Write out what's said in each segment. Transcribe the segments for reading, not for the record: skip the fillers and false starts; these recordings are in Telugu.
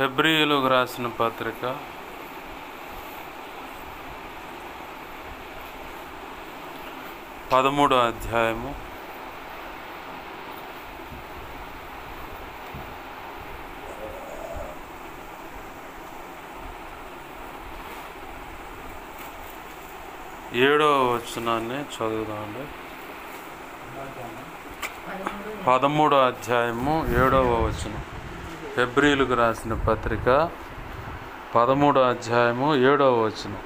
హెబ్రీయులకు రాసిన పత్రిక 13వ అధ్యాయము 7వ వచనాన్ని చదువుదామండి. 13వ అధ్యాయము 7వ వచనం. హెబ్రీయులకు రాసిన పత్రిక 13వ అధ్యాయము 7వ వచనం.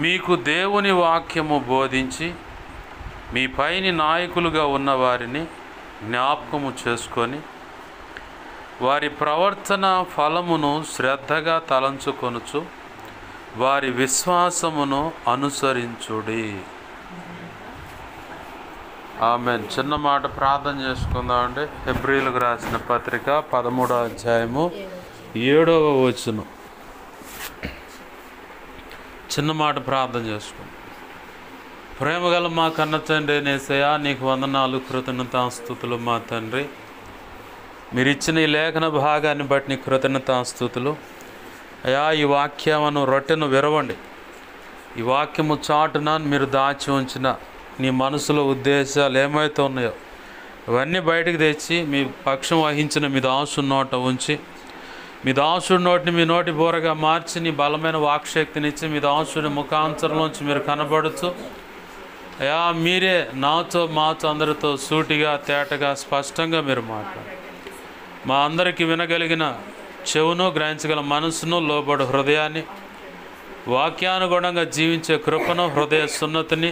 మీకు దేవుని వాక్యము బోధించి మీ పైని నాయకులుగా ఉన్న వారిని జ్ఞాపకము చేసుకొని వారి ప్రవర్తన ఫలమును శ్రద్ధగా తలంచుకొనుచు వారి విశ్వాసమును అనుసరించుడి. ఆమేన్. చిన్న మాట ప్రార్థన చేసుకుందామండి. హెబ్రీయులకు రాసిన పత్రిక 13వ అధ్యాయము 7వ వచనం. చిన్న మాట ప్రార్థన చేసుకుందాం. ప్రేమగల మా కన్న తండ్రి యేసయ్యా, నీకు వందనాలు, కృతజ్ఞతాస్తుతులు మా తండ్రి. మీరు ఇచ్చిన ఈ లేఖన భాగాన్ని బట్టి నీ కృతజ్ఞతాస్తుతులు అయ్యా. ఈ వాక్యమును రొట్టెను విరవండి. ఈ వాక్యము చాటున మీరు దాచి ఉంచిన నీ మనసులో ఉద్దేశాలు ఏమైతే ఉన్నాయో ఇవన్నీ బయటకు తెచ్చి మీ పక్షం వహించిన మీ దాసుని నోట ఉంచి మీ దాసుడి నోటిని మీ నోటి బోరగా మార్చి నీ బలమైన వాక్శక్తినిచ్చి మీ దాసుడి ముఖాంతరంలోంచి మీరు కనబడుతూ అయ్యా మీరే నాతో మాతో అందరితో సూటిగా తేటగా స్పష్టంగా మీరు మాట్లాడు. మా అందరికీ వినగలిగిన చెవును, గ్రహించగల మనసును, లోబడు హృదయాన్ని, వాక్యానుగుణంగా జీవించే కృపను, హృదయ సున్నతిని,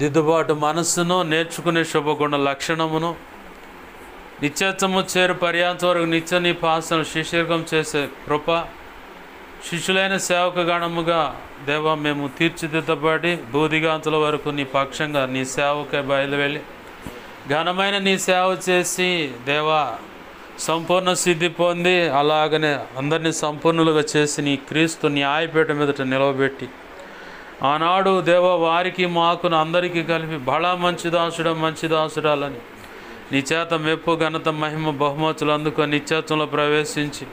దిద్దుబాటు మనస్సును, నేర్చుకునే శుభగుణ లక్షణమును, నిత్యత్వము చేరు పర్యాంత వరకు నిత్య నీ పాసను శిష్యర్గం చేసే కృప, శిష్యులైన సేవకగణముగా దేవా మేము తీర్చిదిద్దబడి బూదిగాంతుల వరకు నీ పక్షంగా నీ సేవకై బయలువెళ్ళి ఘనమైన నీ సేవ చేసి దేవా సంపూర్ణ సిద్ధి పొంది అలాగనే అందరినీ సంపూర్ణులుగా చేసి నీ క్రీస్తు న్యాయపీఠ మీదట నిలవబెట్టి ఆనాడు దేవ వారికి మాకును అందరికీ కలిపి బడా మంచి దాసుడాలని నీ చేత మెప్పు, ఘనత, మహిమ, బహుమతులు అందుకొని నిత్యత్వంలో ప్రవేశించి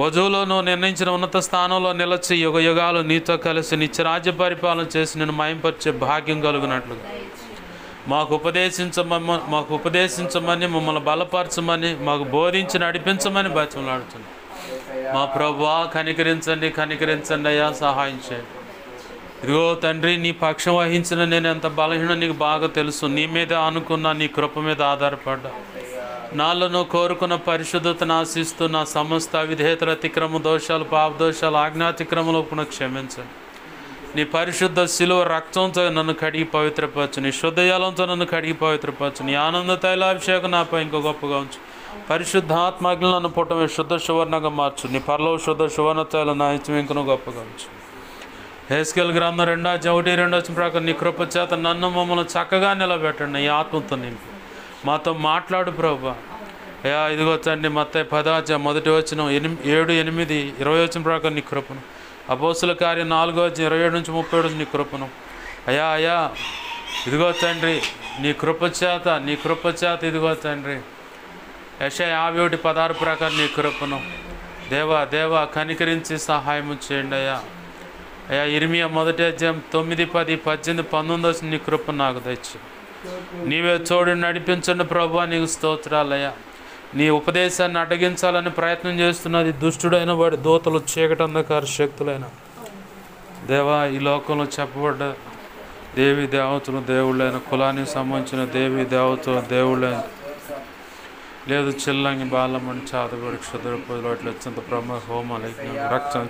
వధువులోనూ నిర్ణయించిన ఉన్నత స్థానంలో నిలచి యుగ యుగాలు నీతో కలిసి నిత్యరాజ్య పరిపాలన చేసి నేను మహింపరిచే భాగ్యం కలుగునట్లుగా మాకు ఉపదేశించమని మమ్మల్ని బలపరచమని మాకు బోధించి నడిపించమని బతిమలాడుతున్నాం. మా ప్రభువా కనికరించండి అయ్యా, సహాయం చేయండి. ఇదిగో తండ్రి, నీ పక్షం వహించిన నేను ఎంత బలహీన నీకు బాగా తెలుసు. నీ మీద అనుకున్న నీ కృప మీద ఆధారపడ్డా నాలో కోరుకున్న పరిశుద్ధతను ఆశిస్తూ నా సమస్త అవిధేయతల అతిక్రమ దోషాలు, పాప దోషాలు, ఆజ్ఞాతిక్రమలో క్షమించండి. నీ పరిశుద్ధ శిలువ రక్తంతో నన్ను కడిగి పవిత్రపరచు, నీ శుద్ధజలంతో నన్ను కడిగి పవిత్రపరచు, నీ ఆనంద తైలాభిషేకం నాపై ఇంకో గొప్పగా ఉంచు. పరిశుద్ధాత్మగ్ని నన్ను పుట్టమే శుద్ధ సువర్ణంగా మార్చు. నీ పరలో శుద్ధ సువర్ణ తైలం నా ఇచ్చం ఇంకనూ గొప్పగా ఉంచు. హెస్కేల్ గ్రంథం 2:1-2 ప్రకారం నీ కృప చేత నన్ను మమ్మల్ని చక్కగా నిలబెట్టండి. ఈ ఆత్మతో నింపి మాతో మాట్లాడు ప్రభువా. అయ్యా ఇదిగో తండ్రి, మత్తయి 10వ మొదటి వచనం 7-8-20 ప్రకారం నీ కృపను, అపోస్తుల కార్యం 4:27-37 నీ కృపను అయ్యా ఇదిగో తండ్రి, నీ కృప చేత ఇదిగో తండ్రి యెషయా 51:16 ప్రకారం నీ కృపను దేవా కనికరించి సహాయం చేయండి అయ్యా. ఇర్మియా 1:9, 10, 18, 19 నీ కృప నాకు తెచ్చి నీవే తోడు నడిపించండి ప్రభువా. నీకు స్తోత్రాలయ్యా. నీ ఉపదేశాన్ని అడ్డగించాలని ప్రయత్నం చేస్తున్నది దుష్టుడైన వాడి దూతలు, చీకటి అంధకార శక్తులైన దేవా. ఈ లోకంలో చెప్పబడ్డ దేవి దేవతలు దేవుళ్ళైన, కులానికి సంబంధించిన దేవి దేవతలు దేవుళ్ళైన లేదు చిల్లంగి బాలమని చాదబడి క్షుద్రపూజలు అట్లా అత్యంత ప్రముఖ హోమాలు రక్తం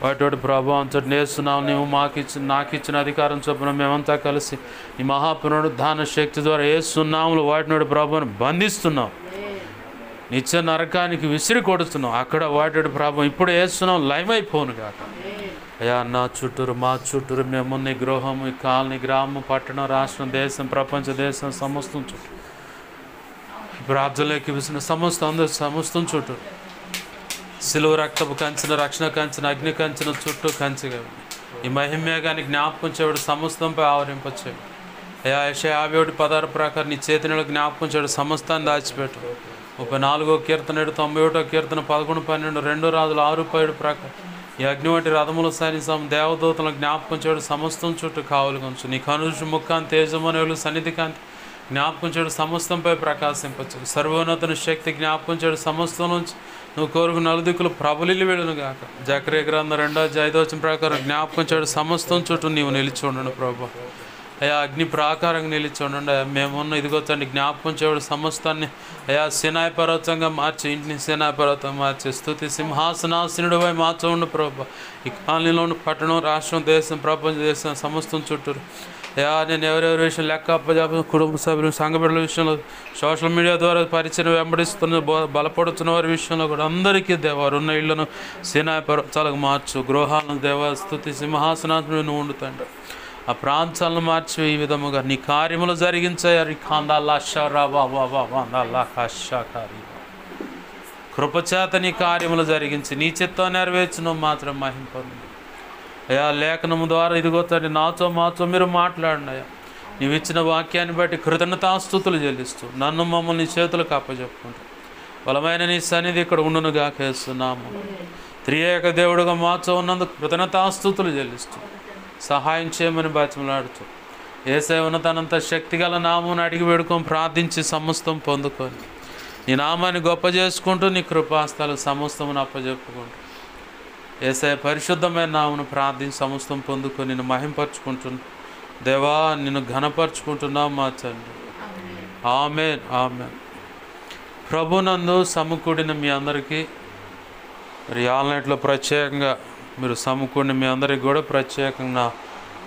వాటి ప్రభావంతో నేస్తున్నావు. నీవు నాకు ఇచ్చిన అధికారం చొప్పున మేమంతా కలిసి ఈ మహాపునరుద్ధాన శక్తి ద్వారా ఏస్తున్నాములు వాటినోడి ప్రభావం బంధిస్తున్నాం. నిత్య నరకానికి విసిరి కొడుతున్నాం. అక్కడ వాటి ప్రభావం ఇప్పుడు వేస్తున్నాం, లయమైపోను కాక. అయ్యా నా చుట్టూరు, మా చుట్టూరు మేమున్న ఈ గృహము, ఈ కాలనీ, గ్రామం, పట్టణం, రాష్ట్రం, దేశం, ప్రపంచ దేశం సమస్తం చుట్టూ ప్రార్థనలోకి విసిన సమస్తం చుట్టూ సిలువ రక్తపు కంచిన, రక్షణ కంచిన, అగ్ని కంచిన చుట్టూ కంచిగా ఈ మహిమేగాన్ని జ్ఞాపకం చేయడం సమస్తంపై ఆవరింపచేయండి. అయా యెషయా 51:16 ప్రకారం నీ చేతిని జ్ఞాపకం చేయడం సమస్తాన్ని దాచిపెట్టు. 34వ కీర్తన 91వ కీర్తన 11, 12, 2 రాజులు 6:7 ప్రకారం ఈ అగ్ని వంటి రథముల సైన్యం దేవదూతలను జ్ఞాపకం చేయడం సమస్తం చుట్టూ కావలి ఉంచు. నీ కనుషు ముఖాన్ని తేజమనేలు సన్నిధి కాంతి జ్ఞాపకం చేయడం సమస్తంపై ప్రకాశింపచ్చు. సర్వోన్నతుని శక్తి జ్ఞాపకం చేయడం సమస్తం నుంచి నువ్వు కోరుకు నలుదిక్కులు ప్రబలిల్లి వెళ్ళను గాక. జకర్యా గ్రంథం 2:5 ప్రకారం జ్ఞాపకం చేయడం సమస్తం చుట్టూ నీవు నిలిచి ఉండను ప్రభా. అయా అగ్ని ప్రాకారంగా నిలిచి ఉండండి. మేమున్న ఇదిగో తండ్రి జ్ఞాపకం చేయడం సమస్తాన్ని అయా సినాయి పర్వతంగా మార్చి ఇంటిని సినాయి పర్వతం మార్చి స్తుతి సింహాసనాసనుడిపై మార్చండి ప్రభా. ఈ కాలనీలోని పట్టణం, రాష్ట్రం, దేశం, ప్రపంచ దేశం సమస్తం చుట్టూరు అయా నేను ఎవరెవరి విషయం లెక్క అప్పజాప కుటుంబ సభ్యులు సంఘ బిడ్డల విషయంలో సోషల్ మీడియా ద్వారా పరిచయం వెంబడిస్తున్న బలపడుతున్న వారి విషయంలో కూడా అందరికీ దేవారు ఉన్న ఇళ్లను సినాయి పర్వతాలకు మార్చు. గృహాలను దేవ స్తుతి సింహాసనాసనుడు నువ్వు ఉండుతండ్రి. ఆ ప్రాంతాలను మార్చి ఈ విధముగా నీ కార్యములు జరిగించారు. కృపచేత నీ కార్యములు జరిగించి నీ చిత్తం నెరవేర్చును మాత్రం మహింపను. అయా లేఖనము ద్వారా ఇదిగో తండ్రి నాతో మాతో మీరు మాట్లాడిన అయ్యా నీవు ఇచ్చిన వాక్యాన్ని బట్టి కృతజ్ఞతాస్తుతులు చెల్లిస్తూ నన్ను మమ్మల్ని నీ చేతులకు అప్పచెప్పుకుంటూ బలమైన నీ సన్నిధి ఇక్కడ ఉండునుగా కేస్తున్నాము. త్రియేక దేవుడుగా మాతో ఉన్నందుకు కృతజ్ఞతాస్తుతులు చెల్లిస్తూ సహాయం చేయమని బతిమలాడుతూ యేసయ్య ఉన్నతనంత శక్తిగల నామమును అడిగి వేడుకొని ప్రార్థించి సమస్తం పొందుకొని నీ నామాన్ని గొప్ప చేసుకుంటూ నీ కృపాస్తాలు సమస్తమును అప్పచెప్పుకుంటూ యేసయ్య పరిశుద్ధమైన నామమును ప్రార్థించి సమస్తం పొందుకొని నిన్ను మహింపరచుకుంటున్నా దేవా, నిన్ను ఘనపరచుకుంటున్నాం మా తండ్రి. ఆమేన్ ఆమేన్. ప్రభునందు సమకూడిన మీ అందరికీ మరి ఆన్లైన్లో ప్రత్యేకంగా మీరు సమకూడిన మీ అందరికీ కూడా ప్రత్యేకంగా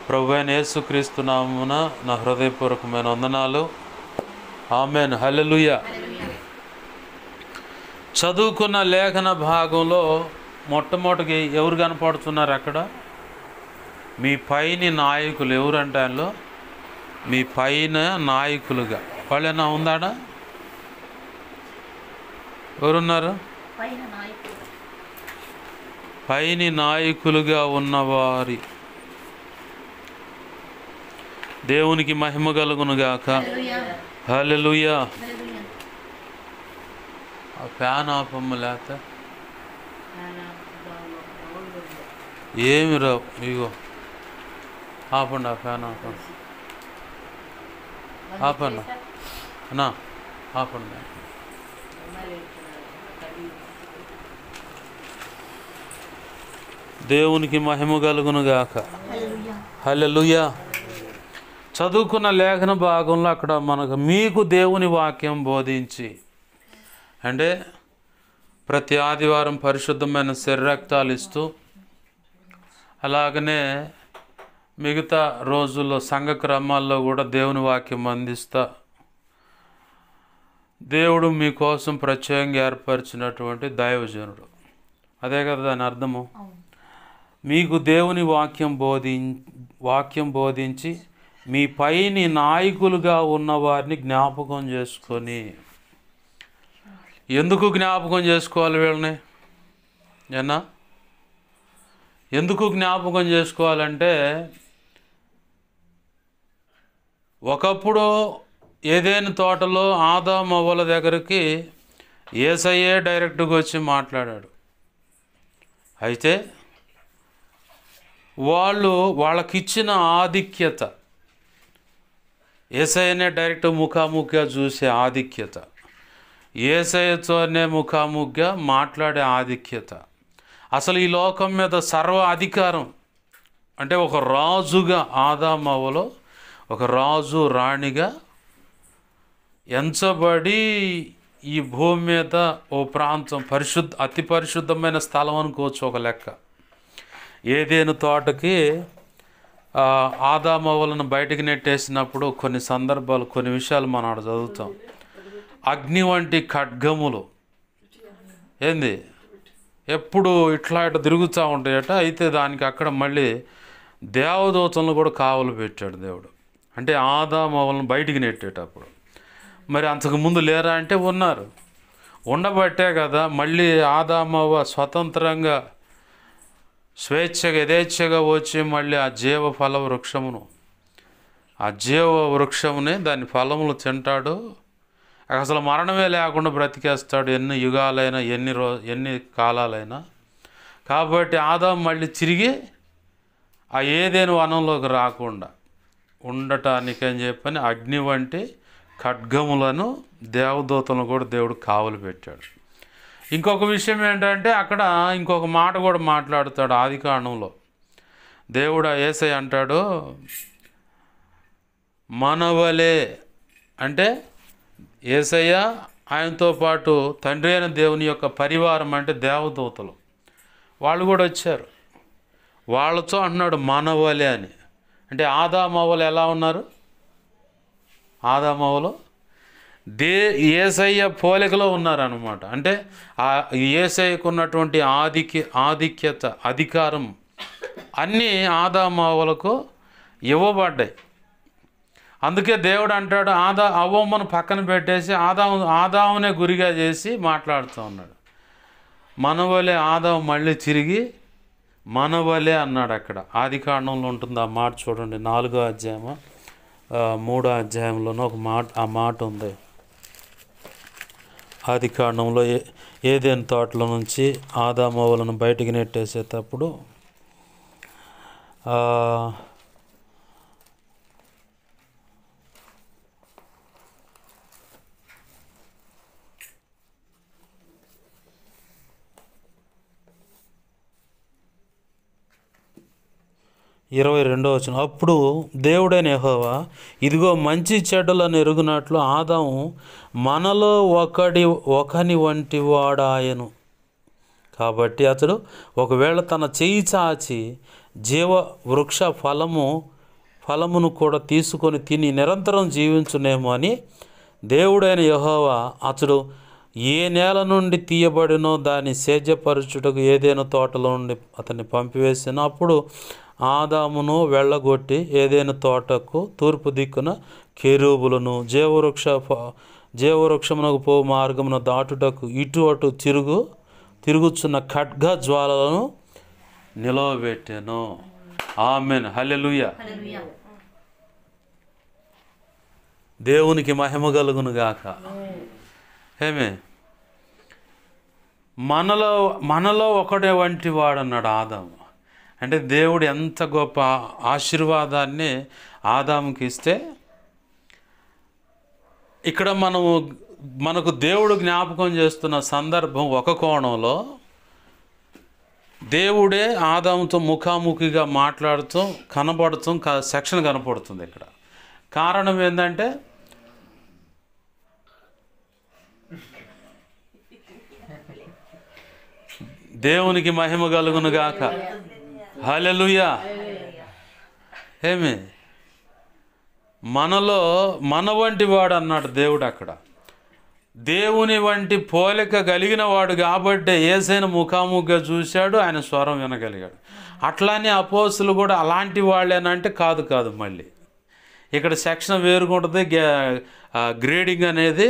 ప్రభు అయిన యేసుక్రీస్తు నామమున నా హృదయపూర్వకమైన వందనాలు. ఆమేన్. హల్లెలూయా. చదువుకున్న లేఖన భాగంలో మొట్టమొదటికి ఎవరు కనపడుతున్నారు అక్కడ? మీ పైన నాయకులు. ఎవరంటే ఆయనలో మీ పైన నాయకులుగా వాళ్ళేనా ఉందాడా? ఎవరున్నారు? పైని నాయకులుగా ఉన్నవారి దేవునికి మహిమ కలుగునుగాక. హల్లెలూయా. ఆ ఫ్యాన్ ఆపమ్మ లేక ఏమి రావు. ఇగో ఆపండి, ఆ ఫ్యాన్ ఆపండి. ఆపండి అన్నా, ఆపండి. దేవునికి మహిమ కలుగునుగాక. హల్లెలూయా. చదువుకున్న లేఖన భాగంలో అక్కడ మనకు మీకు దేవుని వాక్యం బోధించి అంటే ప్రతి ఆదివారం పరిశుద్ధమైన శరీరక్తాలు ఇస్తూ అలాగనే మిగతా రోజుల్లో సంఘ క్రమాల్లో కూడా దేవుని వాక్యం అందిస్తా దేవుడు మీకోసం ప్రత్యేకంగా ఏర్పరిచినటువంటి దైవజనుడు. అదే కదా దాని అర్థము. మీకు దేవుని వాక్యం బోధించి మీ పైని నాయకులుగా ఉన్నవారిని జ్ఞాపకం చేసుకొని. ఎందుకు జ్ఞాపకం చేసుకోవాలి వీళ్ళని? ఎందుకు జ్ఞాపకం చేసుకోవాలంటే ఒకప్పుడు ఏదైనా తోటలో ఆదాము అవ్వల దగ్గరికి యేసయ్యే డైరెక్ట్గా వచ్చి మాట్లాడాడు. అయితే వాళ్ళకిచ్చిన ఆధిక్యత, యేసయ్యనే డైరెక్ట్ ముఖాముఖిగా చూసే ఆధిక్యత, యేసయ్యతోనే ముఖాముఖిగా మాట్లాడే ఆధిక్యత, అసలు ఈ లోకం మీద సర్వ అధికారం అంటే ఒక రాజుగా ఆదాము అవ్వలో ఒక రాజు రాణిగా ఎంచబడి ఈ భూమి మీద ఓ ప్రాంతం అతి పరిశుద్ధమైన స్థలం అనుకోవచ్చు ఒక లెక్క. ఏదేను తోటకి ఆదాము అవ్వలను బయటికి నెట్టేసినప్పుడు కొన్ని సందర్భాలు కొన్ని విషయాలు మనం అక్కడ చదువుతాం. అగ్ని వంటి ఖడ్గములు ఏంది ఎప్పుడు ఇట్లా తిరుగుతూ ఉంటాయట. అయితే దానికి అక్కడ మళ్ళీ దేవదూతలను కూడా కావలు పెట్టాడు దేవుడు. అంటే ఆదాము అవ్వలను బయటికి నెట్టేటప్పుడు. మరి అంతకుముందు లేరా అంటే ఉన్నారు. ఉండబట్టే కదా మళ్ళీ ఆదాము అవ్వ స్వతంత్రంగా స్వేచ్ఛగా యథేచ్ఛగా వచ్చి మళ్ళీ ఆ జీవ ఫల వృక్షమును ఆ జీవ వృక్షముని దాని ఫలములు తింటాడు, అసలు మరణమే లేకుండా బ్రతికేస్తాడు ఎన్ని యుగాలైనా ఎన్ని కాలాలైనా. కాబట్టి ఆదాము మళ్ళీ తిరిగి ఆ ఏదేను వనంలోకి రాకుండా ఉండటానికి అని చెప్పని అగ్ని వంటి ఖడ్గములను దేవదూతలను కూడా దేవుడు కావలి పెట్టాడు. ఇంకొక విషయం ఏంటంటే అక్కడ ఇంకొక మాట కూడా మాట్లాడుతాడు ఆదికాండంలో. దేవుడు యేసయ్య అంటాడు, మనవలే అంటే యేసయ్య ఆయనతో పాటు తండ్రి అయిన దేవుని యొక్క పరివారం అంటే దేవదూతలు వాళ్ళు కూడా వచ్చారు. వాళ్ళతో అంటున్నాడు మనవలే అని. అంటే ఆదామవ్వలు ఎలా ఉన్నారు? ఆదామవ్వలు యేసయ్య పోలికలో ఉన్నారన్నమాట. అంటే ఆ యేసయ్యకు ఉన్నటువంటి ఆధిక్యత అధికారం అన్నీ ఆదామవ్వలకు ఇవ్వబడ్డాయి. అందుకే దేవుడు అంటాడు అవ్వమ్మను పక్కన పెట్టేసి ఆదామునే గురిగా చేసి మాట్లాడుతూ ఉన్నాడు. మనవలే ఆదాము మళ్ళీ తిరిగి మనవలే అన్నాడు. అక్కడ ఆదికాండంలో ఉంటుంది ఆ మాట చూడండి, 4వ అధ్యాయము 3వ అధ్యాయంలోనూ ఒక మాట ఆ మాట ఉంది. ఆదికాండంలో ఏదెను తోటల నుంచి ఆదామవ్వలను బయటికి నెట్టేసేటప్పుడు 22వ వచనం, అప్పుడు దేవుడైన యెహోవా ఇదిగో మంచి చెడ్డలను ఎరుగునట్లు ఆదాము మనలో ఒకని వంటి వాడాయను. కాబట్టి అతడు ఒకవేళ తన చెయ్యి చాచి జీవ వృక్ష ఫలమును కూడా తీసుకొని తిని నిరంతరం జీవించునేమో అని దేవుడైన యెహోవా అతడు ఏ నేల నుండి తీయబడినో దాన్ని సేద్యపరచుటకు ఏదైనా తోటలో నుండి అతన్ని పంపివేసిన. అప్పుడు ఆదామును వెళ్ళగొట్టి ఏదైనా తోటకు తూర్పు దిక్కున కెరూబులను జీవవృక్షమునకు పో మార్గమున దాటుటకు ఇటు అటు తిరుగుచున్న ఖడ్గ జ్వాలలను నిలవబెట్టాను. ఆమేన్, హల్లెలూయా. దేవునికి మహిమ కలుగును గాక. ఏమే మనలో ఒకడే వంటి వాడు అన్నాడు ఆదాము. అంటే దేవుడు ఎంత గొప్ప ఆశీర్వాదాన్ని ఆదాముకి ఇస్తే ఇక్కడ మనకు దేవుడు జ్ఞాపకం చేస్తున్న సందర్భం ఒక కోణంలో దేవుడే ఆదాముతో ముఖాముఖిగా మాట్లాడుతూ కనబడుతూ సెక్షన్ కనపడుతుంది. ఇక్కడ కారణం ఏంటంటే దేవునికి మహిమ కలుగును గాక. హల్లెలూయా. ఏమి మన వంటి వాడు అన్నాడు దేవుడు. అక్కడ దేవుని వంటి పోలిక కలిగిన వాడు కాబట్టి యేసయ్యను ముఖాముఖిగా చూశాడు, ఆయన స్వరం వినగలిగాడు. అట్లానే అపోస్తులు కూడా అలాంటి వాళ్ళేనంటే కాదు. మళ్ళీ ఇక్కడ సెక్షన్ వేరుగుంటుంది. గ్రేడింగ్ అనేది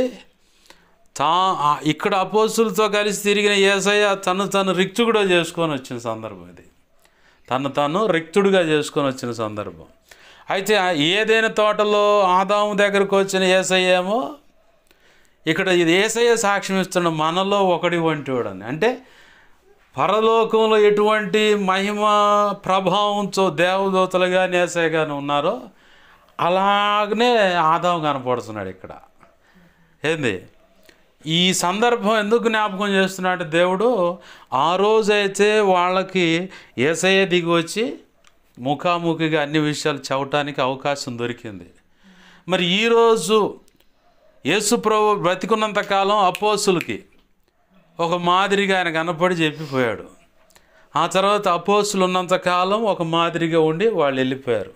ఇక్కడ అపోస్తులతో కలిసి తిరిగిన యేసయ్య తను రిక్తుడుగా చేసుకొని వచ్చిన సందర్భం ఇది. తను రిక్తుడుగా చేసుకొని వచ్చిన సందర్భం. అయితే ఏదైనా తోటలో ఆదాము దగ్గరకు వచ్చిన యేసయ్య ఏమో ఇక్కడ ఇది యేసయ్య సాక్ష్యం ఇస్తున్న మనలో ఒకడి వంటి వాడని. అంటే పరలోకంలో ఎటువంటి మహిమ ప్రభావంతో దేవదూతలుగా యేసయ్య గాని ఉన్నారో అలాగనే ఆదాము కనపడుతున్నాడు ఇక్కడ. ఏంది ఈ సందర్భం ఎందుకు జ్ఞాపకం చేస్తున్నాడు దేవుడు? ఆ రోజైతే వాళ్ళకి యేసయ్య దిగి వచ్చి ముఖాముఖిగా అన్ని విషయాలు చెప్పడానికి అవకాశం దొరికింది. మరి ఈరోజు యేసు ప్రభు బ్రతికున్నంత కాలం అపోస్తులకి ఒక మాదిరిగా ఆయన కనపడి చెప్పిపోయాడు. ఆ తర్వాత అపోస్తులు ఉన్నంతకాలం ఒక మాదిరిగా ఉండి వాళ్ళు వెళ్ళిపోయారు.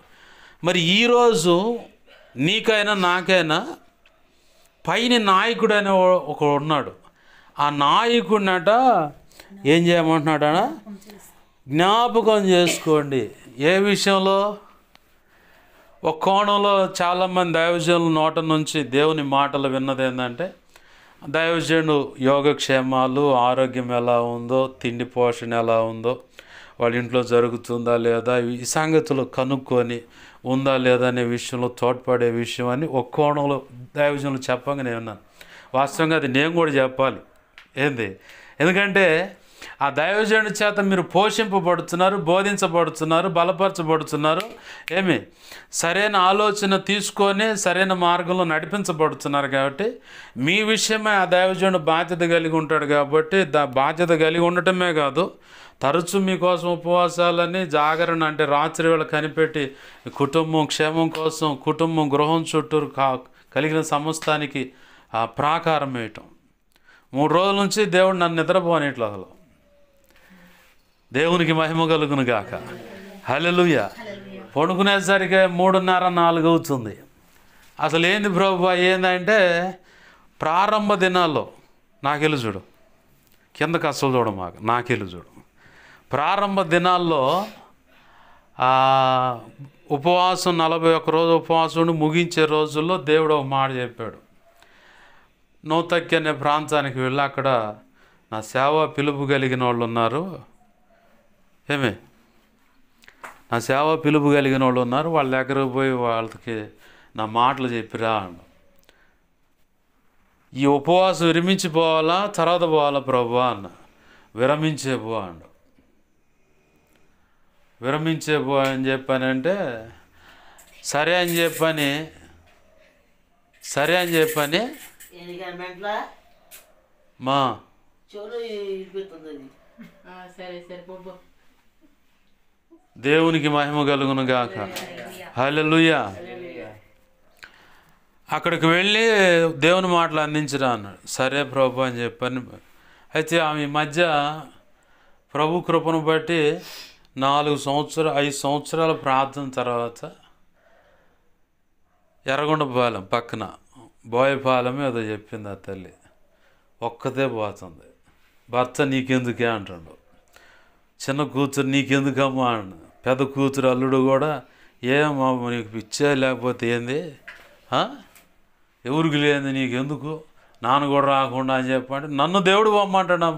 మరి ఈరోజు నీకైనా నాకైనా పైన నాయకుడు అనే ఒకడు ఉన్నాడు. ఆ నాయకుడినట ఏం చేయమంటున్నాడా? జ్ఞాపకం చేసుకోండి. ఏ విషయంలో? ఒక కోణంలో చాలామంది దైవజనుల నోట నుంచి దేవుని మాటలు విన్నది ఏంటంటే దైవజనుడు యోగక్షేమాలు, ఆరోగ్యం ఎలా ఉందో, తిండి పోషణ ఎలా ఉందో, వాళ్ళ ఇంట్లో జరుగుతుందా లేదా ఈ సంగతులు కనుక్కొని ఉందా లేదా అనే విషయంలో తోడ్పడే విషయం అని ఒక కోణంలో దైవజనులు చెప్పంగా నేను ఉన్నాను. వాస్తవంగా అది నేను కూడా చెప్పాలి. ఏంది? ఎందుకంటే ఆ దైవజనుడి చేత మీరు పోషింపబడుతున్నారు, బోధించబడుతున్నారు, బలపరచబడుతున్నారు. సరైన ఆలోచన తీసుకొని సరైన మార్గంలో నడిపించబడుతున్నారు. కాబట్టి మీ విషయమే ఆ దైవజనుడు బాధ్యత కలిగి ఉంటాడు. కాబట్టి బాధ్యత కలిగి ఉండటమే కాదు, తరచూ మీకోసం ఉపవాసాలని, జాగరణ అంటే రాత్రి వేళ కనిపెట్టి కుటుంబం క్షేమం కోసం, కుటుంబం గృహం చుట్టూరు కలిగిన సమస్తానికి ప్రాకారం వేయటం. 3 రోజుల నుంచి దేవుడు నన్ను నిద్రపోనిట్లు అసలు. దేవునికి మహిమ కలుగును గాక. హల్లెలూయా. పడుకునేసరికి 3:30, 4 అవుతుంది. అసలు ఏంది ప్రభువా ఏందంటే, ప్రారంభ దినాల్లో నాకెళ్ళు చూడు, కిందకు అసలు చూడు, నాకెళ్ళు చూడు. ప్రారంభ దినాల్లో ఉపవాసం 41 రోజు ఉపవాసం ముగించే రోజుల్లో దేవుడు ఒక మాట చెప్పాడు. నూతక్కి అనే ప్రాంతానికి వెళ్ళి అక్కడ నా సేవ పిలుపు కలిగిన వాళ్ళు ఉన్నారు. నా సేవ పిలుపు కలిగిన వాళ్ళు ఉన్నారు, వాళ్ళ దగ్గరకు పోయి వాళ్ళకి నా మాటలు చెప్పిరా అన్న. ఈ ఉపవాసం విరమించిపోవాలా తర్వాత పోవాలా ప్రభువా అన్న. విరమించే పో అన్నాడు. విరమించే పో అని చెప్పానంటే సరే అని చెప్పని మా దేవునికి మహిమ కలుగును గాక. హల్లెలూయా. అక్కడికి వెళ్ళి దేవుని మాటలు అందించరా అన్నాడు. సరే ప్రభు అని చెప్పని. అయితే ఆమె మధ్య ప్రభు కృపను బట్టి 5 సంవత్సరాల ప్రార్థన తర్వాత ఎర్రగొండపాలెం పక్కన బోయపాలెం ఏదో చెప్పింది ఆ తల్లి. ఒక్కతే పోతుంది. భర్త నీకెందుకే అంటాడు. చిన్న కూతురు నీకెందుకమ్మా అన్న. పెద్ద కూతురు అల్లుడు కూడా ఏమమ్మా నీకు పిచ్చే లేకపోతే ఏంది, ఎవరికి లేని నీకెందుకు, నాన్న కూడా రాకుండా అని చెప్పండి. నన్ను దేవుడు పోమ్మంటాడు,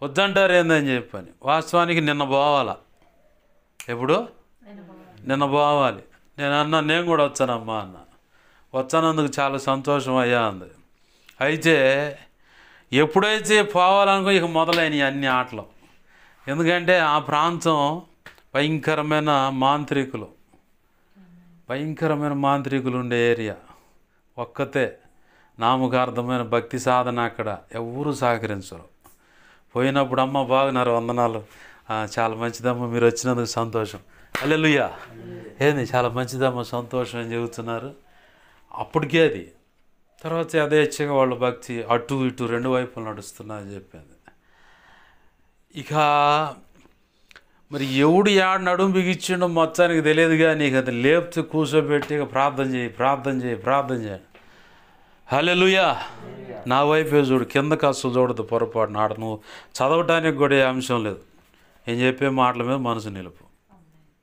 వద్దంటారు ఏందని చెప్పని. వాస్తవానికి నిన్న పోవాలా, ఎప్పుడు నిన్న పోవాలి. నేను కూడా వచ్చానమ్మా అన్న. వచ్చానందుకు చాలా సంతోషం అయ్యా అంది. అయితే ఎప్పుడైతే పోవాలనుకో ఇక మొదలైనవి అన్ని ఆటలు. ఎందుకంటే ఆ ప్రాంతం భయంకరమైన మాంత్రికులు ఉండే ఏరియా. ఒక్కతే నామకార్థమైన భక్తి సాధన అక్కడ ఎవరు సహకరించరు. పోయినప్పుడు అమ్మ బాగున్నారు, వందనాలు, చాలా మంచిదమ్మ, మీరు వచ్చినందుకు సంతోషం, హల్లెలూయా, ఏంది చాలా మంచిదమ్మ, సంతోషం అని చెబుతున్నారు. అప్పటికే అది తర్వాత యథేచ్ఛగా వాళ్ళ భక్తి అటు ఇటు 2 వైపులు నడుస్తున్నా అని చెప్పింది. ఇక మరి ఎవడు యాడు నడుము బిగించిండో మొత్తానికి తెలియదు. కానీ ఇక అది లేపితే కూర్చోబెట్టి ఇక ప్రార్థన చేయి. హల్లెలూయా. నా వైపే చూడు, కిందకి అసలు చూడదు పొరపాటు. నాడు నువ్వు చదవటానికి కూడా ఏ అంశం లేదు, నేను చెప్పే మాటల మీద మనసు నిలుపు.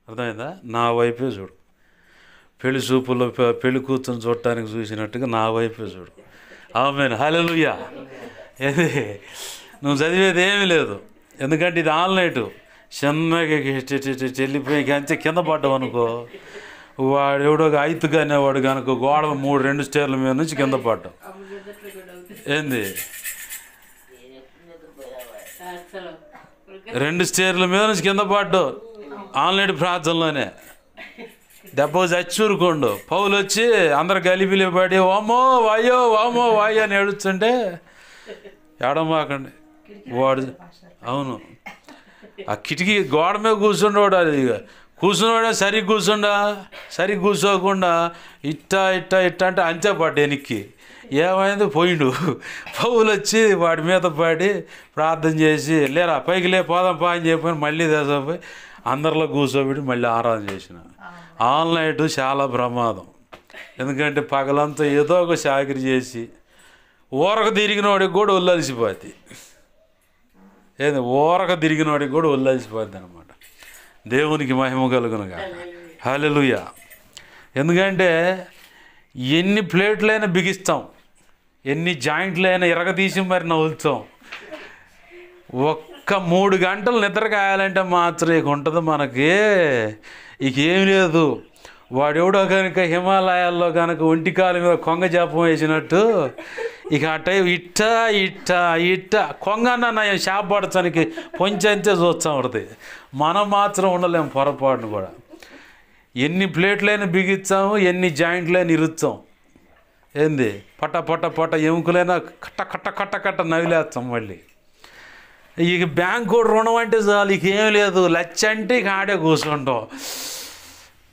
అర్థమైందా? నా వైపే చూడు. పెళ్లి చూపుల్లో పెళ్లి కూతురు చూడటానికి చూసినట్టుగా నా వైపే చూడు. ఆమేన్. హల్లెలూయా. ఏది నువ్వు చదివేది ఏమీ లేదు. ఎందుకంటే ఇది ఆన్లైట్. చిన్నగా వెళ్ళిపోయి అంతే కింద పడ్డావు అనుకో, వాడు ఎవడో ఐతుగా అనేవాడు కనుక గోడ 2 స్టేర్ల మీద నుంచి కింద పడ్డావు. ఏంది 2 స్టేర్ల మీద నుంచి కింద పడ్డావు ఆన్లైన్ ప్రార్థనలోనే. దెబ్బ చచ్చూరుకోండు. పౌలు వచ్చి అందరు గలిబిలి పడి వామో వాయో అని ఏడుస్తుంటే ఏడమాకండి. వాడు అవును ఆ కిటికీ గోడ మీద కూర్చుండేవాడు. అది కూర్చున్నాడా సరిగ్గా కూర్చోకుండా ఇట్టా అంటే అంతే పడ్డా వెనక్కి. ఏమైంది పోయిండు. పౌలు వచ్చి వాడి మీద పడి ప్రార్థన చేసి లేరా పైకి పోదాం పా అని చెప్పని మళ్ళీ తెసపోయి అందరిలో కూర్చోబెట్టి మళ్ళీ ఆరాధన చేసిన. ఆన్లైన్ చాలా ప్రమాదం. ఎందుకంటే పగలంతా ఏదో ఒక చాకరీ చేసి ఊరక తిరిగిన వాడికి కూడా ఒళ్ళలిసిపోద్ది. అనమాట. దేవునికి మహిమ కలుగునుగా. హల్లెలూయా. ఎందుకంటే ఎన్ని ప్లేట్లైనా బిగిస్తాం, ఎన్ని జాయింట్లైనా ఎరగదీసి మరి నవ్వుతాం. ఒక్క ఒక్క 3 గంటలు నిద్ర కాయాలంటే మాత్రం ఇక ఉంటుంది మనకి. ఇక ఏం లేదు. వాడెవడో కనుక హిమాలయాల్లో కనుక ఒంటికాల మీద కొంగ జాపం వేసినట్టు ఇక ఆ టైం ఇట్ట కొంగన్న నయం శాపడటానికి పొంచంతే చూస్తూ ఉంటుంది. మనం మాత్రం ఉండలేము పొరపాటును కూడా. ఎన్ని ప్లేట్లైనా బిగిస్తాము, ఎన్ని జాయింట్లైనా ఇరుస్తాం. ఏంది పట్ట ఎముకలైనా కట్ట నవిలేస్తాం. మళ్ళీ ఇక బ్యాంకు కూడా రుణం అంటే చాలు, ఇక ఏం లేదు. లచ్చ అంటే ఇక ఆడే కూర్చుంటాం.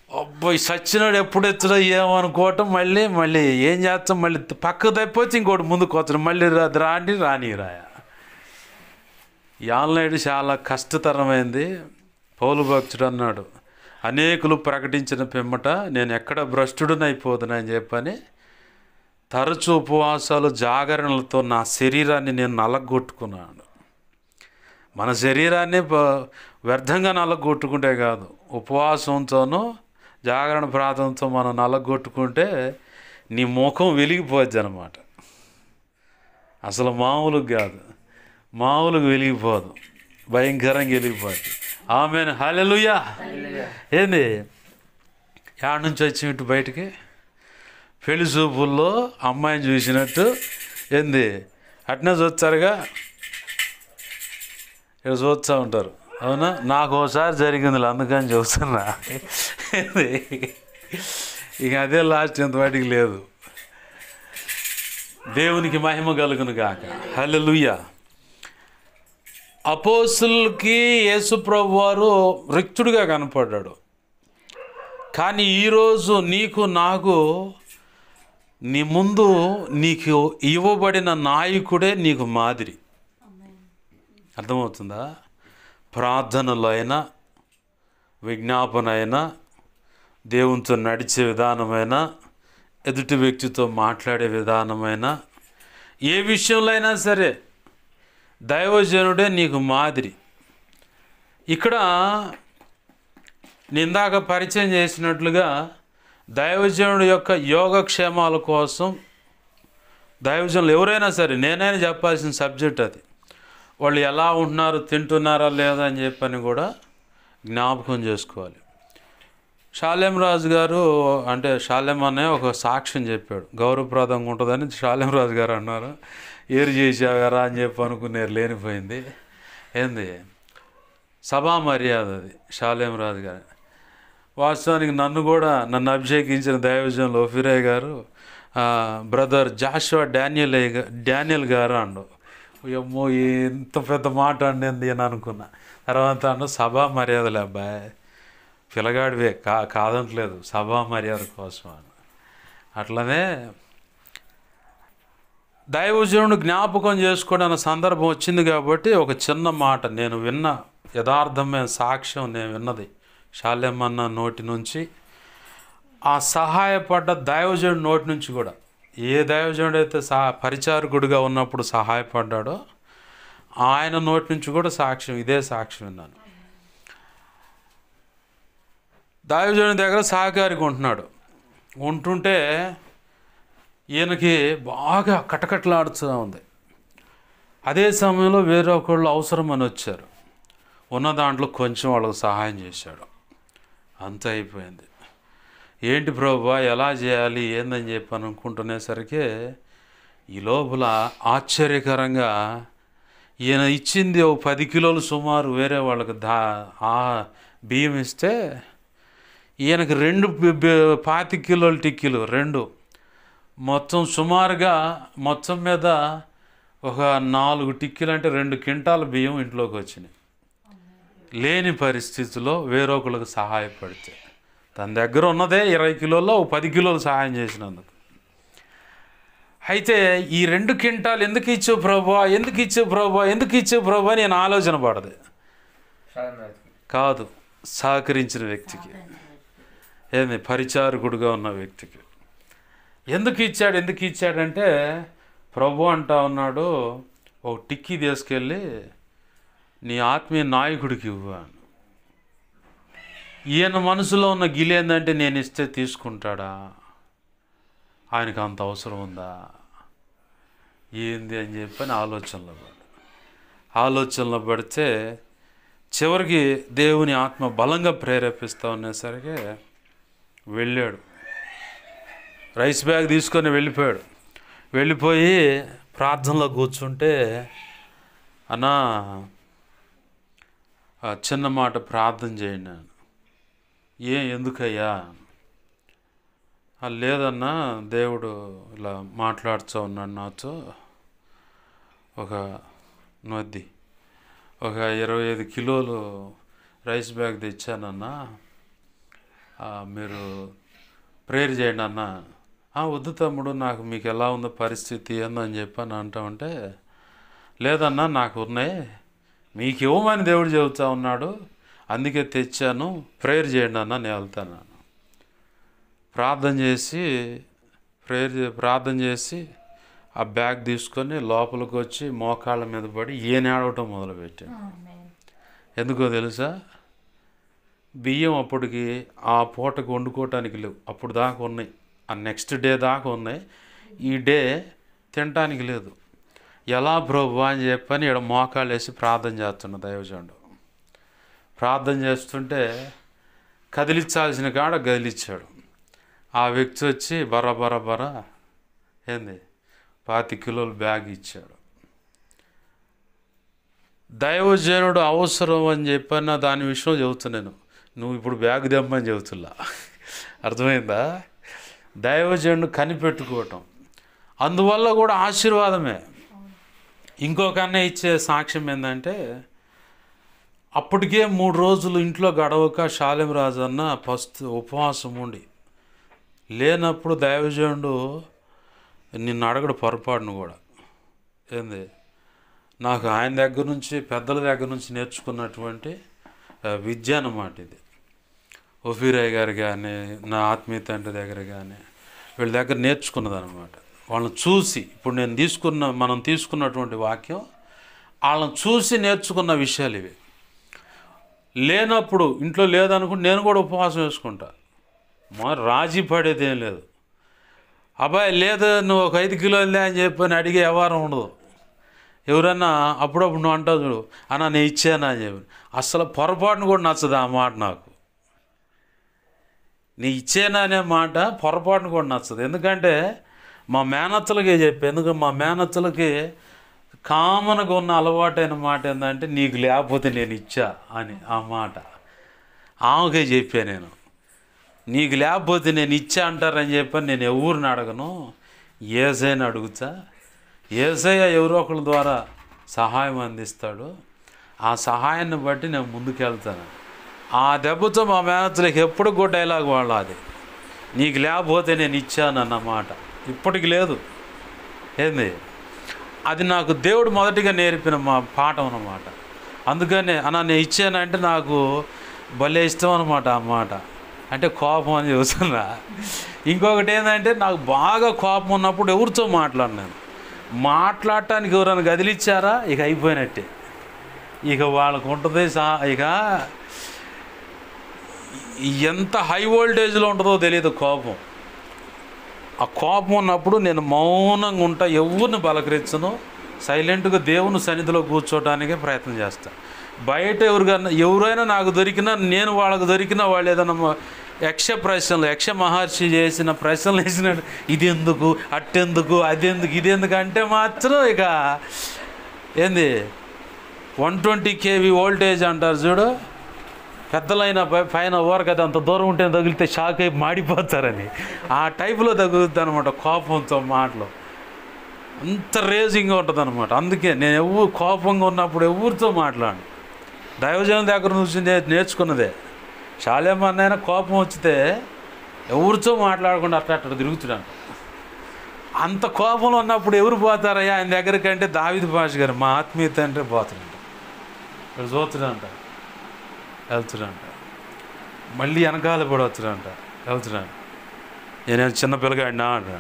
అబ్బాయి సచ్చినాడు ఎప్పుడు ఎత్తుడో ఏమనుకోవటం. మళ్ళీ ఏం చేస్తాం, మళ్ళీ పక్కకు తప్పిపోతే ఇంకోటి ముందుకు వచ్చాడు. మళ్ళీ రానిరా. ఈ ఆన్లైన్ చాలా కష్టతరమైంది. పౌలు భక్తుడు అన్నాడు, అనేకులు ప్రకటించిన పిమ్మట నేను ఎక్కడ భ్రష్టుడినైపోదునని చెప్పని తరచు ఉపవాసాలు జాగరణలతో నా శరీరాన్ని నేను నలగొట్టుకున్నాను. మన శరీరాన్ని వ్యర్థంగా నలగొట్టుకుంటే కాదు, ఉపవాసంతోనూ జాగరణ ప్రార్థనతో మనం నలగొట్టుకుంటే నీ ముఖం వెలిగిపోద్ది అన్నమాట. అసలు మామూలుగా కాదు, మామూలుగా వెలిగిపోదు, భయంకరంగా వెలిగిపోద్ది. ఆమేన్, హల్లెలూయా. ఏంది యాడ నుంచి వచ్చి ఇటు బయటికి పెళ్లి చూపుల్లో అమ్మాయిని చూసినట్టు ఏంది అట్నే చూస్తారుగా, ఇక్కడ చూస్తూ ఉంటారు. అవునా, నాకు ఒకసారి జరిగింది, అందుకని చూస్తున్నా. ఇక అదే లాస్ట్, ఇంతవాటికి లేదు. దేవునికి మహిమ కలుగును గాక. హల్లెలూయా. అపోస్తులకి యేసుప్రభు వారు రిక్తుడిగా కనపడ్డాడు. కానీ ఈరోజు నీకు నాకు నీ ముందు నీకు ఇవ్వబడిన నాయకుడే నీకు మాదిరి. అర్థమవుతుందా? ప్రార్థనలో అయినా, విజ్ఞాపన అయినా, దేవునితో నడిచే విధానమైనా, ఎదుటి వ్యక్తితో మాట్లాడే విధానమైనా, ఏ విషయంలో అయినా సరే దైవజనుడే నీకు మాదిరి. ఇక్కడ నిందాక పరిచయం చేసినట్లుగా దైవజనుడి యొక్క యోగక్షేమాల కోసం దైవజనులు ఎవరైనా సరే, నేనైనా చెప్పాల్సిన సబ్జెక్ట్ అది. వాళ్ళు ఎలా ఉంటున్నారు, తింటున్నారా లేదా అని చెప్పని కూడా జ్ఞాపకం చేసుకోవాలి. షాలేం రాజు గారు, అంటే షాలేం అనే ఒక సాక్ష్యం చెప్పాడు, గౌరవప్రదంగా ఉంటుందని షాలేం రాజు గారు అన్నారు. ఏరు చేసాగారా అని చెప్పి అనుకునేరు, లేనిపోయింది. ఏంది సభా మర్యాద అది షాలేం రాజు గారు. వాస్తవానికి నన్ను అభిషేకించిన దైవజనులు ఒఫిరే గారు, బ్రదర్ జాషువా డానియల్ గారు అండు. అమ్మో, ఎంత పెద్ద మాట అండి అని అనుకున్నా. తర్వాత అన్న సభా మర్యాదలే అబ్బాయి, పిల్లగాడివే కాదంటలేదు, సభా మర్యాద కోసం అని. అట్లనే దైవజనుడు జ్ఞాపకం చేసుకోవడానికి సందర్భం వచ్చింది కాబట్టి ఒక చిన్న మాట నేను విన్న యథార్థమైన సాక్ష్యం నేను విన్నది షాలేమన్న నోటి నుంచి, ఆ సహాయపడ్డ దైవజనుడి నోటి నుంచి కూడా. ఏ దైవజనుడు అయితే పరిచారకుడిగా ఉన్నప్పుడు సహాయపడ్డాడో ఆయన నోటి నుంచి కూడా సాక్ష్యం, ఇదే సాక్ష్యం విన్నాను. దైవజనుడి దగ్గర సహకారిగా ఉంటుంటే ఈయనకి బాగా కటకట్లాడుతూ ఉంది. అదే సమయంలో వేరొకళ్ళు అవసరం అని వచ్చారు. ఉన్న దాంట్లో కొంచెం వాళ్ళకు సహాయం చేశాడు, అంత అయిపోయింది. ఏంటి ప్రభువా ఎలా చేయాలి ఏందని చెప్పి అనుకుంటునేసరికి ఈ లోపల ఆశ్చర్యకరంగా ఈయన ఇచ్చింది ఓ 10 కిలోలు సుమారు వేరే వాళ్ళకి బియ్యం ఇస్తే ఈయనకి 25 కిలోల టిక్కీలు 2 మొత్తం సుమారుగా మొత్తం మీద ఒక 4 టిక్కీలు అంటే 2 క్వింటాల బియ్యం ఇంట్లోకి వచ్చినాయి. లేని పరిస్థితిలో వేరొకళ్ళకు సహాయపడితే తన దగ్గర ఉన్నదే 20 కిలోల్లో 10 కిలోలు సహాయం చేసినందుకు. అయితే ఈ 2 క్వింటాలు ఎందుకు ఇచ్చావు ప్రభా నేను ఆలోచన పడదు కాదు, సహకరించిన వ్యక్తికి, ఏంది పరిచారకుడుగా ఉన్న వ్యక్తికి ఎందుకు ఇచ్చాడంటే ప్రభు అంటా ఉన్నాడు, ఒక టిక్కీ తీసుకెళ్ళి నీ ఆత్మీయ నాయకుడికి ఇవ్వాను. ఈయన మనసులో ఉన్న గిలేందంటే నేను ఇస్తే తీసుకుంటాడా, ఆయనకు అంత అవసరం ఉందా ఏంది అని చెప్పని ఆలోచనలో పడు. ఆలోచనలో పడితే చివరికి దేవుని ఆత్మ బలంగా ప్రేరేపిస్తూ ఉండేసరికి వెళ్ళాడు. రైస్ బ్యాగ్ తీసుకొని వెళ్ళిపోయాడు. వెళ్ళిపోయి ప్రార్థనలో కూర్చుంటే, అన్నా చిన్న మాట ప్రార్థన చేయండి అని. ఎందుకయ్యా? లేదన్నా, దేవుడు ఇలా మాట్లాడుతూ ఉన్నాడు నాతో. ఒక 25 కిలోలు రైస్ బ్యాగ్ తెచ్చానన్నా, మీరు ప్రేయర్ చేయండి అన్నా. వద్దు తమ్ముడు, నాకు మీకు ఎలా ఉందో పరిస్థితి ఏందని చెప్పని అంటామంటే, లేదన్నా నాకు ఉన్నాయి, మీకు ఇవ్వమని దేవుడు చెబుతా ఉన్నాడు, అందుకే తెచ్చాను, ప్రేయర్ చేయండి అన్న, నేను వెళ్తాను. ప్రార్థన చేసి ఆ బ్యాగ్ తీసుకొని లోపలికి వచ్చి మోకాళ్ళ మీద పడి ఏనాడవటం మొదలుపెట్టాను. ఎందుకో తెలుసా? బియ్యం అప్పటికి ఆ పూటకు వండుకోవటానికి లేవు, అప్పుడు దాకా ఉన్నాయి, ఆ నెక్స్ట్ డే దాకా ఉన్నాయి, ఈ డే తినటానికి లేదు. ఎలా ప్రభు అని చెప్పని ఇక్కడ మోకాళ్ళు వేసి ప్రార్థన చేస్తున్న దైవజనుడు. ప్రార్థన చేస్తుంటే కదిలించాల్సిన కాడ కదిలిచ్చాడు. ఆ వ్యక్తి వచ్చి బరా 25 కిలోల బ్యాగ్ ఇచ్చాడు. దైవజనుడు అవసరం అని చెప్పన్న దాని విషయం చెబుతున్నాను. నువ్వు ఇప్పుడు బ్యాగ్ తెమ్మని చెబుతున్నా. అర్థమైందా? దైవజనుడు కనిపెట్టుకోవటం, అందువల్ల కూడా ఆశీర్వాదమే. ఇంకొక అన్నయ్య ఇచ్చే సాక్ష్యం ఏంటంటే, అప్పటికే 3 రోజులు ఇంట్లో గడవక శాలెం రాజు అన్న ఉపవాసం ఉండి లేనప్పుడు దైవజనుడు నిన్ను అడగడు పొరపాటును కూడా. నాకు ఆయన దగ్గర నుంచి, పెద్దల దగ్గర నుంచి నేర్చుకున్నటువంటి విద్య అన్నమాట ఇది. ఒఫీరయ్య గారు కానీ, నా ఆత్మీయ తండ్రి దగ్గర కానీ, వీళ్ళ దగ్గర నేర్చుకున్నది అనమాట. వాళ్ళని చూసి, ఇప్పుడు మనం తీసుకున్నటువంటి వాక్యం వాళ్ళని చూసి నేర్చుకున్న విషయాలు ఇవి. లేనప్పుడు, ఇంట్లో లేదనుకుంటే నేను కూడా ఉపవాసం వేసుకుంటా, రాజీ పడేదేం లేదు. అబ్బాయి లేదు, నువ్వు ఒక 5 కిలోలే అని చెప్పని అడిగే వ్యవహారం ఉండదు. ఎవరన్నా అప్పుడప్పుడు నువ్వు అంటావు చూడు, అన్న నేను ఇచ్చానా అని చెప్పి, అసలు పొరపాటును కూడా నచ్చదు ఆ మాట నాకు. నీ ఇచ్చేనా అనే మాట పొరపాటును కూడా నచ్చదు. ఎందుకంటే మా మేనత్తలకే ఎందుకంటే మా మేనత్తలకి కామన్గా ఉన్న అలవాటైన మాట ఏంటంటే, నీకు లేకపోతే నేను ఇచ్చా అని. ఆ మాట ఆమెకే చెప్పాను నేను. నీకు లేకపోతే నేను ఇచ్చా అంటారని చెప్పని నేను ఎవరిని అడగను, యేసయ్యని అడుగుతా. యేసయ్య ఎవరో ఒకరి ద్వారా సహాయం అందిస్తాడు, ఆ సహాయాన్ని బట్టి నేను ముందుకెళ్తాను. ఆ దెబ్బతో మా మేనత్తలకి ఎప్పుడు కూడా డైలాగ్ వాళ్ళది, నీకు లేకపోతే నేను ఇచ్చాను అన్నమాట. ఇప్పటికి లేదు. అది నాకు దేవుడు మొదటిగా నేర్పిన మా పాఠం అన్నమాట. అందుకనే అన్న నేను ఇచ్చానంటే నాకు భలే ఇష్టం అనమాట ఆ మాట. అంటే కోపం అని చూస్తున్నా. ఇంకొకటి ఏంటంటే, నాకు బాగా కోపం ఉన్నప్పుడు ఎవరితో మాట్లాడటానికి ఎవరైనా కదిలిచ్చారా ఇక అయిపోయినట్టే. ఇక వాళ్ళకు ఉంటుంది ఇక ఎంత హై వోల్టేజ్లో ఉంటుందో తెలియదు కోపం. ఆ కోపం ఉన్నప్పుడు నేను మౌనంగా ఉంటా, ఎవరిని బలకరించను, సైలెంట్గా దేవుని సన్నిధిలో కూర్చోవడానికే ప్రయత్నం చేస్తాను. బయట ఎవరైనా నాకు దొరికినా, నేను వాళ్ళకు దొరికినా, వాళ్ళు ఏదైనా యక్ష మహర్షి చేసిన ప్రశ్నలు వేసినాడు, ఇది ఎందుకు, అట్టెందుకు, అదెందుకు, ఇదెందుకు అంటే మాత్రం ఇక 120 kV వోల్టేజ్ అంటారు చూడు, పెద్దలైన పైన ఓవర్ కదా, అంత దూరం ఉంటే తగిలితే షాక్ అయి మాడిపోతారని ఆ టైపులో తగులుతుంది అనమాట. కోపంతో మాటలు అంత రేజింగ్గా ఉంటుంది అనమాట. అందుకే నేను కోపంగా ఉన్నప్పుడు ఎవరితో మాట్లాడు. దైవజనం దగ్గర నుంచి నేర్చుకున్నదే. శాలేం అన్నైనా కోపం వచ్చితే ఎవరితో మాట్లాడకుండా అట్లా తిరుగుతున్నాను. అంత కోపంలో ఉన్నప్పుడు ఎవరు పోతారయ్యా ఆయన దగ్గరికి అంటే, దావీదు పాషా గారు మా ఆత్మీయ తండ్రి పోతాడంట. ఇక్కడ చూస్తున్నాంట, వెళ్తున్నాంట, మళ్ళీ వెనకాల కూడా వచ్చాడంట, వెళ్తున్నాను. నేనేం చిన్న పిల్లగాడినా అంట,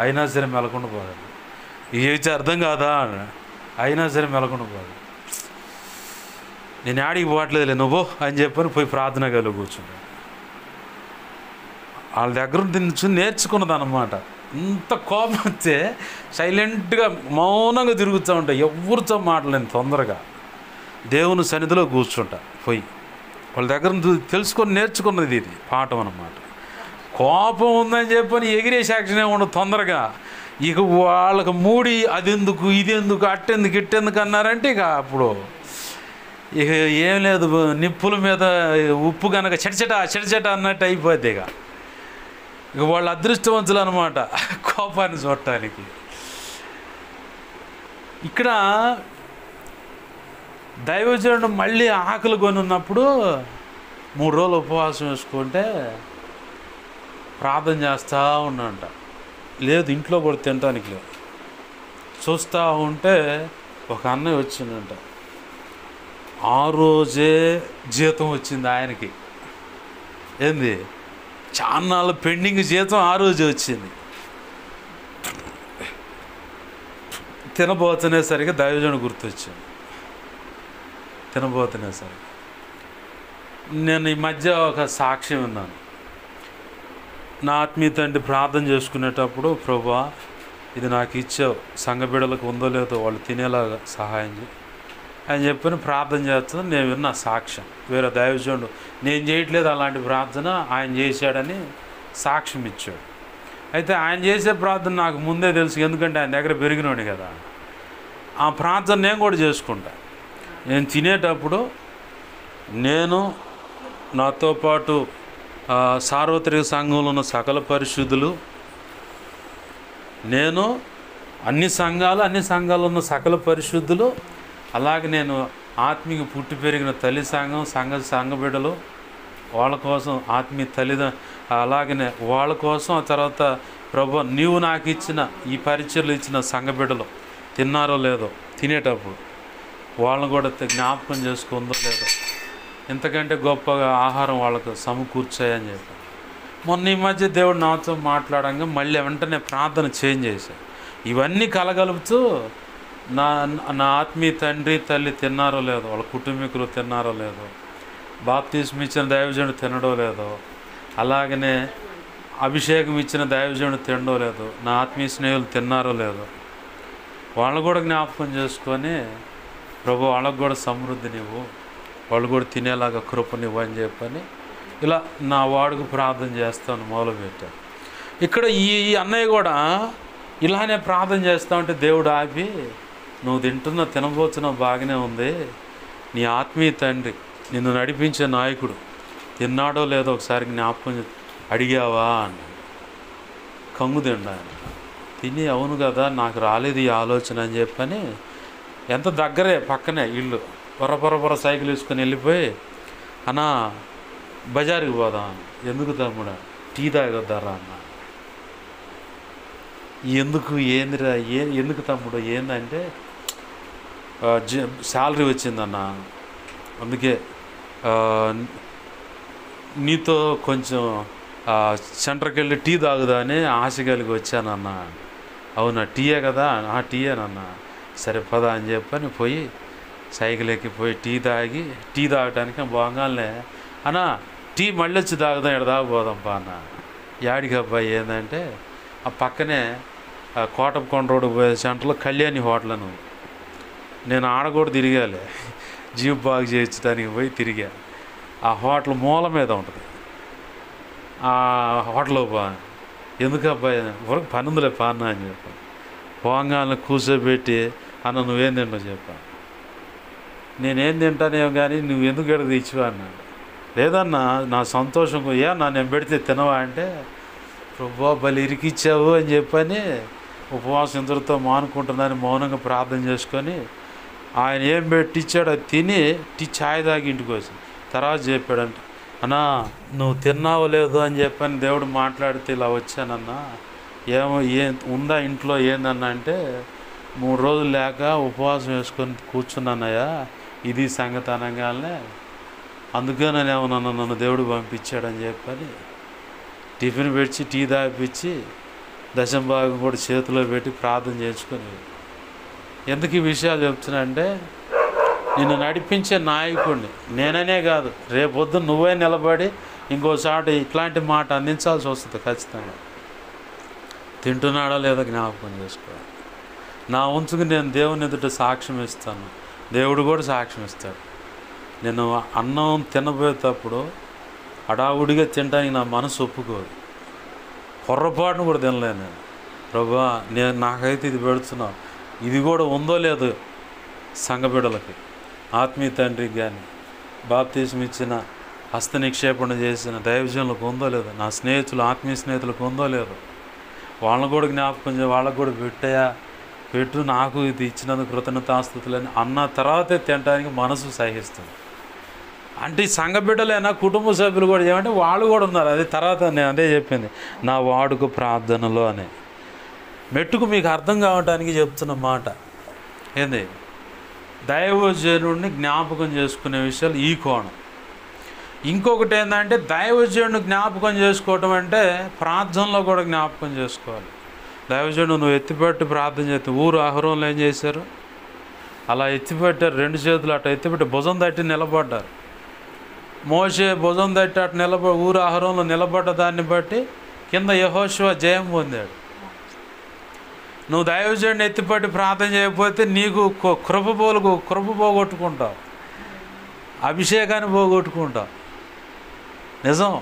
అయినా సరే మెలకుండా పోదాడు. ఇదైతే అర్థం కాదా అన్న, అయినా సరే మెలకుండా పోదాడు. నేను ఆడికి పోవట్లేదులే నువ్వు అని చెప్పని పోయి ప్రార్థన గదిలో కూర్చున్నాను. వాళ్ళ దగ్గర నుంచి నేర్చుకున్నది అన్నమాట. ఇంత కోపం వస్తే సైలెంట్గా మౌనంగా తిరుగుతూ ఉంటా, ఎవరితో మాట్లాడలేను. తొందరగా దేవుని సన్నిధిలో కూర్చుంటా పోయి. వాళ్ళ దగ్గర తెలుసుకొని నేర్చుకున్నది ఇది పాఠం అన్నమాట. కోపం ఉందని చెప్పని ఎగిరే సాక్షినే ఉండదు తొందరగా. ఇక వాళ్ళకి మూడి అదెందుకు ఇదెందుకు అట్టెందుకు ఇట్టెందుకు అన్నారంటే ఇక అప్పుడు ఇక ఏం లేదు, నిప్పుల మీద ఉప్పు కనుక చెడచెట అన్నట్టు అయిపోద్ది. ఇక వాళ్ళు అదృష్టవంతులు అనమాట కోపాన్ని చూడటానికి. ఇక్కడ దైవజనుడు మళ్ళీ ఆకలి కొని ఉన్నప్పుడు 3 రోజులు ఉపవాసం వేసుకుంటే ప్రార్థన చేస్తూ ఉన్నాంట. లేదు ఇంట్లో కూడా తినటానికి లేదు. చూస్తూ ఉంటే ఒక అన్నయ్య వచ్చిందంట. ఆ రోజే జీతం వచ్చింది ఆయనకి. ఏంది, చాన్నాళ్ళు పెండింగ్ జీతం ఆ రోజే వచ్చింది. తినబోతునేసరికి దైవజనుడు గుర్తొచ్చింది. తినబోతునేసరికి నేను ఈ మధ్య ఒక సాక్ష్యం విన్నాను. నా ఆత్మీయ తండ్రి ప్రార్థన చేసుకునేటప్పుడు, ప్రభువా ఇది నాకు ఇచ్చావు, సంఘ బిడ్డలకు ఉందో లేదో వాళ్ళు తినేలాగా సహాయం చేయి అని చెప్పని ప్రార్థన చేస్తుంది. నేను విన్నా సాక్ష్యం. వేరే దైవజనుడు నేను చేయట్లేదు అలాంటి ప్రార్థన, ఆయన చేశాడని సాక్ష్యం ఇచ్చాడు. అయితే ఆయన చేసే ప్రార్థన నాకు ముందే తెలుసు, ఎందుకంటే ఆయన దగ్గర పెరిగినోడు కదా. ఆ ప్రార్థన నేను కూడా చేసుకుంటా. నేను తినేటప్పుడు నేను, నాతో పాటు సార్వత్రిక సంఘంలో ఉన్న సకల పరిశుద్ధులు, నేను, అన్ని సంఘాల్లో ఉన్న సకల పరిశుద్ధులు, అలాగే నేను ఆత్మీయ పుట్టి పెరిగిన తల్లి సంఘ బిడ్డలు, వాళ్ళ కోసం ఆత్మీయ అలాగనే వాళ్ళ కోసం, ఆ తర్వాత ప్రభు నీవు నాకు ఇచ్చిన ఈ పరిచయలు ఇచ్చిన సంఘ బిడ్డలు తిన్నారో లేదో, తినేటప్పుడు వాళ్ళని కూడా జ్ఞాపకం చేసుకుందో లేదో, ఇంతకంటే గొప్పగా ఆహారం వాళ్ళకు సమకూర్చాయని చెప్పి మొన్న ఈ మధ్య దేవుడు నాతో మాట్లాడంగా మళ్ళీ వెంటనే ప్రార్థన చేంజ్ చేశాను. ఇవన్నీ కలగలుపుతూ నా ఆత్మీయ తండ్రి తల్లి తిన్నారో లేదో, వాళ్ళ కుటుంబీకులు తిన్నారో లేదో, బాప్తిస్మం ఇచ్చిన దైవజనుడు తినడో లేదో, అలాగనే అభిషేకం ఇచ్చిన దైవజనుడు తినడో లేదో, నా ఆత్మీయ స్నేహితులు తిన్నారో లేదో, వాళ్ళు కూడా జ్ఞాపకం చేసుకొని ప్రభు వాళ్ళకు కూడా సమృద్ధినివ్వు, వాళ్ళు కూడా తినేలాగా కృపనివ్వు అని చెప్పని ఇలా నా వాడుకు ప్రార్థన చేస్తాను మొదలుపెట్టాను. ఇక్కడ ఈ అన్నయ్య కూడా ఇలానే ప్రార్థన చేస్తా ఉంటే దేవుడు ఆపి, నువ్వు తినబోతున్నావు బాగానే ఉంది, నీ ఆత్మీయ తండ్రి నిన్ను నడిపించే నాయకుడు తిన్నాడో లేదో ఒకసారి జ్ఞాపకం అడిగావా అని. కంగు తిన్నాను. తిని అవును కదా నాకు రాలేదు ఈ ఆలోచన అని చెప్పని, ఎంత దగ్గరే పక్కనే ఇల్లు, పొర సైకిల్ వేసుకొని వెళ్ళిపోయి, అన్నా బజారుకి పోదాం. ఎందుకు తమ్ముడా, టీ తాగొద్దారా అన్న. ఎందుకు ఏందిరా, ఎందుకు తమ్ముడు ఏందంటే శాలరీ వచ్చిందన్న, అందుకే నీతో కొంచెం సెంటర్కి వెళ్ళి టీ తాగుదా అని ఆశ కలిగి వచ్చానన్న. అవునా టీయే కదా, టీయేనన్నా, సరే పదా అని చెప్పని పోయి సైకిల్ ఎక్కిపోయి టీ తాగటానికి బాగానే, అన్నా టీ మళ్ళీ వచ్చి తాగుదాం, ఇక్కడ తాగపోదాంపా అన్న. యాడికి అబ్బాయి ఏంటంటే ఆ పక్కనే కోటప్పకొండ రోడ్డు పోయే సెంటర్లో కళ్యాణి హోటల్ అని ఉంది. నేను ఆడ కూడా తిరిగాలి, జీప్ బాగు చేయించడానికి పోయి తిరిగా. ఆ హోటల్ మూల మీద ఉంటుంది. ఆ హోటల్లో ఎందుకు అబ్బాయి వరకు పని ఉందిలే పాన్న అని చెప్పాను. పోగానే కూర్చోబెట్టి, అన్న నువ్వేం తింటావు చెప్పాను. నేనేం తింటానేమో కానీ నువ్వు ఎందుకు ఎక్కడ తెచ్చివా అన్నాడు. లేదన్నా నా సంతోషం, నేను పెడితే తినవా అంటే, ప్రభా బలి ఇరికిచ్చావు అని చెప్పని ఉపవాసం ఇంతటితో మానుకుంటున్నాను మౌనంగా ప్రార్థన చేసుకొని ఆయన ఏం పెట్టిచ్చాడో అది తిని ఛాయ్ తాగి ఇంటికి వచ్చి తర్వాత చెప్పాడంట, అన్నా నువ్వు తిన్నావో లేదో అని చెప్పని దేవుడు మాట్లాడితే ఇలా వచ్చానన్నా, ఉందా ఇంట్లో ఏందన్నా అంటే, 3 రోజులు లేక ఉపవాసం వేసుకొని కూర్చున్నానయ్యా, ఇది సంగతి అనగానే అందుకే నన్ను దేవుడు పంపించాడని చెప్పని టిఫిన్ పెట్టి టీ తాగిపించి దశంభాగం కూడా చేతిలో పెట్టి ప్రార్థన చేసుకొని. ఎందుకు ఈ విషయాలు చెప్తున్నా అంటే, నిన్ను నడిపించే నాయకుడిని నేననే కాదు, రేపొద్దు నువ్వే నిలబడి ఇంకోసారి ఇట్లాంటి మాట అందించాల్సి వస్తుంది ఖచ్చితంగా. తింటున్నాడా లేదా జ్ఞాపకం చేసుకోవాలి. నా ఉంచుకు నేను దేవుని ఎదుట సాక్ష్యం ఇస్తాను, దేవుడు కూడా సాక్ష్యం ఇస్తాడు. నేను అన్నం తినబోయేటప్పుడు హడావుడిగా తినడానికి నా మనసు ఒప్పుకోదు. పొర్రపాటును కూడా తినలేను నేను. ప్రభువా, నాకైతే ఇది పెడుతున్నావు, ఇది కూడా ఉందో లేదో సంఘ బిడ్డలకి, ఆత్మీయ తండ్రికి కానీ, బాప్తీసం ఇచ్చిన హస్త నిక్షేపణ చేసిన దైవజనులకు ఉందో లేదో, నా స్నేహితులు ఆత్మీయ స్నేహితులకు ఉందో లేదో, వాళ్ళని కూడా జ్ఞాపకం చేయ, వాళ్ళకు కూడా పెట్టు, నాకు ఇది ఇచ్చినందుకు కృతజ్ఞతాస్తుతులని అన్న తర్వాతే తినడానికి మనసు సహిస్తుంది. అంటే ఈ సంఘ బిడ్డలైనా కుటుంబ సభ్యులు కూడా ఏమంటే వాళ్ళు కూడా ఉన్నారు. అదే తర్వాత నేను అదే చెప్పింది, నా వాడుక ప్రార్థనలో అనే మెట్టుకు మీకు అర్థం కావడానికి చెప్తున్న మాట ఏంది, దైవజనుడిని జ్ఞాపకం చేసుకునే విషయాలు ఈ కోణం. ఇంకొకటి ఏంటంటే దైవజనుడిని జ్ఞాపకం చేసుకోవటం అంటే ప్రార్థనలో కూడా జ్ఞాపకం చేసుకోవాలి. దైవజనుడు నువ్వు ఎత్తిపెట్టి ప్రార్థన చేస్తే ఊరు ఆహారంలో ఏం చేశారు, అలా ఎత్తిపెట్టారు, 2 చేతులు అట్లా ఎత్తిపెట్టి భుజం తట్టి నిలబడ్డారు. మోషే భుజం తట్టి అటు ఊరు ఆహారంలో నిలబడ్డ దాన్ని బట్టి కింద యెహోషువ జయం పొందాడు. నువ్వు దైవజనుడిని ఎత్తిపట్టి ప్రార్థన చేయకపోతే నీకు కృప పోగొట్టుకుంటావు, అభిషేకాన్ని పోగొట్టుకుంటావు. నిజం.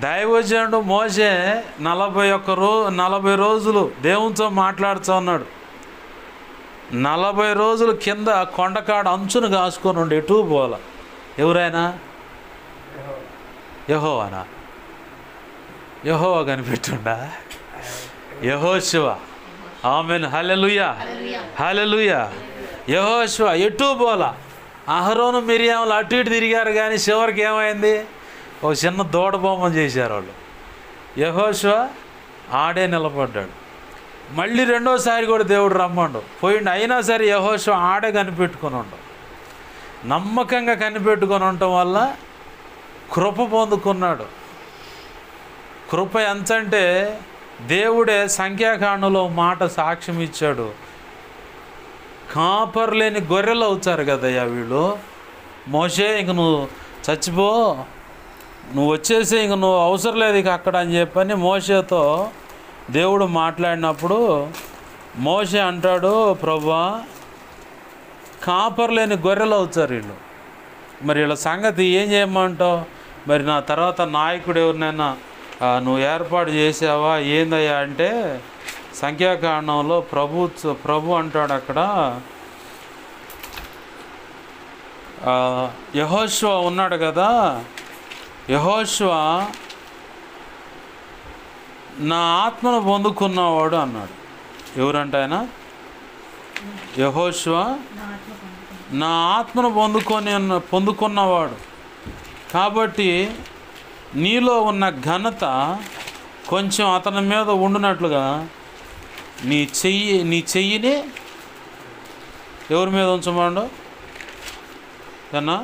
దైవజనుడు మోషే 40 రోజులు దేవునితో మాట్లాడుతూ ఉన్నాడు. 40 రోజులు కింద కొండకాడ అంచును కాసుకొని ఉండి ఎటు పోల. ఎవరైనా యెహోవానా? యెహోవా కనిపెట్టుండా? యెహోషువ. ఆమేన్. హల్లెలూయా, హల్లెలూయా. యెహోషువ ఎటు పోల. అహరోను మిరియాములు అటు ఇటు తిరిగారు, కానీ చివరికి ఏమైంది, ఒక చిన్న దూడ బొమ్మను చేశారు వాళ్ళు. యెహోషువ ఆడే నిలబడ్డాడు. మళ్ళీ రెండోసారి కూడా దేవుడు రమ్మండు పోయిండు, అయినా సరే యెహోషువ ఆడే కనిపెట్టుకొని ఉండవు. నమ్మకంగా కనిపెట్టుకొని ఉండటం వల్ల కృప పొందుకున్నాడు. కృప ఎంతంటే దేవుడే సంఖ్యాకాండంలో మాట సాక్ష్యం ఇచ్చాడు, కాపర్ లేని గొర్రెలు అవుతారు కదయ్యా వీళ్ళు. మోషే ఇంక నువ్వు చచ్చిపో, నువ్వు వచ్చేసి ఇంక నువ్వు అవసరం లేదు ఇక అక్కడ అని చెప్పని మోషేతో దేవుడు మాట్లాడినప్పుడు మోషే అంటాడు, ప్రభువా కాపర్ లేని గొర్రెలు అవుతారు వీళ్ళు, మరి వీళ్ళ సంగతి ఏం చేయమంటావు? మరి నా తర్వాత నాయకుడు ఎవరినైనా నువ్వు ఏర్పాటు చేసావా ఏందయ్యా అంటే, సంఖ్యాకాండంలో ప్రభు అంటాడు అక్కడ, యెహోషువ ఉన్నాడు కదా, యెహోషువ నా ఆత్మను పొందుకున్నవాడు అన్నాడు. ఎవరంటే ఆయన, యెహోషువ నా ఆత్మను పొందుకున్నవాడు. కాబట్టి నీలో ఉన్న ఘనత కొంచెం అతని మీద ఉండునట్లుగా నీ చెయ్యిని ఎవరి మీద ఉంచమండు అన్నా?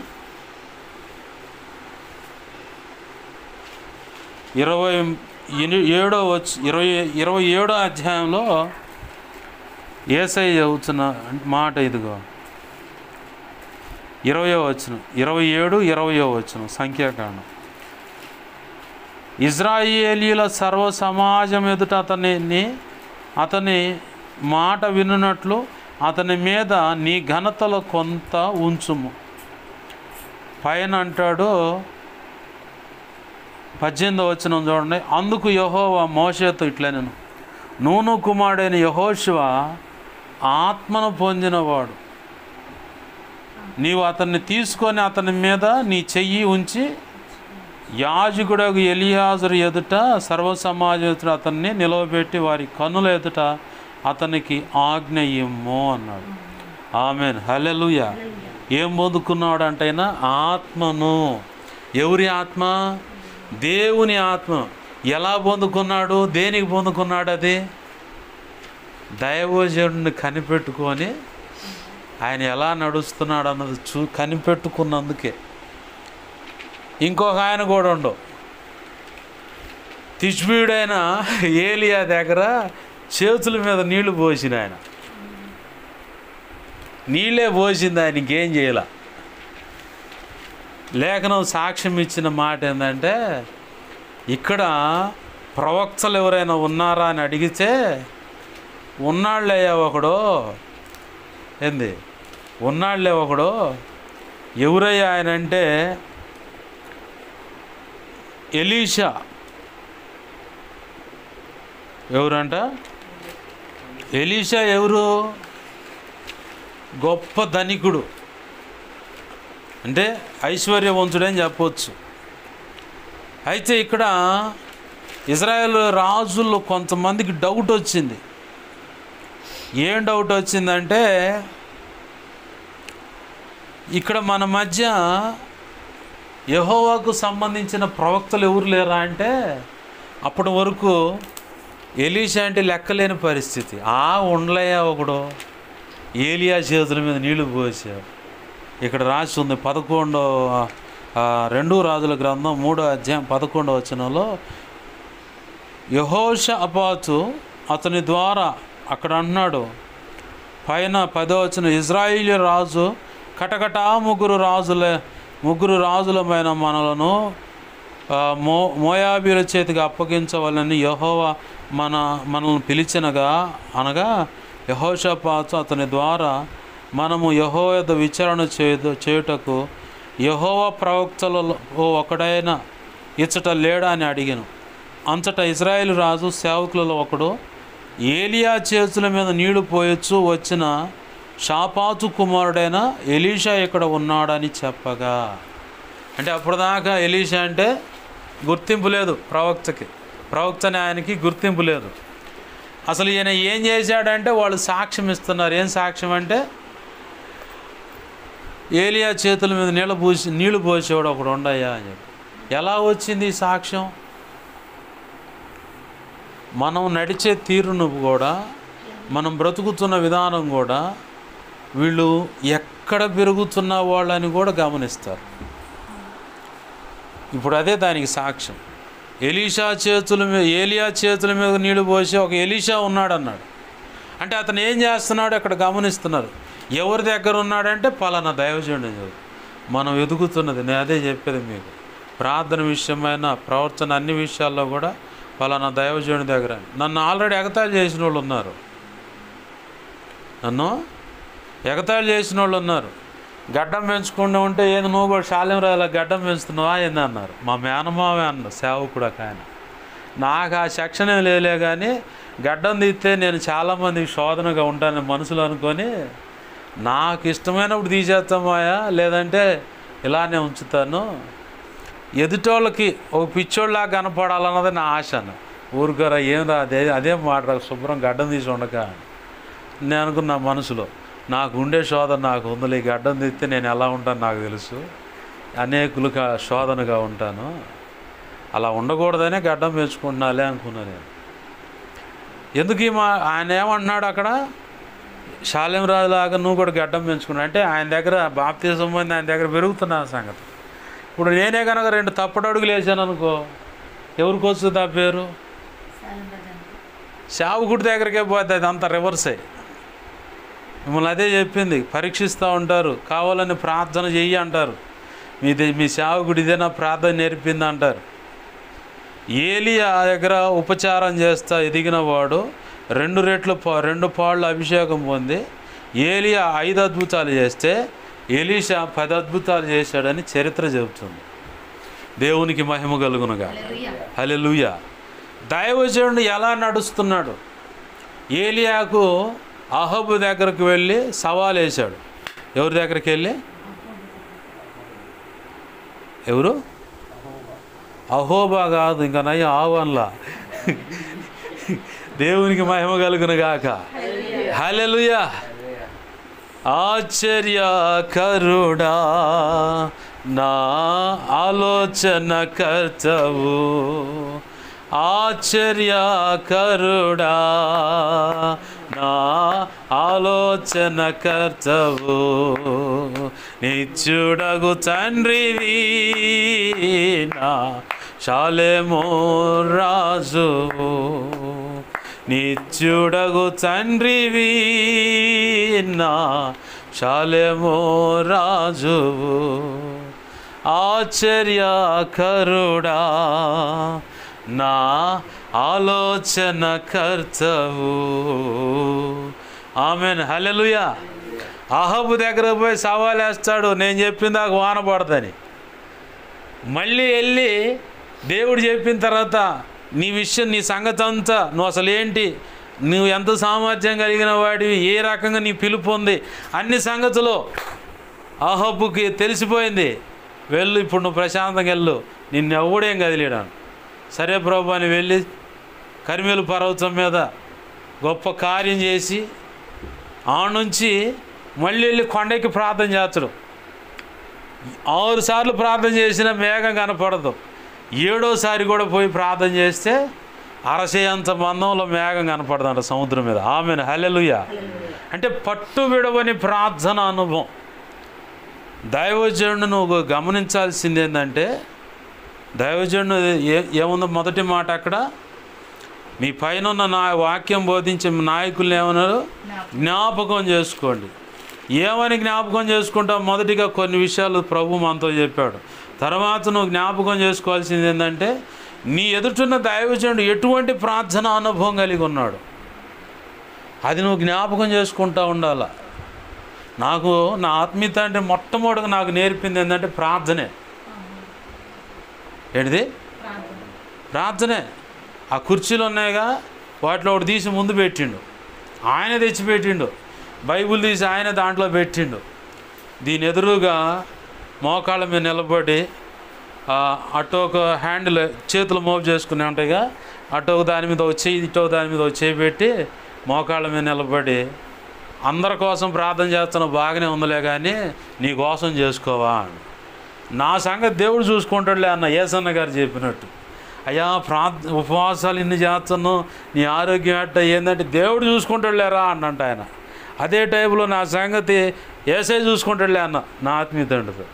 27వ అధ్యాయంలో యేసయ్య చదువుతున్న మాట ఇదిగో 20వ వచనం, 27-20వ వచనం సంఖ్యాకాండం. ఇజ్రాయేలీల సర్వ సమాజం ఎదుట అతని మాట వినున్నట్లు అతని మీద నీ ఘనతలో కొంత ఉంచుము. పైన అంటాడు 18వ వచనం చూడండి, అందుకు యెహోవా మోషేతో ఇట్లా, నేను నూను కుమారుడైన యెహోషువ ఆత్మను పొందినవాడు, నీవు అతన్ని తీసుకొని అతని మీద నీ చెయ్యి ఉంచి యాజకుడగు ఎలియాజరు ఎదుట సర్వ సమాజం ఎదుట అతన్ని నిలవబెట్టి వారి కన్నుల ఎదుట అతనికి ఆజ్ఞ ఇమ్ము అన్నాడు. ఆమేన్. హల్లెలూయా. ఏం పొందుకున్నాడు అంటైనా ఆత్మను. ఎవరి ఆత్మ? దేవుని ఆత్మ. ఎలా పొందుకున్నాడు? దేనికి పొందుకున్నాడు? అది దైవజనుడిని కనిపెట్టుకొని ఆయన ఎలా నడుస్తున్నాడు అన్నది కనిపెట్టుకున్నందుకే. ఇంకొక ఆయన కూడా ఉండవు, తిష్బీయుడైన ఏలియా దగ్గర చేతుల మీద నీళ్లు పోసిన ఆయన, నీళ్ళే పోసింది, ఆయన ఇంకేం చేయాల. లేఖనం సాక్ష్యం ఇచ్చిన మాట ఏంటంటే, ఇక్కడ ప్రవక్తలు ఎవరైనా ఉన్నారా అని అడిగితే ఉన్నాళ్ళయ్యా ఒకడు. ఏంది ఉన్నాళ్ళే ఒకడు. ఎవరయ్యా ఆయన అంటే ఎలీషా. ఎవరంట? ఎలీషా ఎవరు? గొప్ప ధనికుడు, అంటే ఐశ్వర్యవంతుడని చెప్పవచ్చు. అయితే ఇక్కడ ఇజ్రాయెల్ రాజుల్లో కొంతమందికి డౌట్ వచ్చింది. ఏం డౌట్ వచ్చిందంటే, ఇక్కడ మన మధ్య యెహోవాకు సంబంధించిన ప్రవక్తలు ఎవరు లేరా అంటే, అప్పటి వరకు ఎలీషా అంటే లెక్కలేని పరిస్థితి. ఉండలేయా ఒకడు. ఏలియా చేతుల మీద నీళ్లు పోసాడు. ఇక్కడ రాసి ఉంది 2 రాజుల గ్రంథం 3వ అధ్యాయం 11వ వచనంలో, యెహోషాపాతు అతని ద్వారా అక్కడ అంటున్నాడు పైన 10వ వచనం, ఇజ్రాయేలు రాజు కటకటా ముగ్గురు రాజులమైన మనలను మోయాబీల చేతికి అప్పగించవాలని యెహోవా మనల్ని పిలిచినగా అనగా, యెహోషాపాతు అతని ద్వారా మనము యెహోవా యొద్ద విచారణ చేయుటకు యెహోవా ప్రవక్తలలో ఒకడైన ఇచ్చట లేడా అని అడిగాను. అంతటా ఇజ్రాయేలు రాజు సేవకులలో ఒకడు, ఏలియా చేతుల మీద నీళ్లు పోయొచ్చు వచ్చిన షాపాతు కుమారుడైన ఎలీషా ఇక్కడ ఉన్నాడని చెప్పగా. అంటే అప్పటిదాకా ఎలీషా అంటే గుర్తింపు లేదు ప్రవక్త అని ఆయనకి గుర్తింపు లేదు. అసలు ఈయన ఏం చేశాడంటే వాళ్ళు సాక్ష్యం ఇస్తున్నారు. ఏం సాక్ష్యం అంటే, ఏలియా చేతుల మీద నీళ్లు పోసేవాడు ఒకడు ఉండయ్యా అని చెప్పి. ఎలా వచ్చింది ఈ సాక్ష్యం? మనం నడిచే తీరును కూడా, మనం బ్రతుకుతున్న విధానం కూడా వీళ్ళు ఎక్కడ పెరుగుతున్న వాళ్ళని కూడా గమనిస్తారు. ఇప్పుడు అదే దానికి సాక్ష్యం. ఏలియా చేతుల మీద నీళ్లు పోసి ఒక ఎలీషా ఉన్నాడు అన్నాడు. అంటే అతను ఏం చేస్తున్నాడు అక్కడ గమనిస్తున్నారు. ఎవరి దగ్గర ఉన్నాడంటే పలానా దైవజనుడు. మనం ఎదుగుతున్నది, నేను అదే చెప్పేది మీకు, ప్రార్థన విషయమైన ప్రవర్తన అన్ని విషయాల్లో కూడా పలానా దైవజనుడి దగ్గర. నన్ను ఆల్రెడీ ఎగతాళి చేసిన వాళ్ళు ఉన్నారు. గడ్డం పెంచుకుంటూ ఉంటే, ఏంది నువ్వు కూడా శాల్యం రాజులా గడ్డం పెంచుతున్నావా ఏంది అన్నారు. మా మేనమావే అన్నారు, సేవకుడు ఒక ఆయన. నాకు ఆ సెక్షన్ ఏం లేలే, కానీ గడ్డం తీస్తే నేను చాలామందికి శోధనగా ఉంటానని మనసులో అనుకొని, నాకు ఇష్టమైనప్పుడు తీసేస్తామాయా, లేదంటే ఇలానే ఉంచుతాను, ఎదుటోళ్ళకి ఒక పిచ్చోళ్ళలాగా కనపడాలన్నది నా ఆశ. ఊరుకోరా ఏం రా అదేం మాట, శుభ్రం గడ్డం తీసి ఉండక నేను అనుకున్నా మనసులో. నాకు ఉండే శోధన నాకు ఉందిలే, ఈ గడ్డం తీస్తే నేను ఎలా ఉంటాను నాకు తెలుసు, అనేకులకు శోధనగా ఉంటాను, అలా ఉండకూడదనే గడ్డం పెంచుకుంటున్నాలే అనుకున్నా నేను. ఎందుకు ఆయన ఏమంటున్నాడు అక్కడ, శాల్యం రాజులాగా నువ్వు కూడా గడ్డం పెంచుకున్నా అంటే ఆయన దగ్గర బాప్తిజం పొంది ఆయన దగ్గర పెరుగుతున్నా సంగతి. ఇప్పుడు నేనే కనుక 2 తప్పుడు అడుగులు వేసాను అనుకో, ఎవరికి వస్తుంది ఆ పేరు? సేవకుడి దగ్గరికే పోతే అది అంత రివర్స్ అయ్యి. మిమ్మల్ని అదే చెప్పింది, పరీక్షిస్తూ ఉంటారు, కావాలని ప్రార్థన చెయ్యి అంటారు. మీ సేవకుడు ఇదే నా ప్రార్థన నేర్పింది అంటారు. ఏలియా దగ్గర ఉపచారం చేస్తా ఎదిగిన వాడు 2 పాళ్ళు అభిషేకం పొంది, ఏలియా 5 అద్భుతాలు చేస్తే ఎలీషా 10 అద్భుతాలు చేశాడని చరిత్ర చెబుతుంది. దేవునికి మహిమ కలుగునుగా. హల్లెలూయా. దైవజనుడు ఎలా నడుస్తున్నాడు? ఏలియాకు అహబు దగ్గరకు వెళ్ళి సవాల్ వేశాడు. ఎవరి దగ్గరికి వెళ్ళి? ఎవరు? అహోబా కాదు, ఇంకా నయ్య ఆహ్వాన్లా. దేవునికి మహిమ కలుగునుగాక. హల్లెలూయా. ఆశ్చర్యకరుడా నా ఆలోచన కర్తవు, ఆశ్చర్యకరుడా నా ఆలోచన కర్తవు, నిత్యుడగు తండ్రివి నా శాలెము రాజు, నిత్యుడగు తండ్రివి నా శాలెము రాజువు, ఆశ్చర్యకరుడా నా ఆలోచన కర్తవు. ఆమెన్, హల్లెలూయా. అహాబు దగ్గర పోయి సవాల్ వేస్తాడు, నేను చెప్పిన దాకా వాన పడదని. మళ్ళీ వెళ్ళి దేవుడు చెప్పిన తర్వాత నీ విషయం, నీ సంగతి అంతా, నువ్వు అసలు ఏంటి, నువ్వు ఎంత సామర్థ్యం కలిగిన వాడివి, ఏ రకంగా నీ పిలుపు ఉంది, అన్ని సంగతులు అహాబుకి తెలిసిపోయింది. వెళ్ళు, ఇప్పుడు నువ్వు ప్రశాంతంగా వెళ్ళు, నిన్ను ఎవడేం కదిలేడాను. సరే ప్రభు అని వెళ్ళి కర్మేలు పర్వతం మీద గొప్ప కార్యం చేసి ఆ నుంచి మళ్ళీ వెళ్ళి కొండకి ప్రార్థన చేస్తాడు. 6 సార్లు ప్రార్థన చేసిన మేఘం కనపడదు. 7వసారి కూడా పోయి ప్రార్థన చేస్తే అరసేంత మందంలో మేఘం కనపడదంట సముద్రం మీద. ఆమెన్, హల్లెలూయా. అంటే పట్టు విడవని ప్రార్థన అనుభవం. దైవజనుడు నువ్వు గమనించాల్సింది ఏంటంటే, దైవజనుడు ఏముందో మొదటి మాట అక్కడ, మీ పైన ఉన్న నా వాక్యం బోధించే నాయకులు ఏమన్నారు, జ్ఞాపకం చేసుకోండి. ఏమని జ్ఞాపకం చేసుకుంటావు? మొదటిగా కొన్ని విషయాలు ప్రభు మనతో చెప్పాడు. తర్వాత నువ్వు జ్ఞాపకం చేసుకోవాల్సింది ఏంటంటే, నీ ఎదుటిన్న దైవజనుడు ఎటువంటి ప్రార్థన అనుభవం కలిగి ఉన్నాడు, అది నువ్వు జ్ఞాపకం చేసుకుంటూ ఉండాల. నాకు నా ఆత్మీయత అంటే మొట్టమొదటిగా నాకు నేర్పింది ఏంటంటే ప్రార్థనే. ఏంటిది? ప్రార్థనే. ఆ కుర్చీలు ఉన్నాయిగా, వాటిలో ఒకటి తీసి ముందు పెట్టిండు, ఆయన తెచ్చిపెట్టిండు. బైబిల్ తీసి ఆయన దాంట్లో పెట్టిండు. దీని ఎదురుగా మోకాళ్ళ మీద నిలబడి అటు ఒక హ్యాండిల్ చేతులు మోపు చేసుకునే ఉంటాయిగా, అటు ఒక దాని మీద వచ్చి ఇటు దాని మీద వచ్చి పెట్టి మోకాళ్ళ మీద నిలబడి, అందరి కోసం ప్రార్థన చేస్తున్నావు బాగానే ఉందిలే కానీ నీ కోసం చేసుకోవా. నా సంగతి దేవుడు చూసుకుంటాడులే అన్న యేసన్న గారు చెప్పినట్టు. అయ్యా ఉపవాసాలు ఇన్ని చేస్తున్నావు, నీ ఆరోగ్యం ఎట్ట ఏంటంటే దేవుడు చూసుకుంటాడులేరా అన్నంట ఆయన. అదే టైపులో నా సంగతి ఏసై చూసుకుంటాడులే అన్న నా ఆత్మీయత ఉంటుంది.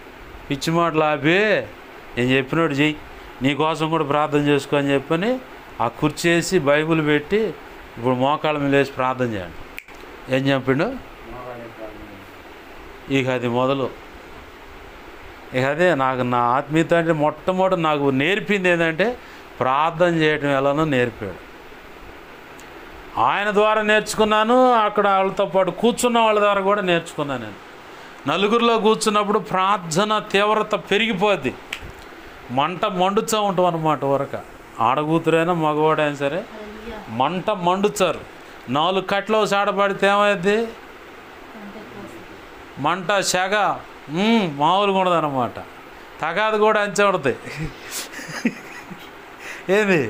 పిచ్చి మాటలు ఆపి నేను చెప్పినట్టు చెయ్యి, నీ కోసం కూడా ప్రార్థన చేసుకో అని చెప్పని ఆ కుర్చేసి బైబిల్ పెట్టి ఇప్పుడు మోకాళ్ళ మీద వేసి ప్రార్థన చేయండి. ఏం చెప్పిండు? ఇక అది మొదలు. ఇక అదే నాకు నా ఆత్మీయత అంటే మొట్టమొదటి నాకు నేర్పింది ఏంటంటే ప్రార్థన చేయటం ఎలానో నేర్పాడు. ఆయన ద్వారా నేర్చుకున్నాను, అక్కడ వాళ్ళతో పాటు కూర్చున్న వాళ్ళ ద్వారా కూడా నేర్చుకున్నాను. నేను నలుగురిలో కూర్చున్నప్పుడు ప్రార్థన తీవ్రత పెరిగిపోద్ది, మంట మండుతూ ఉంటాం అన్నమాట. వరకు ఆడకూతురైనా మగవాడైనా సరే మంట మండుతారు. 4 కట్లు సాడపడితే ఏమైంది? మంట సెగ మామూలుగా ఉండదు అన్నమాట. తగాదు కూడా అంచే ఉంటుంది. ఏంది,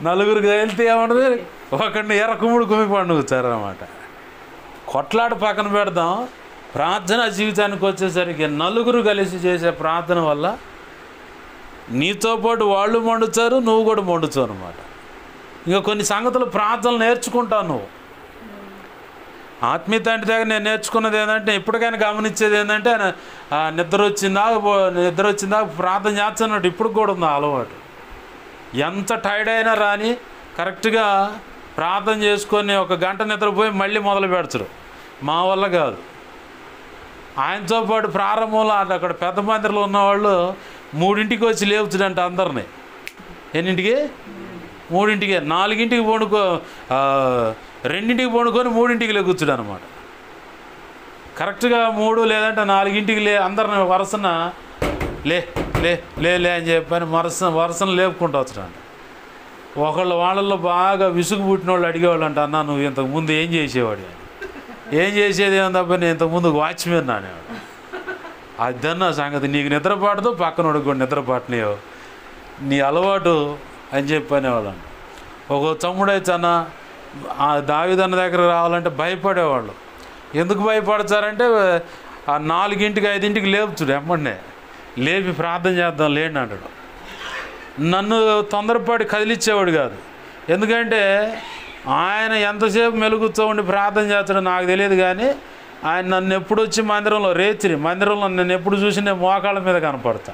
నలుగురికి వెళ్తే ఏమంటుంది, ఒకడిని ఎర్రకుమ్ముడు కుమ్మి పండుగుతారు అన్నమాట. కొట్లాట పక్కన పెడదాం, ప్రార్థన జీవితానికి వచ్చేసరికి నలుగురు కలిసి చేసే ప్రార్థన వల్ల నీతో పాటు వాళ్ళు మండుతారు, నువ్వు కూడా మండుతావు అన్నమాట. ఇంకా కొన్ని సంగతులు ప్రార్థనలు నేర్చుకుంటావు నువ్వు. ఆత్మీయత అంటే దగ్గర నేను నేర్చుకున్నది ఏంటంటే, ఎప్పటికైనా గమనించేది ఏంటంటే, నిద్ర వచ్చిందా ప్రార్థన చేస్తున్నట్టు ఇప్పుడు కూడా ఉంది అలవాటు. ఎంత టైర్డ్ అయినా రాని కరెక్ట్గా ప్రార్థన చేసుకొని 1 గంట నిద్రపోయి మళ్ళీ మొదలు పెడతారు. మా వల్ల కాదు. ఆయనతో పాటు ప్రారంభంలో అక్కడ పెద్ద మందిరంలో ఉన్నవాళ్ళు 3ంటికి వచ్చి లేపుతాడంట అందరినీ. ఎన్నింటికి? 3ంటికి. 4ంటికి పండుకో, 2ంటికి పండుకొని 3ంటికి లేకూర్చుడు అనమాట. కరెక్ట్గా 3 లేదంటే 4ంటికి అందరిని వరుసన లే లే లే లే అని చెప్పని వరుసను లేపుకుంటూ వచ్చాడంట. వాళ్ళల్లో బాగా విసుగు పుట్టిన వాళ్ళు అడిగేవాళ్ళు అంట, అన్న నువ్వు ఇంతకుముందు ఏం చేసేవాడు? ఏం చేసేది ఏమో తప్ప నేను ఇంతకుముందు వాచ్మెన్ అనేవాడు. అదన్న సంగతి, నీకు నిద్ర పడదు, పక్కనోడికి కూడా నిద్ర పట్టలేవు, నీ అలవాటు అని చెప్పి అనేవాళ్ళు అంట. ఒక తమ్ముడైతే అన్న దావీదన్న దగ్గర రావాలంటే భయపడేవాళ్ళు. ఎందుకు భయపడతారంటే, 4ంటికి 5ంటికి లేపుతుడు, ఎమ్మడే లేపి ప్రార్థన చేద్దాం లేండి అంటాడు. నన్ను తొందరపాటు కదిలిచ్చేవాడు కాదు. ఎందుకంటే ఆయన ఎంతసేపు మెలుగుతూ ఉండి ప్రార్థన చేస్తాడో నాకు తెలియదు, కానీ ఆయన నన్ను ఎప్పుడు వచ్చి మందిరంలో నన్ను ఎప్పుడు చూసి నేను మోకాళ్ళ మీద కనపడతా.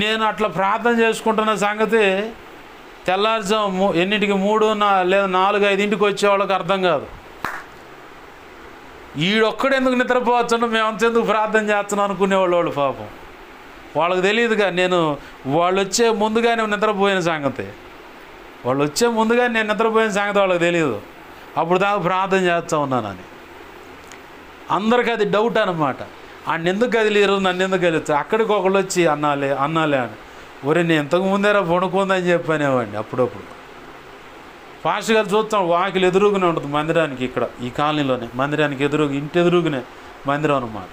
నేను అట్లా ప్రార్థన చేసుకుంటున్న సంగతి తెల్లారుజాము ఎన్నింటికి 3 లేదా 4, 5ంటికి వచ్చేవాళ్ళకి అర్థం కాదు. ఈడొక్కడు ఎందుకు నిద్రపోవచ్చుండో మేము అంతెందుకు ప్రార్థన చేస్తున్నాం అనుకునేవాళ్ళు పాపం. వాళ్ళకి తెలియదుగా వాళ్ళు వచ్చే ముందుగానే నిద్రపోయిన సంగతి, నేను నిద్రపోయిన సంగతి వాళ్ళకి తెలియదు. అప్పుడు దాకా ప్రార్థన చేస్తూ ఉన్నానని అందరికీ అది డౌట్ అనమాట. ఆయన ఎందుకు కదిలేరు, నన్ను ఎందుకు కలుగుతా, అక్కడికి ఒకళ్ళు వచ్చి అన్నాలే అని, ఒరే నేను ఇంతకు ముందేరా పడుకుందని చెప్పనేవాడిని. అప్పుడప్పుడు పాస్టర్ గారు చూస్తాం, వాకిలు ఎదురుగునే ఉంటుంది మందిరానికి, ఇక్కడ ఈ కాలనీలోనే మందిరానికి ఇంటి ఎదురుగునే మందిరం అన్నమాట.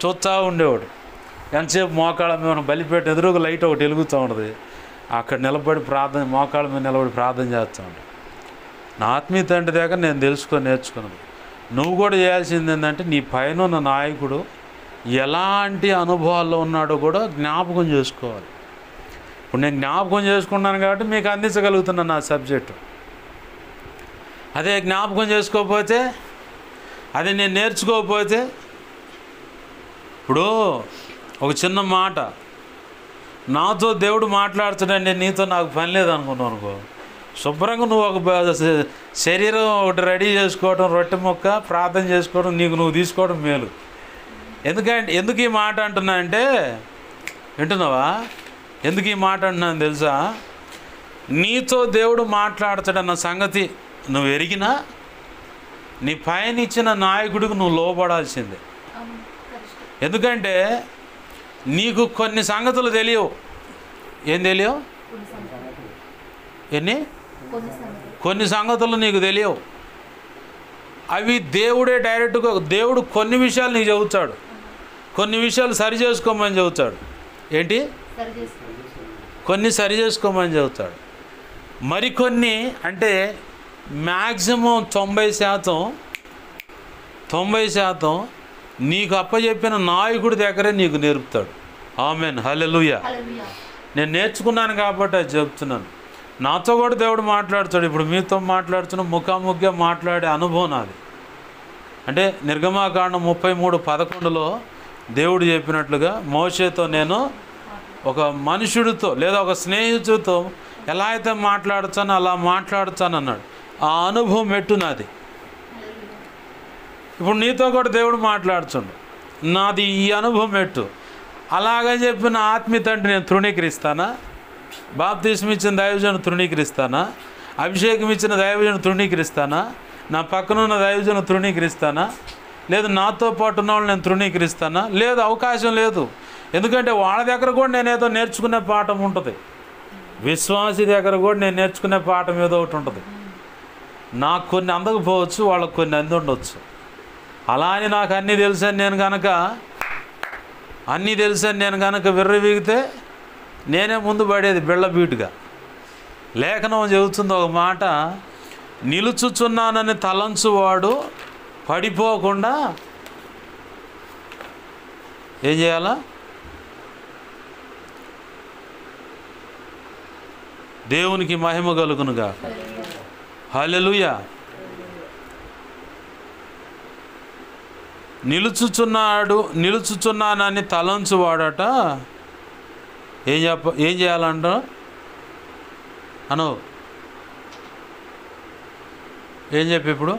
చూస్తూ ఉండేవాడు. ఎంతసేపు మోకాళ్ళ మీద బలిపేట ఎదురుగా లైట్ ఒకటి వెలుగుతూ ఉంటుంది, అక్కడ నిలబడి మోకాళ్ళ మీద నిలబడి ప్రార్థన చేస్తూ ఉంటాడు. నా ఆత్మీయ తండ్రి దగ్గర నేను నేర్చుకున్నది, నువ్వు కూడా చేయాల్సింది ఏంటంటే నీ పైన ఉన్న నాయకుడు ఎలాంటి అనుభవాల్లో ఉన్నాడో కూడా జ్ఞాపకం చేసుకోవాలి. ఇప్పుడు నేను జ్ఞాపకం చేసుకున్నాను కాబట్టి మీకు అందించగలుగుతున్నాను నా సబ్జెక్టు. అదే జ్ఞాపకం చేసుకోకపోతే, అది నేను నేర్చుకోకపోతే, ఇప్పుడు ఒక చిన్న మాట, నాతో దేవుడు మాట్లాడుతాడండి, నీతో నాకు పని లేదనుకున్నావు అనుకో, శుభ్రంగా నువ్వు ఒక శరీరం ఒకటి రెడీ చేసుకోవడం, రొట్టె ముక్క ప్రార్థన చేసుకోవడం, నువ్వు తీసుకోవడం మేలు. ఎందుకు ఈ మాట అంటున్నా అంటే, వింటున్నావా? ఎందుకు ఈ మాట అంటున్నాను తెలుసా? నీతో దేవుడు మాట్లాడతాడన్న సంగతి నువ్వు ఎరిగినా నీ పైన ఇచ్చిన నాయకుడికి నువ్వు లోబడాల్సిందే. ఎందుకంటే నీకు కొన్ని సంగతులు తెలియవు. ఏం తెలియవు? కొన్ని సంగతులు నీకు తెలియవు. అవి దేవుడే డైరెక్ట్గా, దేవుడు కొన్ని విషయాలు నీకు చెబుతాడు, కొన్ని విషయాలు సరి చేసుకోమని చెబుతాడు. ఏంటి? కొన్ని సరి చేసుకోమని చెబుతాడు. మరికొన్ని అంటే మ్యాక్సిమం 90% నీకు అప్పచెప్పిన నాయకుడి దగ్గరే నీకు నేర్పుతాడు. ఆమెన్, హల్లెలూయా. నేను నేర్చుకున్నాను కాబట్టి అది చెప్తున్నాను. నాతో కూడా దేవుడు మాట్లాడుతాడు. ఇప్పుడు మీతో మాట్లాడుతున్న ముఖాముఖిగా మాట్లాడే అనుభవం నాది. అంటే నిర్గమాకాండం 33:11లో దేవుడు చెప్పినట్లుగా మోషేతో నేను ఒక మనుషుడితో లేదా ఒక స్నేహితుడితో ఎలా అయితే మాట్లాడుతానో అలా మాట్లాడుతాను అన్నాడు. ఆ అనుభవం ఎట్టు నాది. ఇప్పుడు నీతో కూడా దేవుడు మాట్లాడుతుండు, నాది ఈ అనుభవం ఎట్టు. అలాగని చెప్పిన ఆత్మీయ తండ్రి నేను తృణీకరిస్తానా? బాప్తిస్మం ఇచ్చిన దైవజను తృణీకరిస్తానా? అభిషేకం ఇచ్చిన దైవజను తృణీకరిస్తానా? నా పక్కనున్న దైవజను తృణీకరిస్తానా? లేదు నాతో పాటు ఉన్న వాళ్ళు నేను తృణీకరిస్తానా? లేదు, అవకాశం లేదు. ఎందుకంటే వాళ్ళ దగ్గర కూడా నేను ఏదో నేర్చుకునే పాఠం ఉంటుంది. విశ్వాసి దగ్గర కూడా నేను నేర్చుకునే పాఠం ఏదో ఒకటి ఉంటుంది. నాకు కొన్ని అందకపోవచ్చు, వాళ్ళకు కొన్ని అంది ఉండవచ్చు. అలా అని నాకు అన్నీ తెలుసని నేను కనుక విర్రవీగితే నేనే ముందు పడేది బిళ్ళబీటుగా. లేఖనం చెబుతుంది ఒక మాట, నిలుచుచున్నానని తలంచువాడు పడిపోకుండా ఏం చేయాలా? దేవునికి మహిమ కలుగునుగా. హల్లెలూయా. నిలుచుచున్నానని తలంచువాడట ఏం చేయాలంట అను? ఏం చెప్పి ఇప్పుడు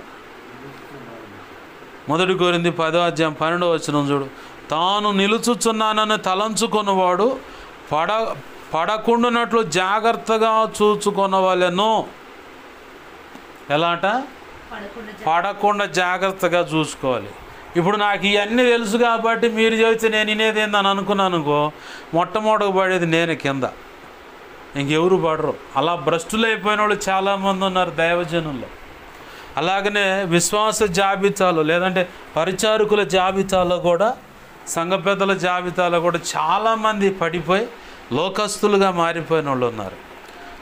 1 కొరింథీ 10:12 చూడు. తాను నిలుచుచున్నానని తలంచుకున్నవాడు పడకుండానట్లు జాగ్రత్తగా చూచుకొనవలెను. ఎలాట? పడకుండా జాగ్రత్తగా చూసుకోవాలి. ఇప్పుడు నాకు ఇవన్నీ తెలుసు కాబట్టి మీరు చెబితే నేను వినేది ఏందని అనుకున్నాను అనుకో, మొట్టమొదటి పడేది నేను కింద, ఇంకెవరు పడరు. అలా భ్రష్టులు అయిపోయిన వాళ్ళు చాలామంది ఉన్నారు దైవజనుల్లో. అలాగనే విశ్వాస జాబితాలో లేదంటే పరిచారకుల జాబితాలో కూడా, సంఘ పెద్దల జాబితాలో కూడా చాలామంది పడిపోయి లోకస్తులుగా మారిపోయిన వాళ్ళు ఉన్నారు.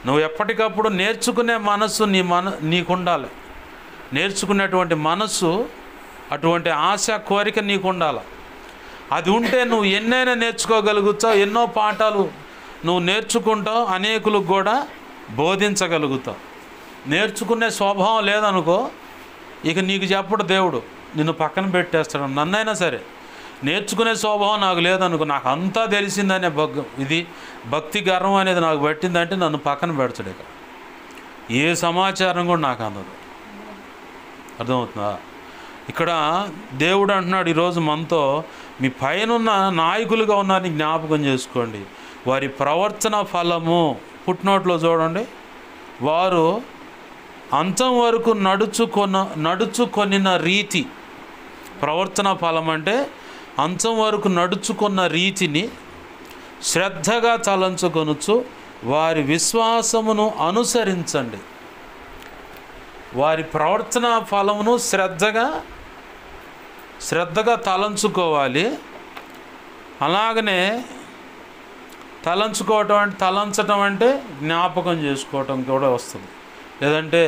నువ్వు ఎప్పటికప్పుడు నేర్చుకునే మనస్సు నీకుండాలి. నేర్చుకునేటువంటి మనస్సు, అటువంటి ఆశ, కోరిక నీకు ఉండాలి. అది ఉంటే నువ్వు ఎన్నైనా నేర్చుకోగలుగుతావు, ఎన్నో పాఠాలు నువ్వు నేర్చుకుంటావు, అనేకులకు కూడా బోధించగలుగుతావు. నేర్చుకునే స్వభావం లేదనుకో, ఇక నీకు చెప్పడు దేవుడు, నిన్ను పక్కన పెట్టేస్తాడు. నన్నైనా సరే నేర్చుకునే స్వభావం నాకు లేదనుకో, నాకు అంతా తెలిసిందనే ఇది భక్తి గర్వం అనేది నాకు పట్టిందంటే నన్ను పక్కన పెడతాడు. ఇక ఏ సమాచారం కూడా నాకు అందదు. అర్థమవుతుందా? ఇక్కడ దేవుడు అంటున్నాడు ఈరోజు మనతో, మీ పైనున్న నాయకులుగా ఉన్నారని జ్ఞాపకం చేసుకోండి. వారి ప్రవర్తన ఫలము పుట్నోట్లో చూడండి, వారు అంతం వరకు నడుచుకొనిన రీతి. ప్రవర్తన ఫలం అంటే అంతం వరకు నడుచుకున్న రీతిని శ్రద్ధగా తలంచుకొనుచు వారి విశ్వాసమును అనుసరించండి. వారి ప్రవర్తన ఫలమును శ్రద్ధగా తలంచుకోవాలి. అలాగనే తలంచటం అంటే జ్ఞాపకం చేసుకోవటం కూడా వస్తుంది. లేదంటే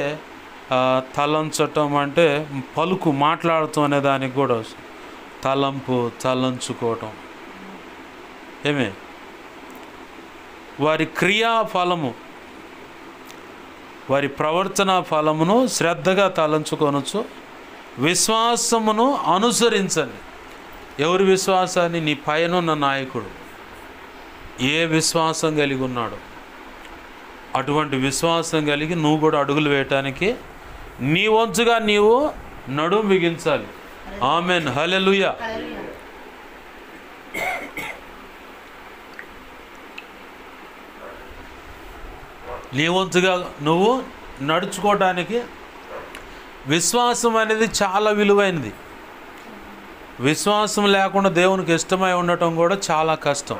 తలంచటం అంటే పలుకు, మాట్లాడటం అనే దానికి కూడా వస్తుంది. తలంచుకోవటం. వారి క్రియా ఫలము, వారి ప్రవర్తన ఫలమును శ్రద్ధగా తలంచుకొనొచ్చు, విశ్వాసమును అనుసరించండి. ఎవరి విశ్వాసాన్ని? నీ పైనున్న నాయకుడు ఏ విశ్వాసం కలిగి ఉన్నాడు, అటువంటి విశ్వాసం కలిగి నువ్వు కూడా అడుగులు వేయటానికి నీ వంతుగా నీవు నడుము బిగించాలి. ఆమెన్, హల్లెలూయా. నీ వంతుగా నువ్వు నడుచుకోవటానికి విశ్వాసం అనేది చాలా విలువైనది. విశ్వాసం లేకుండా దేవునికి ఇష్టమై ఉండటం కూడా చాలా కష్టం.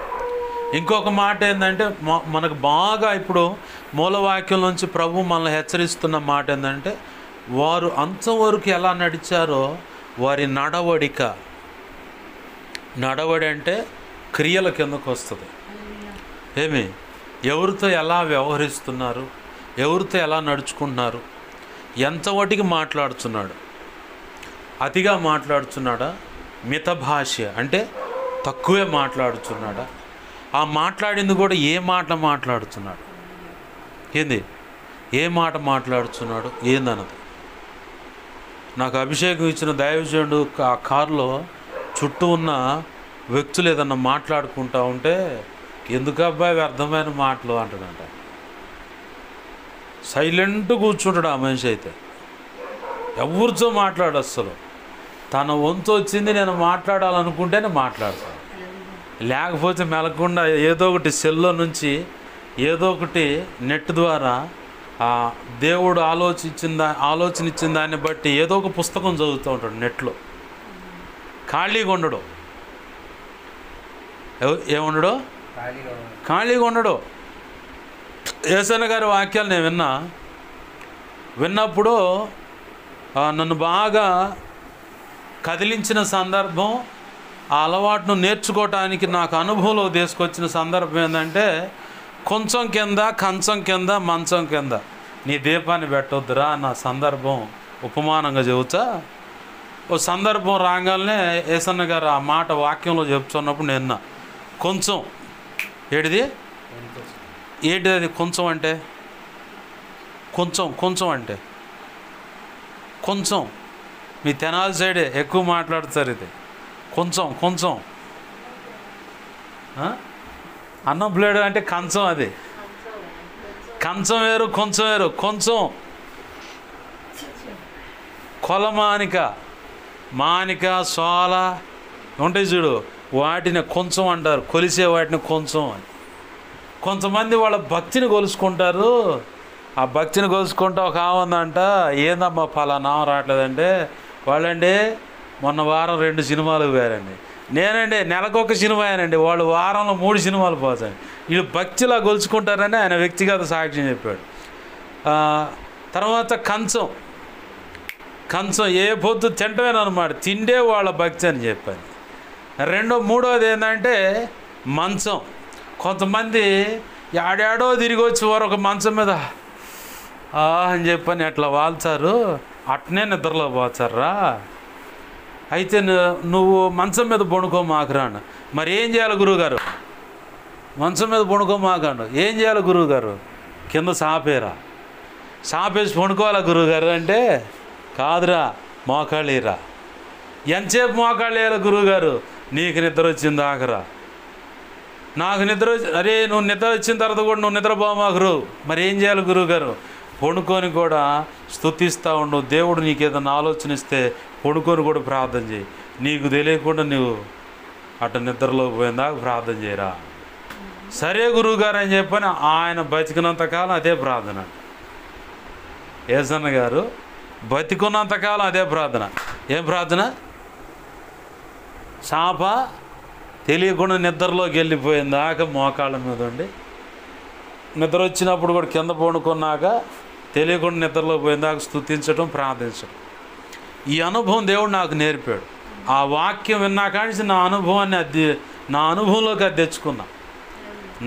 ఇంకొక మాట ఏంటంటే, మనకు బాగా ఇప్పుడు మూలవాక్యం నుంచి ప్రభు మనల్ని హెచ్చరిస్తున్న మాట ఏంటంటే, వారు అంతం వరకు ఎలా నడిచారో వారి నడవడి అంటే క్రియల కిందకు వస్తుంది. ఎవరితో ఎలా వ్యవహరిస్తున్నారు, ఎవరితో ఎలా నడుచుకుంటున్నారు, ఎంత వాటికి మాట్లాడుతున్నాడు, అతిగా మాట్లాడుతున్నాడా, మిత భాష అంటే తక్కువే మాట్లాడుతున్నాడా, ఆ మాట్లాడింది కూడా ఏ మాట మాట్లాడుతున్నాడు, ఏ మాట మాట్లాడుతున్నాడు ఏందన్నది. నాకు అభిషేకం ఇచ్చిన దైవజనుడు ఆ కారులో చుట్టూ ఉన్న వ్యక్తులు ఏదన్నా మాట్లాడుకుంటా ఉంటే, ఎందుకు అబ్బాయి వ్యర్థమైన మాటలు అంటాడంట. సైలెంట్ కూర్చుంటాడు ఆ మనిషి. అయితే ఎవరితో మాట్లాడు, అస్సలు తన వంతు వచ్చింది నేను మాట్లాడాలనుకుంటేనే మాట్లాడతాను. లేకపోతే మెలకుండా ఏదో ఒకటి సెల్లో నుంచి ఏదో ఒకటి నెట్ ద్వారా దేవుడు ఆలోచన ఇచ్చిన దాన్ని బట్టి ఏదో ఒక పుస్తకం చదువుతూ ఉంటాడు నెట్లో. ఖాళీగా ఉండడు. ఏముండడు? ఖాళీగా ఉండడు. యేసయ్య గారి వాక్యాలు నేను విన్నప్పుడు నన్ను బాగా కదిలించిన సందర్భం, ఆ అలవాటును నేర్చుకోవటానికి నాకు అనుభవంలో తీసుకొచ్చిన సందర్భం ఏంటంటే, కొంచెం కింద, కంచం కింద, మంచం కింద నీ దీపాన్ని పెట్టొద్దురా అన్న సందర్భం ఉపమానంగా చెబుతా. ఓ సందర్భం రాగానే యేసయ్య గారు ఆ మాట వాక్యంలో చెప్తున్నప్పుడు నేను కొంచెం ఏంటిది అది కొంచెం అంటే కొంచెం మీ తెనాలి సైడే ఎక్కువ మాట్లాడతారు. ఇది కొంచెం అన్నం ప్లేడు అంటే కంచం. అది కంచం వేరు, కొంచెం వేరు. కొంచెం కొలమానిక, సోల ఉంటాయి చూడు, వాటిని కొంచెం అంటారు. కొలిసే వాటిని కొంచెం అని. కొంతమంది వాళ్ళ భక్తిని కొలుసుకుంటారు. ఆ భక్తిని కొలుసుకుంటా ఒక ఆవందంట, ఏందమ్మా ఫలానా రావట్లేదంటే, వాళ్ళండి మొన్న వారం 2 సినిమాలకు పోయారండి. నేనండి నెలకొక సినిమా అయ్యానండి, వాళ్ళు వారంలో 3 సినిమాలు పోతాయి. వీళ్ళు భక్తిలా కొలుచుకుంటారని ఆయన వ్యక్తిగత సాక్ష్యం చెప్పాడు. తర్వాత కంచం ఏ పొద్దు తింటమేనమాట, తిండే వాళ్ళ భక్తి అని చెప్పాను. మూడోది ఏంటంటే మంచం. కొంతమంది ఆడాడో తిరిగి వచ్చి వారు ఒక మంచం మీద అని చెప్పని అట్లా వాళ్తారు, అట్నే నిద్రలో పోతారా. అయితే నువ్వు మంచం మీద పడుకోమాకరాను. మరి ఏం చేయాలి గురువుగారు? మంచం మీద పడుకోమాకండు. ఏం చేయాలి గురువుగారు? కింద సాపేసి పడుకోవాలా గురువుగారు అంటే, కాదురా మోకాళ్ళేరా. ఎంతసేపు మోకాళ్ళు వేయాలి గురువుగారు? నీకు నిద్ర వచ్చింది ఆఖరా. నాకు నిద్ర అరే నువ్వు నిద్ర వచ్చిన తర్వాత కూడా నువ్వు నిద్రపోమాకరు. మరి ఏం చేయాలి గురువుగారు? పడుకొని కూడా స్తుతిస్తూ ఉండు. దేవుడు నీకు ఏదైనా ఆలోచన ఇస్తే పడుకొని కూడా ప్రార్థన చేయి. నీకు తెలియకుండా నువ్వు అటు నిద్రలో పోయిందాక ప్రార్థన చేయరా. సరే గురువుగారు అని చెప్పని ఆయన బతికినంతకాలం అదే ప్రార్థన. యేసన్న గారు బతికున్నంతకాలం అదే ప్రార్థన. ఏం ప్రార్థన? చాప తెలియకుండా నిద్రలోకి వెళ్ళిపోయిందాక మోకాళ్ళ మీద ఉండి, నిద్ర వచ్చినప్పుడు కూడా కింద పడుకున్నాక తెలియకుండా నిద్రలో పోయిందాక స్తుతించడం, ప్రార్థించడం. ఈ అనుభవం దేవుడు నాకు నేర్పాడు. ఆ వాక్యం విన్నాక నుంచి నా అనుభవంలోకి అది తెచ్చుకున్నా.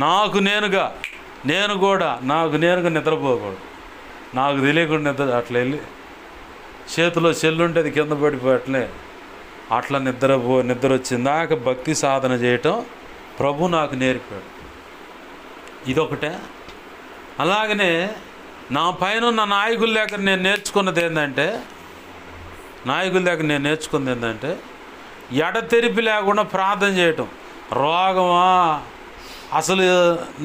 నాకు నేనుగా నిద్రపోకూడదు. నాకు తెలియకుండా నిద్ర అట్లా వెళ్ళి చేతిలో చెల్లుంటే అది కింద పడిపోయట్లే అట్లా నిద్ర వచ్చిందాక భక్తి సాధన చేయటం ప్రభు నాకు నేర్పాడు. ఇదొకటే. అలాగనే నా పైన ఉన్న నాయకుల దగ్గర నేను నేర్చుకున్నది ఏంటంటే ఎడతెరిపి లేకుండా ప్రార్థన చేయటం. రోగమా, అసలు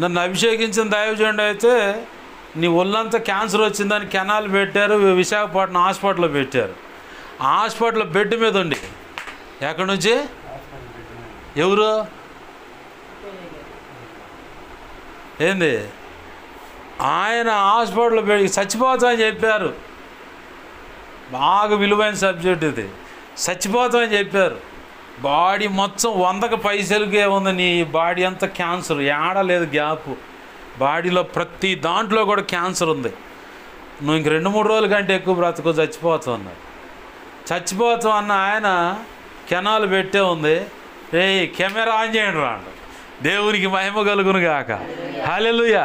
నన్ను అభిషేకించిన దైవజనుడు అయితే నీ ఒళ్ళంతా క్యాన్సర్ వచ్చిందని కెనాల్ పెట్టారు, విశాఖపట్నం హాస్పిటల్లో పెట్టారు. ఆ హాస్పిటల్ బెడ్ మీద ఉండి, ఎక్కడి నుంచి ఎవరు ఏంది ఆయన హాస్పిటల్లో పెట్టి చచ్చిపోతామని చెప్పారు. బాగా విలువైన సబ్జెక్ట్ ఇది. చచ్చిపోతామని చెప్పారు. బాడీ మొత్తం 100కి పైసలకే ఉంది. నీ బాడీ అంతా క్యాన్సర్, ఏడలేదు గ్యాప్. బాడీలో ప్రతి దాంట్లో కూడా క్యాన్సర్ ఉంది. నువ్వు ఇంక 2-3 రోజుల కంటే ఎక్కువ బ్రతకు, చచ్చిపోతావు అన్నారు. చచ్చిపోతాం అన్న ఆయన కెనాల్ పెట్టే ఉంది. కెమెరా ఆన్ చేయండి రాండి, దేవునికి మహిమ కలుగును గాక, హల్లెలూయా.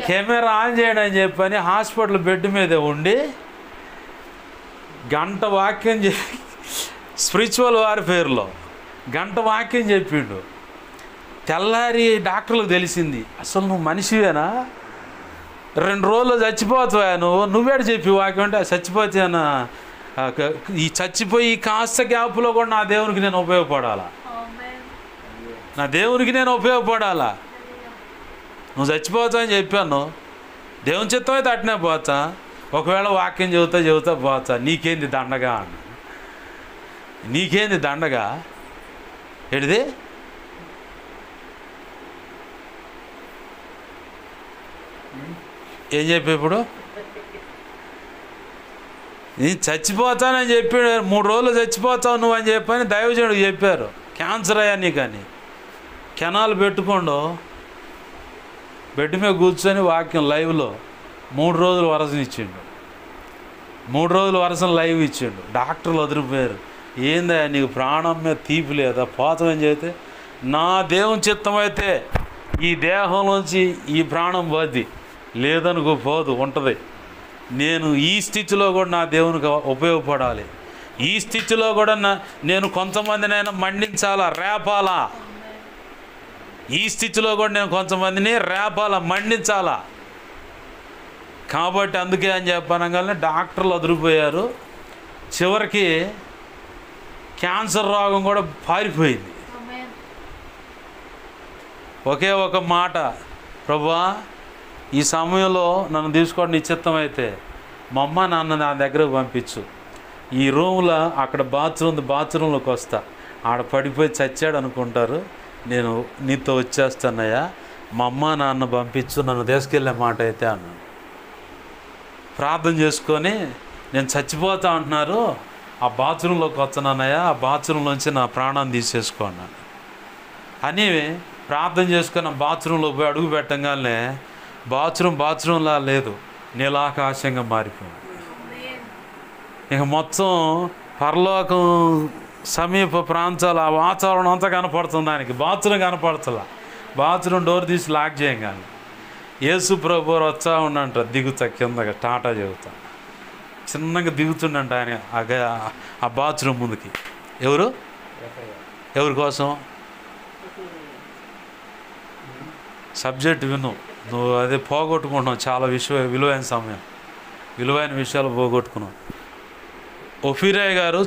కెమెరా ఆన్ చేయండి అని చెప్పని హాస్పిటల్ బెడ్ మీద ఉండి గంట వాక్యం స్పిరిచువల్ వార్ఫేర్లో గంట వాక్యం చెప్పిండు. తెల్లారి డాక్టర్లకు తెలిసింది, అసలు నువ్వు మనిషివేనా, 2 రోజుల్లో చచ్చిపోతావా, నువ్వేడు చెప్పి వాక్యం అంటే చచ్చిపోతానా, ఈ చచ్చిపోయి కాస్త గ్యాప్లో కూడా నా దేవునికి నేను ఉపయోగపడాలా, నువ్వు చచ్చిపోతావు అని చెప్పాను. దేవుని చిత్తం అయితే అట్నే పోతా, ఒకవేళ వాక్యం చెబుతా పోతా. నీకేంది దండగా ఏడిది? ఏం చెప్పి ఇప్పుడు నేను చచ్చిపోతానని చెప్పాడు. 3 రోజులు చచ్చిపోతావు నువ్వు అని చెప్పని దైవజనుడు చెప్పారు. క్యాన్సర్ అయ్యా నీకని కెనాల్ పెట్టుకోండు, బెడ్ మీద కూర్చొని వాక్యం లైవ్లో 3 రోజులు వరసను ఇచ్చిండు. 3 రోజులు వరసను లైవ్ ఇచ్చిండు. డాక్టర్లు వదిలిపోయారు. ఏందా నీకు ప్రాణం మీద తీపి లేదా, పోతామని చెబితే నా దేవుని చిత్తం అయితే ఈ దేహంలోంచి ఈ ప్రాణం పోద్ది, లేదనుకో పోదు, ఉంటుంది. నేను ఈ స్థితిలో కూడా నా దేవునికి ఉపయోగపడాలి. ఈ స్థితిలో కూడా నేను కొంతమందినైనా మండించాలా, రేపాలా. ఈ స్థితిలో కూడా నేను కొంతమందిని రేపాలా, మండించాలా. కాబట్టి అందుకే అని చెప్పనగానే డాక్టర్లు వదిలిపోయారు. చివరికి క్యాన్సర్ రోగం కూడా పారిపోయింది. ఒకే ఒక మాట, ప్రభువా ఈ సమయంలో నన్ను తీసుకోవడం నిశ్చిత్తమైతే మా అమ్మ నాన్న నా దగ్గరకు పంపించు. ఈ రూమ్లో అక్కడ బాత్రూంలోకి వస్తా, ఆడ పడిపోయి చచ్చాడు అనుకుంటారు, నేను నీతో వచ్చేస్తానయ్యా, మా అమ్మ నాన్న పంపించు, నన్ను తీసుకెళ్ళే మాట అయితే అన్నాను. ప్రార్థన చేసుకొని నేను చచ్చిపోతా అంటున్నారు, ఆ బాత్రూంలోకి వస్తున్నానయ్యా, ఆ బాత్రూంలోంచి నా ప్రాణాన్ని తీసేసుకున్నాను అని ప్రార్థన చేసుకుని బాత్రూంలో పోయి అడుగు పెట్టగానే బాత్రూంలా లేదు, నీలాకాశంగా మారిపోయింది. ఇక మొత్తం పరలోకం సమీప ప్రాంతాలు ఆ వాతావరణం అంతా కనపడుతుంది. దానికి బాత్రూమ్ కనపడుతుందా, బాత్రూమ్ డోర్ తీసి లాక్ చేయగానే యేసు ప్రభు వచ్చా ఉండంట, దిగుతా కిందగా టాటా చెబుతా, చిన్నగా దిగుతుండంట ఆయన ఆ బాత్రూమ్ ముందుకి. ఎవరి కోసం? సబ్జెక్ట్ విను, నువ్వు అదే పోగొట్టుకుంటున్నావు. చాలా విలువైన సమయం, విలువైన విషయాలు పోగొట్టుకున్నావు. ఒఫీరాయ్ గారు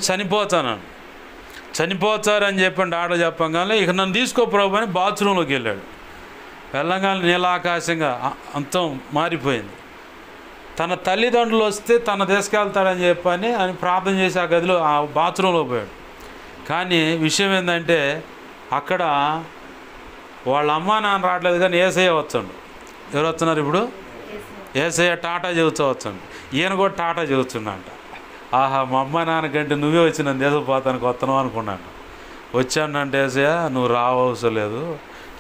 చనిపోతారని చెప్పండి ఆడ చెప్పంగానే ఇక నన్ను తీసుకో ప్రభు అని బాత్రూంలోకి వెళ్ళాడు. వెళ్ళగానే నీలాకాశంగా అంతం మారిపోయింది. తన తల్లిదండ్రులు వస్తే తన తీసుకెళ్తాడని చెప్పని ఆయన ప్రార్థన చేసి ఆ గదిలో ఆ బాత్రూంలో పోయాడు. కానీ విషయం ఏంటంటే అక్కడ వాళ్ళ అమ్మ నాన్న రావట్లేదు కానీ ఏసయ్య వచ్చండు. ఎవరు వస్తున్నారు ఇప్పుడు? ఏసయ్య టాటా చెబుతూ వచ్చండు. ఈయన కూడా టాటా చెబుతుండంట. ఆహా, మా అమ్మ నాన్నకంటే నువ్వే వచ్చి నన్ను దేశపోతానికి వస్తున్నావు అనుకున్నాను. వచ్చానంటే ఏసయ్య నువ్వు రావవసరం లేదు,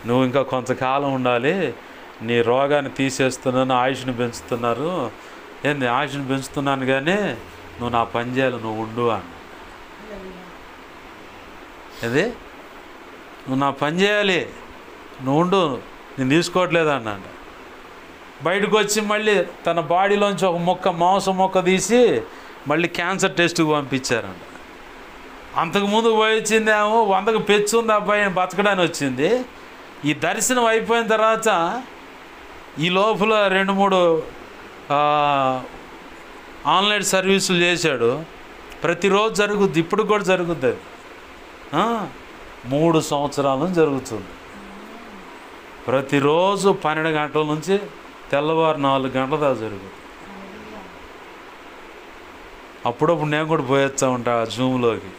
నువ్వు ఇంకా కొంతకాలం ఉండాలి, నీ రోగాన్ని తీసేస్తున్నాను, ఆయుష్ని పెంచుతున్నారు. ఏంది ఆయుష్ని పెంచుతున్నాను కానీ నువ్వు నా పని చేయాలి, నువ్వు ఉండు అని. ఏది నువ్వు నా పని చేయాలి, నువ్వు ఉండు, నేను తీసుకోవట్లేదు అన్నాడు. బయటకు వచ్చి మళ్ళీ తన బాడీలోంచి ఒక మాంసం మొక్క తీసి మళ్ళీ క్యాన్సర్ టెస్ట్కి పంపించారంట. అంతకుముందు పోయి వచ్చిందేమో 100కు పెచ్చుంది అబ్బాయి బతకడానికి వచ్చింది. ఈ దర్శనం అయిపోయిన తర్వాత ఈ లోపల 2-3 ఆన్లైన్ సర్వీసులు చేశాడు. ప్రతిరోజు జరుగుద్ది, ఇప్పుడు కూడా జరుగుద్ది. అది 3 సంవత్సరాల నుంచి జరుగుతుంది. ప్రతిరోజు 12 గంటల నుంచి తెల్లవారు 4 గంటల దాకా జరుగుతుంది. అప్పుడప్పుడు నేను కూడా పోయొచ్చా ఉంటా, జూమ్లోకి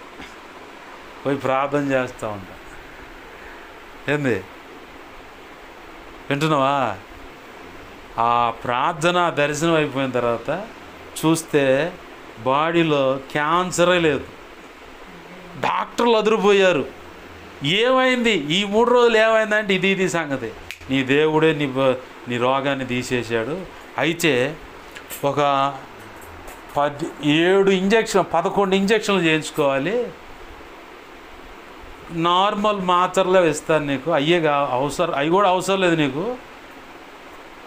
పోయి ప్రార్థన చేస్తూ ఉంటా. ఏంది వింటున్నావా? ఆ ప్రార్థన దర్శనం అయిపోయిన తర్వాత చూస్తే బాడీలో క్యాన్సరే లేదు. డాక్టర్లు అదిరిపోయారు. ఏమైంది ఈ 3 రోజులు ఏమైందంటే ఇది సంగతి, నీ దేవుడే నీ రోగాన్ని తీసేశాడు. అయితే ఒక 11 ఇంజక్షన్లు చేయించుకోవాలి, నార్మల్ మాత్రలే ఇస్తాను నీకు, అవి కూడా అవసరం లేదు నీకు,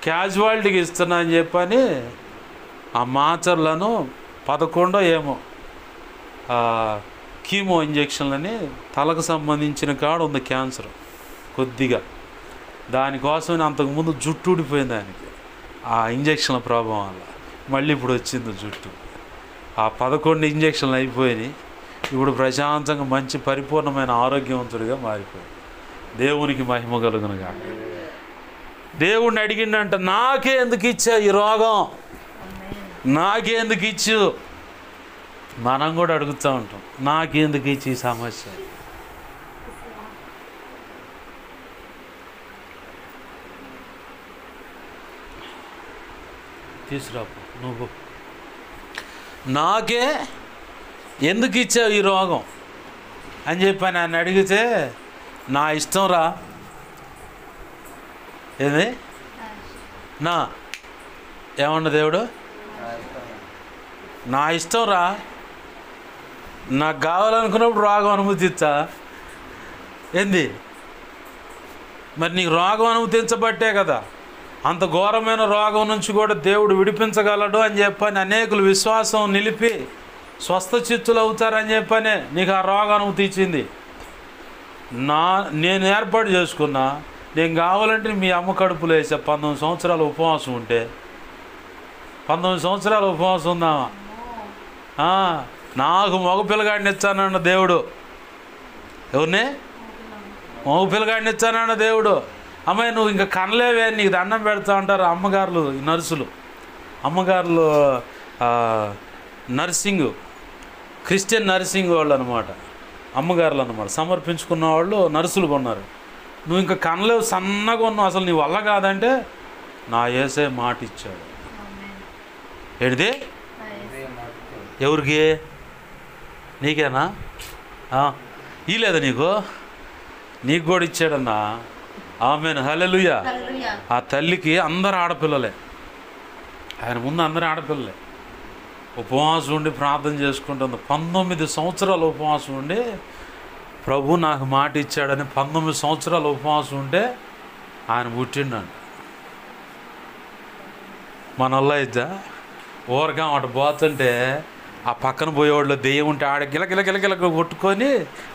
క్యాజువాలిటీకి ఇస్తున్నా అని చెప్పని ఆ మాత్రలను 11 ఏమో కీమో ఇంజక్షన్లని తలకు సంబంధించిన కాడ ఉంది క్యాన్సర్ కొద్దిగా. దానికోసం అంతకుముందు జుట్టు ఊడిపోయింది దానికి, ఆ ఇంజక్షన్ల ప్రభావం వల్ల మళ్ళీ ఇప్పుడు వచ్చింది జుట్టు. ఆ 11 ఇంజక్షన్లు అయిపోయినాయి. ఇప్పుడు ప్రశాంతంగా మంచి పరిపూర్ణమైన ఆరోగ్యవంతుడిగా మారిపోయాడు. దేవునికి మహిమ కలుగును గాక. దేవుడిని అడిగిండంట, నాకే ఎందుకు ఇచ్చా ఈ రోగం, నాకే ఎందుకు ఇచ్చు. మనం కూడా అడుగుతూ ఉంటాం, నాకెందుకు ఇచ్చి ఈ సమస్య. తీసుకురాపు నువ్వు, నాకే ఎందుకు ఇచ్చావు ఈ రోగం అని చెప్పి నన్ను అడిగితే, నా ఇష్టం రా. ఏది నా ఏమన్నా దేవుడు, నా ఇష్టం రా, నాకు కావాలనుకున్నప్పుడు రోగం అనుమతించా. ఏంది మరి నీకు రోగం అనుమతించబట్టే కదా అంత ఘోరమైన రోగం నుంచి కూడా దేవుడు విడిపించగలడు అని చెప్పని అనేకులు విశ్వాసం నిలిపి స్వస్థ చిత్తులు అవుతారని చెప్పనే నీకు ఆ రోగం అనుమతి ఇచ్చింది. నేను ఏర్పాటు చేసుకున్నా, నేను కావాలంటే మీ అమ్మ కడుపులో వేసా 19 సంవత్సరాలు ఉపవాసం ఉంటే, 19 సంవత్సరాలు ఉపవాసం ఉందామా, నాకు మగ పిల్లగాడిని ఇచ్చానన్న దేవుడు. ఎవరిని? మగ పిల్లగాడిని ఇచ్చానన్న దేవుడు. అమ్మాయి నువ్వు ఇంకా కనలేవే, నీకు దండం పెడతా ఉంటారు అమ్మగారులు, నర్సులు, అమ్మగారులు నర్సింగ్, క్రిస్టియన్ నర్సింగ్ వాళ్ళు అనమాట, అమ్మగారులు అనమాట, సమర్పించుకున్న వాళ్ళు నర్సులు కొన్నారు. నువ్వు ఇంకా కనలేవు, సన్నగా ఉన్నావు, అసలు నీ వల్ల కాదంటే నా యేసే మాట ఇచ్చాడు. ఏంటిది? ఎవరికి? నీకేనా? ఈ లేదా నీకు కూడా ఇచ్చాడన్నా. ఆమేన్, హల్లెలూయా. ఆ తల్లికి అందరు ఆడపిల్లలే, ఆయన ముందు అందరూ ఆడపిల్లలే. ఉపవాసం ఉండి ప్రార్థన చేసుకుంటుంది. 19 సంవత్సరాలు ఉపవాసం ఉండి ప్రభు నాకు మాట ఇచ్చాడని 19 సంవత్సరాలు ఉపవాసం ఉంటే ఆయన పుట్టిండంట. మన వల్ల ఇద్దా ఊరగా అటు పోతుంటే ఆ పక్కన పోయేవాళ్ళు దెయ్యం ఉంటే ఆడ గిలగిల కొట్టుకొని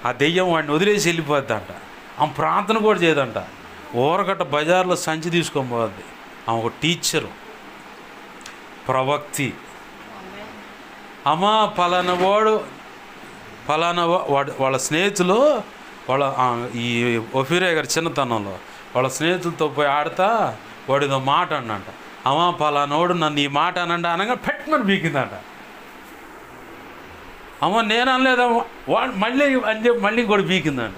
ఆ దెయ్యం వాడిని వదిలేసి వెళ్ళిపోద్దంట. ఆమె ప్రార్థన కూడా చేయదంట, ఊరగట్ట బజార్లో సంచి తీసుకొని పోద్ది. ఆమె ఒక టీచరు, ప్రవక్తి. అమ్మ పలానా వాడు వాళ్ళ స్నేహితులు, వాళ్ళ ఈ ఒఫీరే గారి చిన్నతనంలో వాళ్ళ స్నేహితులతో పోయి ఆడతా వాడు ఏదో మాట అన్నంట. అమ్మ పలానోడు నన్ను ఈ మాట అనండి అనగా పెట్టమని బీకిందంట. అమ్మ నేను అనలేదమ్మ, వాడు మళ్ళీ అని చెప్పి మళ్ళీ కూడా బీకిందంట.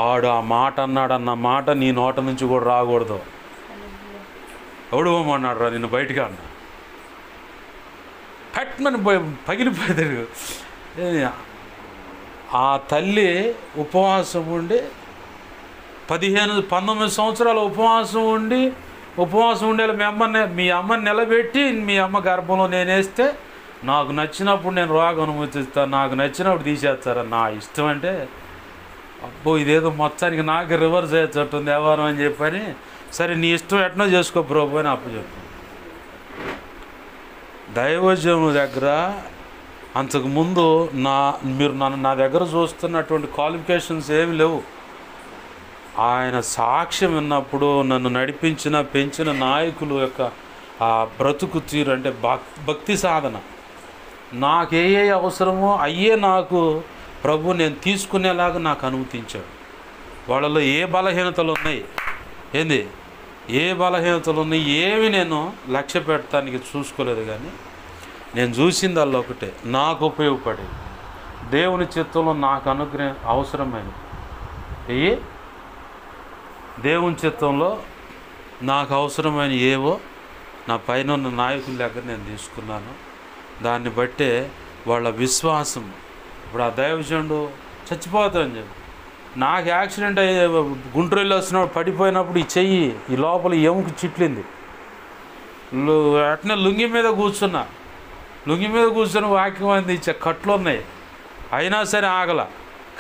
ఆడు ఆ మాట అన్నాడన్న మాట నీ నోట నుంచి కూడా రాకూడదు. ఎవడు పోమన్నాడు రా నిన్ను బయటికి అన్న, పట్మని పగిలిపోతాడు. ఆ తల్లి ఉపవాసం ఉండి 19 సంవత్సరాలు ఉపవాసం ఉండేలా మీ అమ్మని నిలబెట్టి, మీ అమ్మ గర్భంలో నేనేస్తే నాకు నచ్చినప్పుడు నేను రోగం అనుమతిస్తాను, నాకు నచ్చినప్పుడు తీసేస్తారా, నా ఇష్టం అంటే అబ్బో ఇదేదో మొత్తానికి నాకు రివర్స్ అయ్యేటట్టుంది వ్యవహారం అని చెప్పని, సరే నీ ఇష్టం ఎట్నో చేసుకో ప్రభు అని అప్పచెప్పు. దైవజనుల దగ్గర అంతకుముందు మీరు నా దగ్గర చూస్తున్నటువంటి క్వాలిఫికేషన్స్ ఏమి లేవు. ఆయన సాక్ష్యం విన్నప్పుడు నన్ను నడిపించిన పెంచిన నాయకులు యొక్క ఆ బ్రతుకు తీరు అంటే భక్తి సాధన, నాకు ఏ అవసరమో అయ్యే నాకు ప్రభు నేను తీసుకునేలాగా నాకు అనుమతించాడు. వాళ్ళలో ఏ బలహీనతలు ఉన్నాయి, ఏ బలహీనతలు ఉన్నాయి ఏమి నేను లక్ష్య పెట్టడానికి చూసుకోలేదు. కానీ నేను చూసింది అలా ఒకటే, నాకు ఉపయోగపడేది, దేవుని చిత్తంలో నాకు అవసరమైనవి, దేవుని చిత్తంలో నాకు అవసరమైన ఏవో నా పైన ఉన్న నాయకుల దగ్గర నేను తీసుకున్నాను. దాన్ని బట్టే వాళ్ళ విశ్వాసం. ఇప్పుడు ఆ దైవజనుడు చచ్చిపోతామని చెప్పి నాకు యాక్సిడెంట్ అయ్యే గుంటూరులో వస్తున్నప్పుడు పడిపోయినప్పుడు ఈ చెయ్యి ఈ లోపల ఎముక చిట్లింది. అట్నే లుంగి మీద కూర్చుని వాక్యం అంది ఇచ్చే కట్లు ఉన్నాయి, అయినా సరే ఆగల.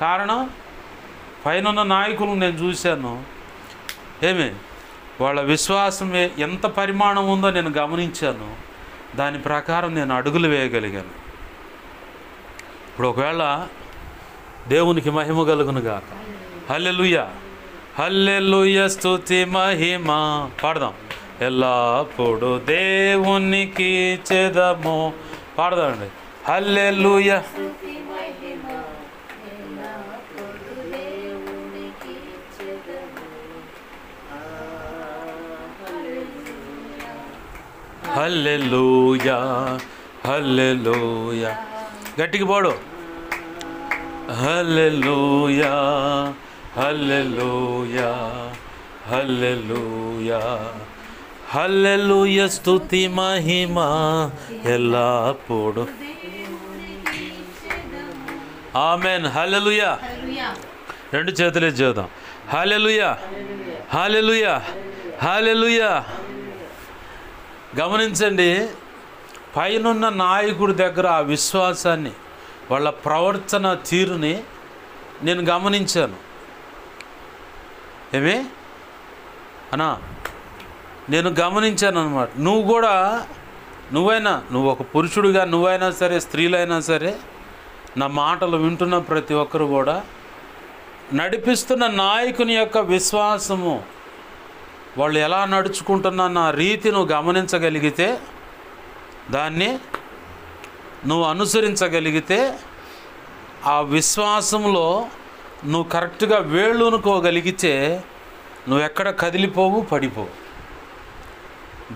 కారణం పైన నాయకులు నేను చూశాను, వాళ్ళ విశ్వాసం ఎంత పరిమాణం ఉందో నేను గమనించాను. దాని ప్రకారం నేను అడుగులు వేయగలిగాను. ఇప్పుడు ఒకవేళ దేవునికి మహిమ కలుగునుగాక. హల్లెలూయా, హల్లెలూయా, స్తుతి మహిమ పాడదాం. ఎల్లప్పుడు దేవునికి చెదము పాడదామండి. హల్లెలూయా, హల్లెలూయా, హల్లెలూయా, గట్టికి పాడు. హల్లెలూయా, హల్లెలూయా, హల్లెలూయా, హల్లెలూయా, స్తుతి మహిమ ఎల్లప్పుడు. ఆమేన్. హల్లెలూయా. రెండు చేతులు చేద్దాం. హల్లెలూయా, హల్లెలూయా, హల్లెలూయా. గమనించండి, పైనున్న నాయకుడి దగ్గర ఆ విశ్వాసాన్ని, వాళ్ళ ప్రవర్తన తీరుని నేను గమనించాను. నేను గమనించాను అన్నమాట. నువ్వు ఒక పురుషుడిగా నువ్వైనా సరే, స్త్రీలైనా సరే, నా మాటలు వింటున్న ప్రతి ఒక్కరు కూడా నడిపిస్తున్న నాయకుని యొక్క విశ్వాసము, వాళ్ళు ఎలా నడుచుకుంటున్న నా రీతి నువ్వు గమనించగలిగితే, దాన్ని నువ్వు అనుసరించగలిగితే, ఆ విశ్వాసంలో నువ్వు కరెక్ట్గా వేళ్ళునుకోగలిగితే నువ్వు ఎక్కడ కదిలిపోవు, పడిపోవు.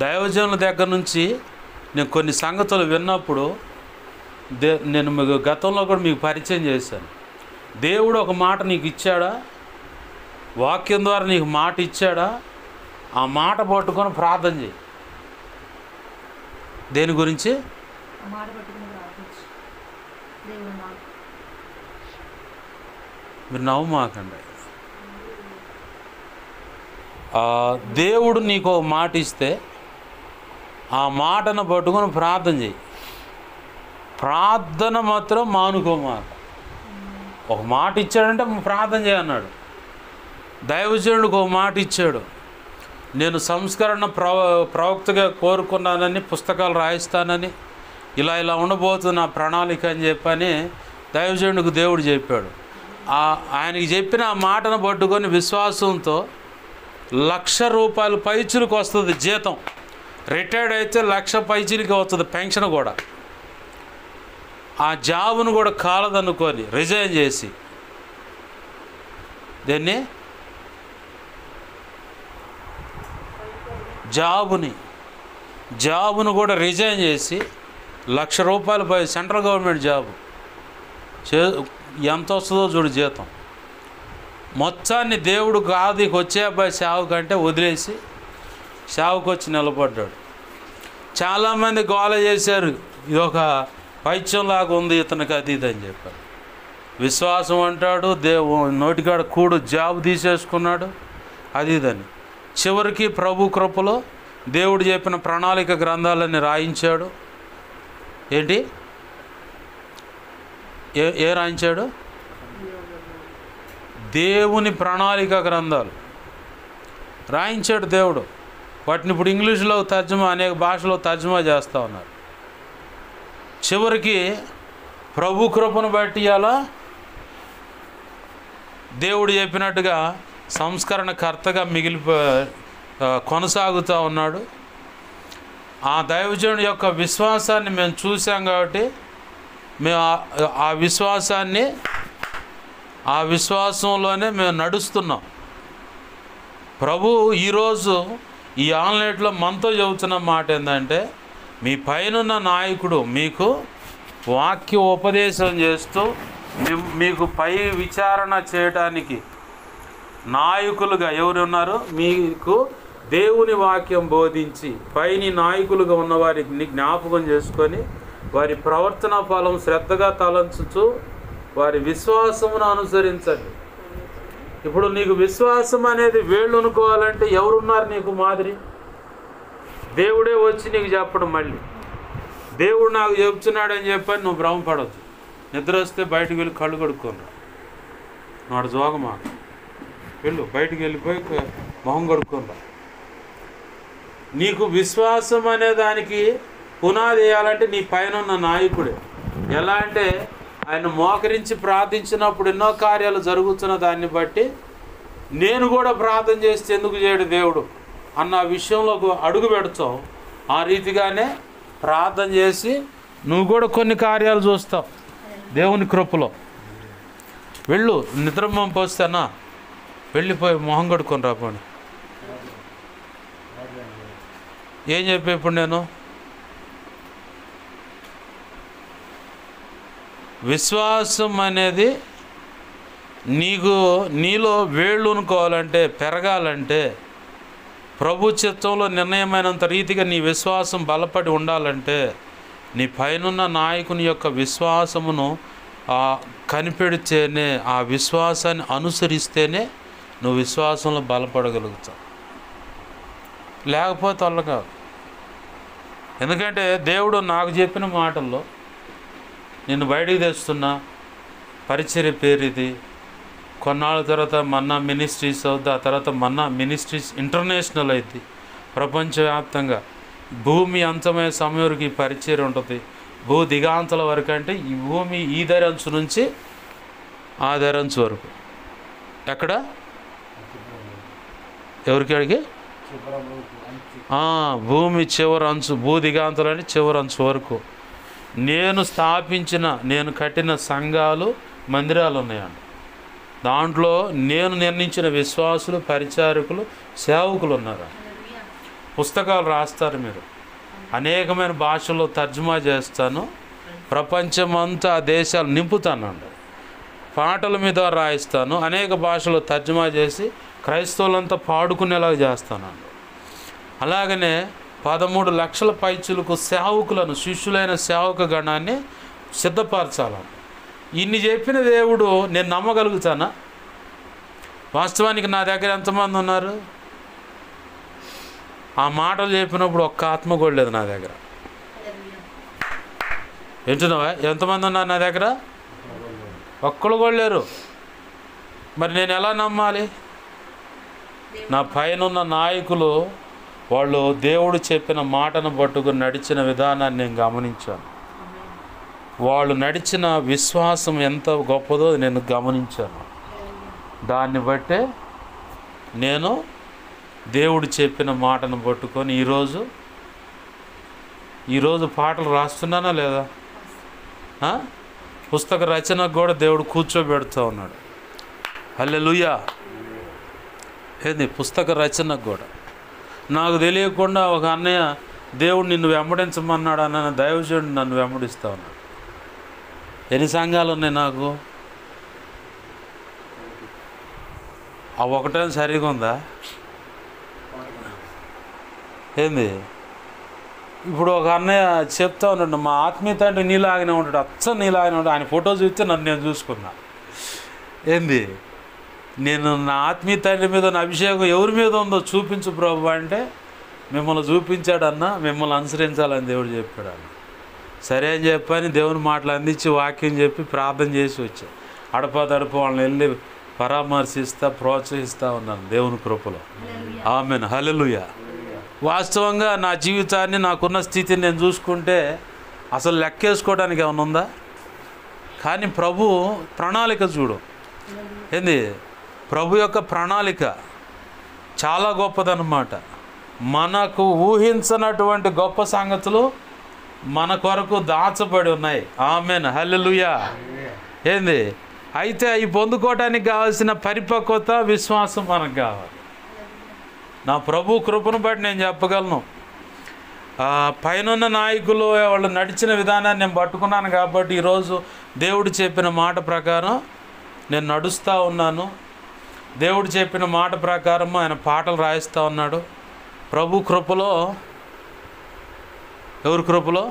దైవజనుల దగ్గర నుంచి నేను కొన్ని సంగతులు విన్నప్పుడు నేను మీకు గతంలో కూడా మీకు పరిచయం చేశాను. దేవుడు ఒక మాట నీకు ఇచ్చాడా, వాక్యం ద్వారా నీకు మాట ఇచ్చాడా, ఆ మాట పట్టుకొని ప్రార్థన చేయి. దేని గురించి? మీరు నవ్వమాకండి. దేవుడు నీకు ఒక మాట ఇస్తే ఆ మాటను పట్టుకొని ప్రార్థన చేయి. ప్రార్థన మాత్రం మానుకోమాట. ఒక మాట ఇచ్చాడంటే ప్రార్థన చేయన్నాడు. దైవజనుడికి ఒక మాట ఇచ్చాడు, నేను సంస్కరణ ప్రవక్తగా కోరుకున్నానని, పుస్తకాలు రాయిస్తానని, ఇలా ఉండబోతుంది నా ప్రణాళిక అని చెప్పని దైవజనుడికి దేవుడు చెప్పాడు. ఆయనకి చెప్పిన ఆ మాటను పట్టుకొని విశ్వాసంతో ₹1,00,000 పైచులకు వస్తుంది జీతం. రిటైర్డ్ అయితే 1,00,000 పైచులకి వస్తుంది పెన్షన్ కూడా. ఆ జాబును కూడా కాలదనుకొని రిజైన్ చేసి, దీన్ని జాబును కూడా రిజైన్ చేసి ₹1,00,000 సెంట్రల్ గవర్నమెంట్ జాబు ఎంత వస్తుందో చూడు జీతం. మొత్తాన్ని దేవుడు కాదు వచ్చే అబ్బాయి సేవకంటే వదిలేసి సేవకు వచ్చి నిలబడ్డాడు. చాలామంది గోల చేశారు, ఇది ఒక పైత్యంలాగా ఉంది ఇతనికి, అది ఇది అని చెప్పారు. విశ్వాసం అంటాడు, నోటికాడ కూడు జాబు తీసేసుకున్నాడు, అది ఇదని. చివరికి ప్రభు కృపలో దేవుడు చెప్పిన ప్రణాళిక గ్రంథాలన్నీ రాయించాడు. ఏంటి ఏ రాయించాడు? దేవుని ప్రణాళిక గ్రంథాలు రాయించాడు దేవుడు. వాటిని ఇప్పుడు ఇంగ్లీష్లో తర్జుమా, అనేక భాషలో తర్జుమా చేస్తూ ఉన్నారు. చివరికి ప్రభు కృపను బట్టి అలా దేవుడు చెప్పినట్టుగా సంస్కరణకర్తగా కొనసాగుతూ ఉన్నాడు. ఆ దైవజనుడి యొక్క విశ్వాసాన్ని మేము చూసాం కాబట్టి మేము ఆ విశ్వాసంలోనే మేము నడుస్తున్నాం. ప్రభు ఈరోజు ఈ ఆన్లైన్లో మనతో చెబుతున్న మాట ఏంటంటే, మీ పైనున్న నాయకుడు మీకు వాక్య ఉపదేశం చేస్తూ మీకు పై విచారణ చేయడానికి నాయకులుగా ఎవరున్నారు? మీకు దేవుని వాక్యం బోధించి పైని నాయకులుగా ఉన్నవారిని జ్ఞాపకం చేసుకొని వారి ప్రవర్తన ఫలం శ్రద్ధగా తలంచుతూ వారి విశ్వాసమును అనుసరించండి. ఇప్పుడు నీకు విశ్వాసం అనేది వేళ్ళు అనుకోవాలంటే ఎవరున్నారు నీకు మాదిరి? దేవుడే వచ్చి నీకు చెప్పడం. మళ్ళీ దేవుడు నాకు చెప్తున్నాడని చెప్పని నువ్వు భ్రమపడవచ్చు. నిద్ర వస్తే బయటకు వెళ్ళి కళ్ళు కడుక్కోను, నాడు జోగమా వెళ్ళు, బయటికి వెళ్ళిపోయి మొహం కడుక్కోరా. నీకు విశ్వాసం అనే దానికి పునాది వేయాలంటే నీ పైన ఉన్న నాయకుడే. ఎలా అంటే ఆయన మోకరించి ప్రార్థించినప్పుడు ఎన్నో కార్యాలు జరుగుతున్న దాన్ని బట్టి నేను కూడా ప్రార్థన చేస్తే ఎందుకు చేయడు దేవుడు అన్న విషయంలో అడుగు పెడతావు. ఆ రీతిగానే ప్రార్థన చేసి నువ్వు కూడా కొన్ని కార్యాలు చూస్తావు దేవుని కృపలో. వెళ్ళు, నిద్ర పంపొస్తానా, వెళ్ళిపోయి మొహం కడుక్కొని రాపోండి. ఏం చెప్పా ఇప్పుడు నేను? విశ్వాసం అనేది నీలో వేళ్ళు అనుకోవాలంటే, పెరగాలంటే, ప్రభు చిత్తంలో నిర్ణయమైనంత రీతిగా నీ విశ్వాసం బలపడి ఉండాలంటే నీ పైనున్న నాయకుని యొక్క విశ్వాసమును కనిపెడితేనే, ఆ విశ్వాసాన్ని అనుసరిస్తేనే నువ్వు విశ్వాసంలో బలపడగలుగుతావు. లేకపోతే వల్ల కాదు. ఎందుకంటే దేవుడు నాకు చెప్పిన మాటల్లో నిన్ను బయటికి తెస్తున్నా, పరిచర్య పేరు ఇది, కొన్నాళ్ళ తర్వాత మన్నా మినిస్ట్రీస్ అవుద్ది, ఆ తర్వాత మన్నా మినిస్ట్రీస్ ఇంటర్నేషనల్ అయింది, ప్రపంచవ్యాప్తంగా భూమి అంతమయ్యే సమయం వరకు ఈ పరిచర్య ఉంటుంది. భూ దిగాంతల వరకు అంటే ఈ భూమి ఈ దరంచు నుంచి ఆ దరంచు వరకు. ఎక్కడ? ఎవరికి అడిగి? భూమి చివరి అంచు, భూ దిగాంతలని చివరి అంచు వరకు నేను కట్టిన సంఘాలు, మందిరాలు ఉన్నాయండి. దాంట్లో నేను నిర్ణయించిన విశ్వాసులు, పరిచారకులు, సేవకులు ఉన్నారు. పుస్తకాలు రాస్తారు మీరు, అనేకమైన భాషల్లో తర్జుమా చేస్తాను, ప్రపంచమంతా దేశాలు నింపుతానండి. పాటల మీద రాయిస్తాను, అనేక భాషలో తర్జుమా చేసి క్రైస్తవులంతా పాడుకునేలాగా చేస్తానండి. అలాగనే 13 లక్షల పైచులకు సేవకులను, శిష్యులైన సేవక గణాన్ని సిద్ధపరచాలని ఇన్ని చెప్పిన దేవుడు నేను నమ్మగలుగుతానా? వాస్తవానికి నా దగ్గర ఎంతమంది ఉన్నారు? ఆ మాటలు చెప్పినప్పుడు ఒక్క ఆత్మ కూడా లేదు నా దగ్గర. వింటున్నావా? ఎంతమంది ఉన్నారు నా దగ్గర? ఒక్కళ్ళు కూడా లేరు. మరి నేను ఎలా నమ్మాలి? నా పైన నాయకులు వాళ్ళు దేవుడు చెప్పిన మాటను పట్టుకుని నడిచిన విధానాన్ని నేను గమనించాను. వాళ్ళు నడిచిన విశ్వాసం ఎంత గొప్పదో నేను గమనించాను. దాన్ని బట్టే నేను దేవుడు చెప్పిన మాటను పట్టుకొని ఈరోజు పాటలు రాస్తున్నానా లేదా? పుస్తక రచనకు కూడా దేవుడు కూర్చోబెడుతూ ఉన్నాడు. హల్లెలూయా. ఏంది? పుస్తక రచనకు కూడా నాకు తెలియకుండా ఒక అన్నయ్య దేవుడు నిన్ను వెంబడించమన్నాడు అన్న దైవజనుడు నన్ను వెంబడిస్తూ ఉన్నాడు. ఎన్ని సంఘాలు ఉన్నాయి నాకు? ఆ ఒకటే సరిగా ఉందా ఏంది? ఇప్పుడు ఒక అన్నయ్య చెప్తా ఉన్నాడు, మా ఆత్మీయ తండ్రి నీలాగానే ఉంటాడు, అచ్చం నీలాగానే ఉంటాడు. ఆయన ఫోటో చూస్తే నన్ను నేను చూసుకున్నా. ఏంది? నేను నా ఆత్మీయ తండ్రి మీద నా అభిషేకం ఎవరి మీద ఉందో చూపించు ప్రభు అంటే, మిమ్మల్ని చూపించాడన్నా, మిమ్మల్ని అనుసరించాలని దేవుడు చెప్పాడు అన్న. సరే అని చెప్పని దేవుని మాటలు అందించి వాక్యం చెప్పి ప్రార్థన చేసి వచ్చా. అడపదడప వాళ్ళని వెళ్ళి పరామర్శిస్తా ప్రోత్సహిస్తూ ఉన్నాను దేవుని కృపలో. ఆమెన్, హల్లెలూయా. వాస్తవంగా నా జీవితాన్ని, నాకున్న స్థితిని నేను చూసుకుంటే అసలు లెక్కేసుకోవడానికి ఏమైనా ఉందా? కానీ ప్రభు ప్రణాళిక చూడు. ఏంది? ప్రభు యొక్క ప్రణాళిక చాలా గొప్పదన్నమాట. మనకు ఊహించనటువంటి గొప్ప సంగతులు మన కొరకు దాచబడి ఉన్నాయి. ఆమెన్, హల్లెలూయా. ఏంది? అయితే అవి పొందుకోవడానికి కావాల్సిన పరిపక్వత, విశ్వాసం మనకు కావాలి. నా ప్రభు కృపను బట్టి నేను చెప్పగలను, పైనున్న నాయకులు వాళ్ళు నడిచిన విధానాన్ని నేను పట్టుకున్నాను కాబట్టి ఈరోజు దేవుడు చెప్పిన మాట ప్రకారం నేను నడుస్తూ ఉన్నాను. దేవుడు చెప్పిన మాట ప్రకారం ఆయన పాటలు రాయిస్తూ ఉన్నాడు. ప్రభు కృపలో, ఎవరి కృపలో?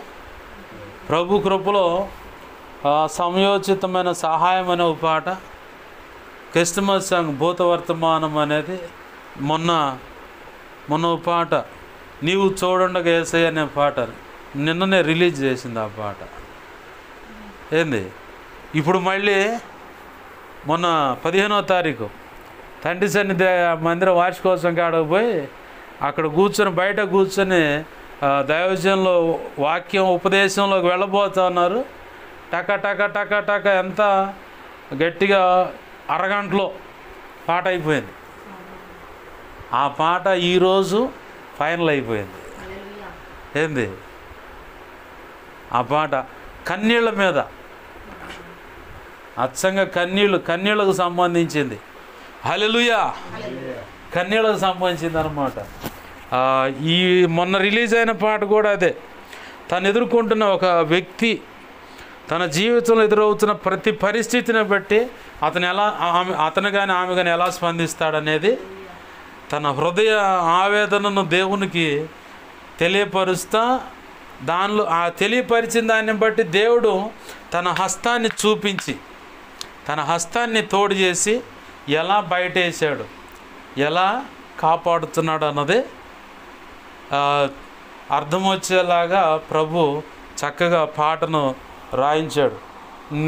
ప్రభు కృపలో సమయోచితమైన సహాయం అనే ఒక పాట, క్రిస్మస్ సాంగ్ భూతవర్తమానం అనేది మొన్న ఒక పాట, నీవు చూడుండగా యేసయ్య అనే పాట నిన్ననే రిలీజ్ చేసింది ఆ పాట. ఏంది? ఇప్పుడు మళ్ళీ మొన్న 15వ తారీఖు తండ్రి సన్నిధి మందిర వార్షికోత్సవం కాడకు పోయి అక్కడ కూర్చొని, బయట కూర్చొని దైవజనంలో వాక్యం ఉపదేశంలోకి వెళ్ళబోతా ఉన్నారు. టక టక టక టక ఎంత గట్టిగా అరగంటలో పాట అయిపోయింది. ఆ పాట ఈరోజు ఫైనల్ అయిపోయింది. ఏంది? ఆ పాట కన్నీళ్ళ మీద, అచ్చంగా కన్నీళ్ళకు సంబంధించింది. హల్లెలూయా. కన్నీళ్ళకు సంబంధించింది అన్నమాట. ఈ మొన్న రిలీజ్ అయిన పాట కూడా అదే. తను ఎదుర్కొంటున్న ఒక వ్యక్తి తన జీవితంలో ఎదురవుతున్న ప్రతి పరిస్థితిని బట్టి అతను కానీ ఆమె కానీ ఎలా స్పందిస్తాడనేది, తన హృదయ ఆవేదనను దేవునికి తెలియపరుస్తా, దానిలో ఆ తెలియపరిచిన దాన్ని బట్టి దేవుడు తన హస్తాన్ని చూపించి, తన హస్తాన్ని తోడు చేసి ఎలా బయటేసాడు, ఎలా కాపాడుతున్నాడు అన్నది అర్థం వచ్చేలాగా ప్రభు చక్కగా పాటను రాయించాడు.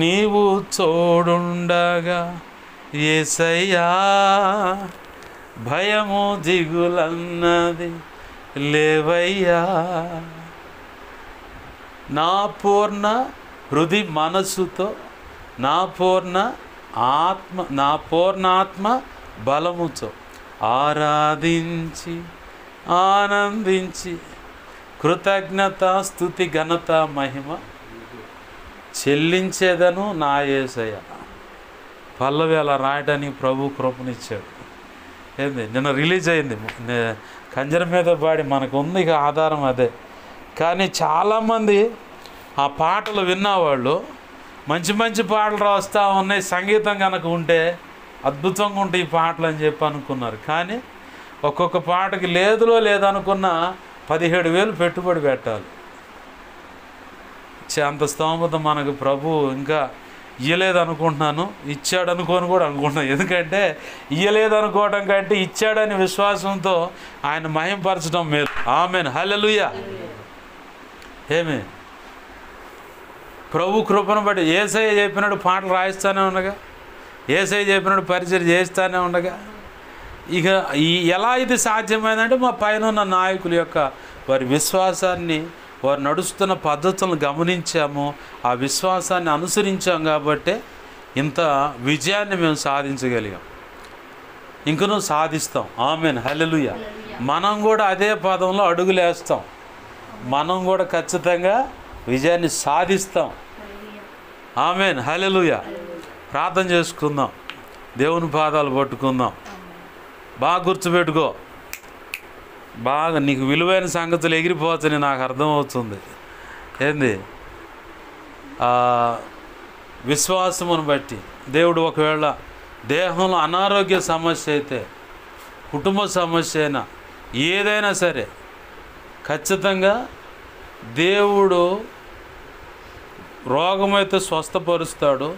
నీవు తోడుండగా యేసయ్యా, భయము దిగులన్నది లేవయ్యా, నా పూర్ణ హృది మనస్సుతో, నా పూర్ణాత్మ బలముతో ఆరాధించి ఆనందించి కృతజ్ఞత స్తుతి ఘనత మహిమ చెల్లించేదను నా యేసయ్య. పల్లవి అలా రాయడానికి ప్రభు కృపనిచ్చాడు. ఏంది? నిన్న రిలీజ్ అయింది. కంజర మీద పాడి మనకు ఉంది ఇక ఆధారం అదే. కానీ చాలామంది ఆ పాటలు విన్నవాళ్ళు మంచి మంచి పాటలు రాస్తూ ఉన్నాయి, సంగీతం కనుక ఉంటే అద్భుతంగా ఉంటాయి ఈ పాటలు అని చెప్పి అనుకున్నారు. కానీ ఒక్కొక్క పాటకి లేదనుకున్న 17,000 పెట్టుబడి పెట్టాలి. అంత స్తోమత మనకు ప్రభు ఇంకా ఇయ్యలేదు అనుకుంటున్నాను, ఇచ్చాడు అనుకోని కూడా అనుకుంటున్నాను. ఎందుకంటే ఇయ్యలేదు అనుకోవడం కంటే ఇచ్చాడని విశ్వాసంతో ఆయన మహింపరచడం మేలు. ఆమెన్, హల్లెలూయా. ఏమి? ప్రభు కృపను బట్టి యేసయ్య చెప్పినట్టు పాటలు రాయిస్తూనే ఉండగా, యేసయ్య చెప్పినట్టు పరిచయం చేస్తూనే ఉండగా, ఇక ఎలా ఇది సాధ్యమైందంటే మా పైన ఉన్న నాయకుల యొక్క వారి విశ్వాసాన్ని, వారు నడుస్తున్న పద్ధతులను గమనించాము, ఆ విశ్వాసాన్ని అనుసరించాం కాబట్టి ఇంత విజయాన్ని మేము సాధించగలిగాం. ఇంకనూ సాధిస్తాం. ఆమెన్, హల్లెలూయా. మనం కూడా అదే పదంలో అడుగులేస్తాం. మనం కూడా ఖచ్చితంగా విజయాన్ని సాధిస్తాం. ఆమెన్, హల్లెలూయా. ప్రార్థన చేసుకుందాం, దేవుని పాదాలు పట్టుకుందాం. బాగా గుర్తుపెట్టుకో, బాగా నీకు విలువైన సంగతులు ఎగిరిపోతాయని నాకు అర్థమవుతుంది. ఏంది? విశ్వాసమును బట్టి దేవుడు ఒకవేళ దేహంలో అనారోగ్య సమస్య అయితే, కుటుంబ సమస్య అయినా, ఏదైనా సరే ఖచ్చితంగా దేవుడు రోగమైతే స్వస్థపరుస్తాడు,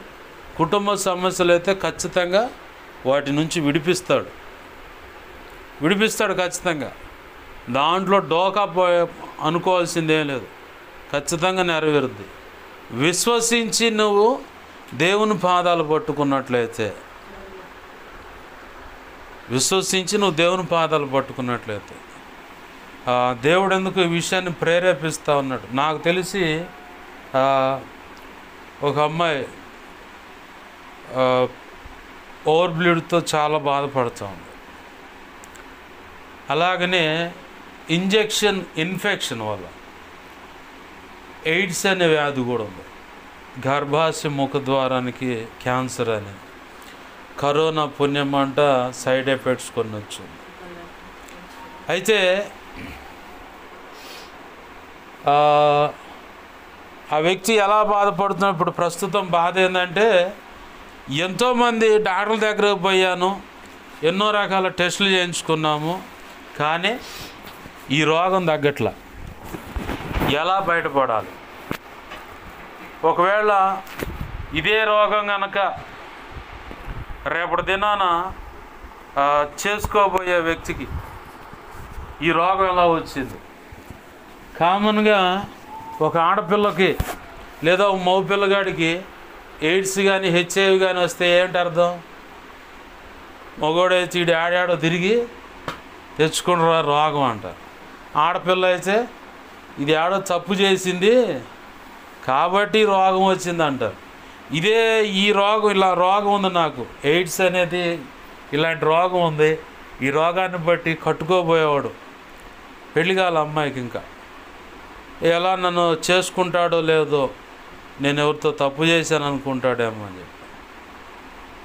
కుటుంబ సమస్యలు అయితే ఖచ్చితంగా వాటి నుంచి విడిపిస్తాడు ఖచ్చితంగా. దాంట్లో డోకా అనుకోవాల్సిందేం లేదు, ఖచ్చితంగా నెరవేరుద్ది. విశ్వసించి నువ్వు దేవుని పాదాలు పట్టుకున్నట్లయితే, దేవుడు ఎందుకు ఈ విషయాన్ని ప్రేరేపిస్తూ ఉన్నాడు. నాకు తెలిసి ఒక అమ్మాయి ఓవర్ బ్లీడ్తో చాలా బాధపడుతూ ఉంది. అలాగనే ఇన్ఫెక్షన్ వల్ల ఎయిడ్స్ అనే వ్యాధి కూడా ఉంది. గర్భాశయ ముఖద్వారానికి క్యాన్సర్ అని, కరోనా పుణ్యం అంట సైడ్ ఎఫెక్ట్స్ కొన్ని వచ్చింది. అయితే ఆ వ్యక్తి ఎలా బాధపడుతున్నా, ఇప్పుడు ప్రస్తుతం బాధ ఏంటంటే, ఎంతోమంది డాక్టర్ల దగ్గరకు పోయాను, ఎన్నో రకాల టెస్టులు చేయించుకున్నాము, కానీ ఈ రోగం తగ్గట్లా. ఎలా బయటపడాలి? ఒకవేళ ఇదే రోగం కనుక రేపటి దినాన చేసుకోబోయే వ్యక్తికి ఈ రోగం ఎలా వచ్చింది? కామన్గా ఒక ఆడపిల్లకి లేదా మగ పిల్లగాడికి ఎయిడ్స్ కానీ హెచ్ఐవి కానీ వస్తే ఏంటి అర్థం? మగోడైతే ఈడు ఆడాడో తిరిగి తెచ్చుకుంటారు రోగం అంటారు. ఆడపిల్ల అయితే ఇది ఆడో తప్పు చేసింది కాబట్టి రోగం వచ్చింది అంటారు. ఇదే ఈ రోగం, ఇలా రోగం ఉంది నాకు, ఎయిడ్స్ అనేది ఇలాంటి రోగం ఉంది, ఈ రోగాన్ని బట్టి కట్టుకోబోయేవాడు పెళ్లి కాల అమ్మాయికి ఇంకా ఎలా నన్ను చేసుకుంటాడో లేదో, నేను ఎవరితో తప్పు చేశాను అనుకుంటాడేమో అని చెప్పి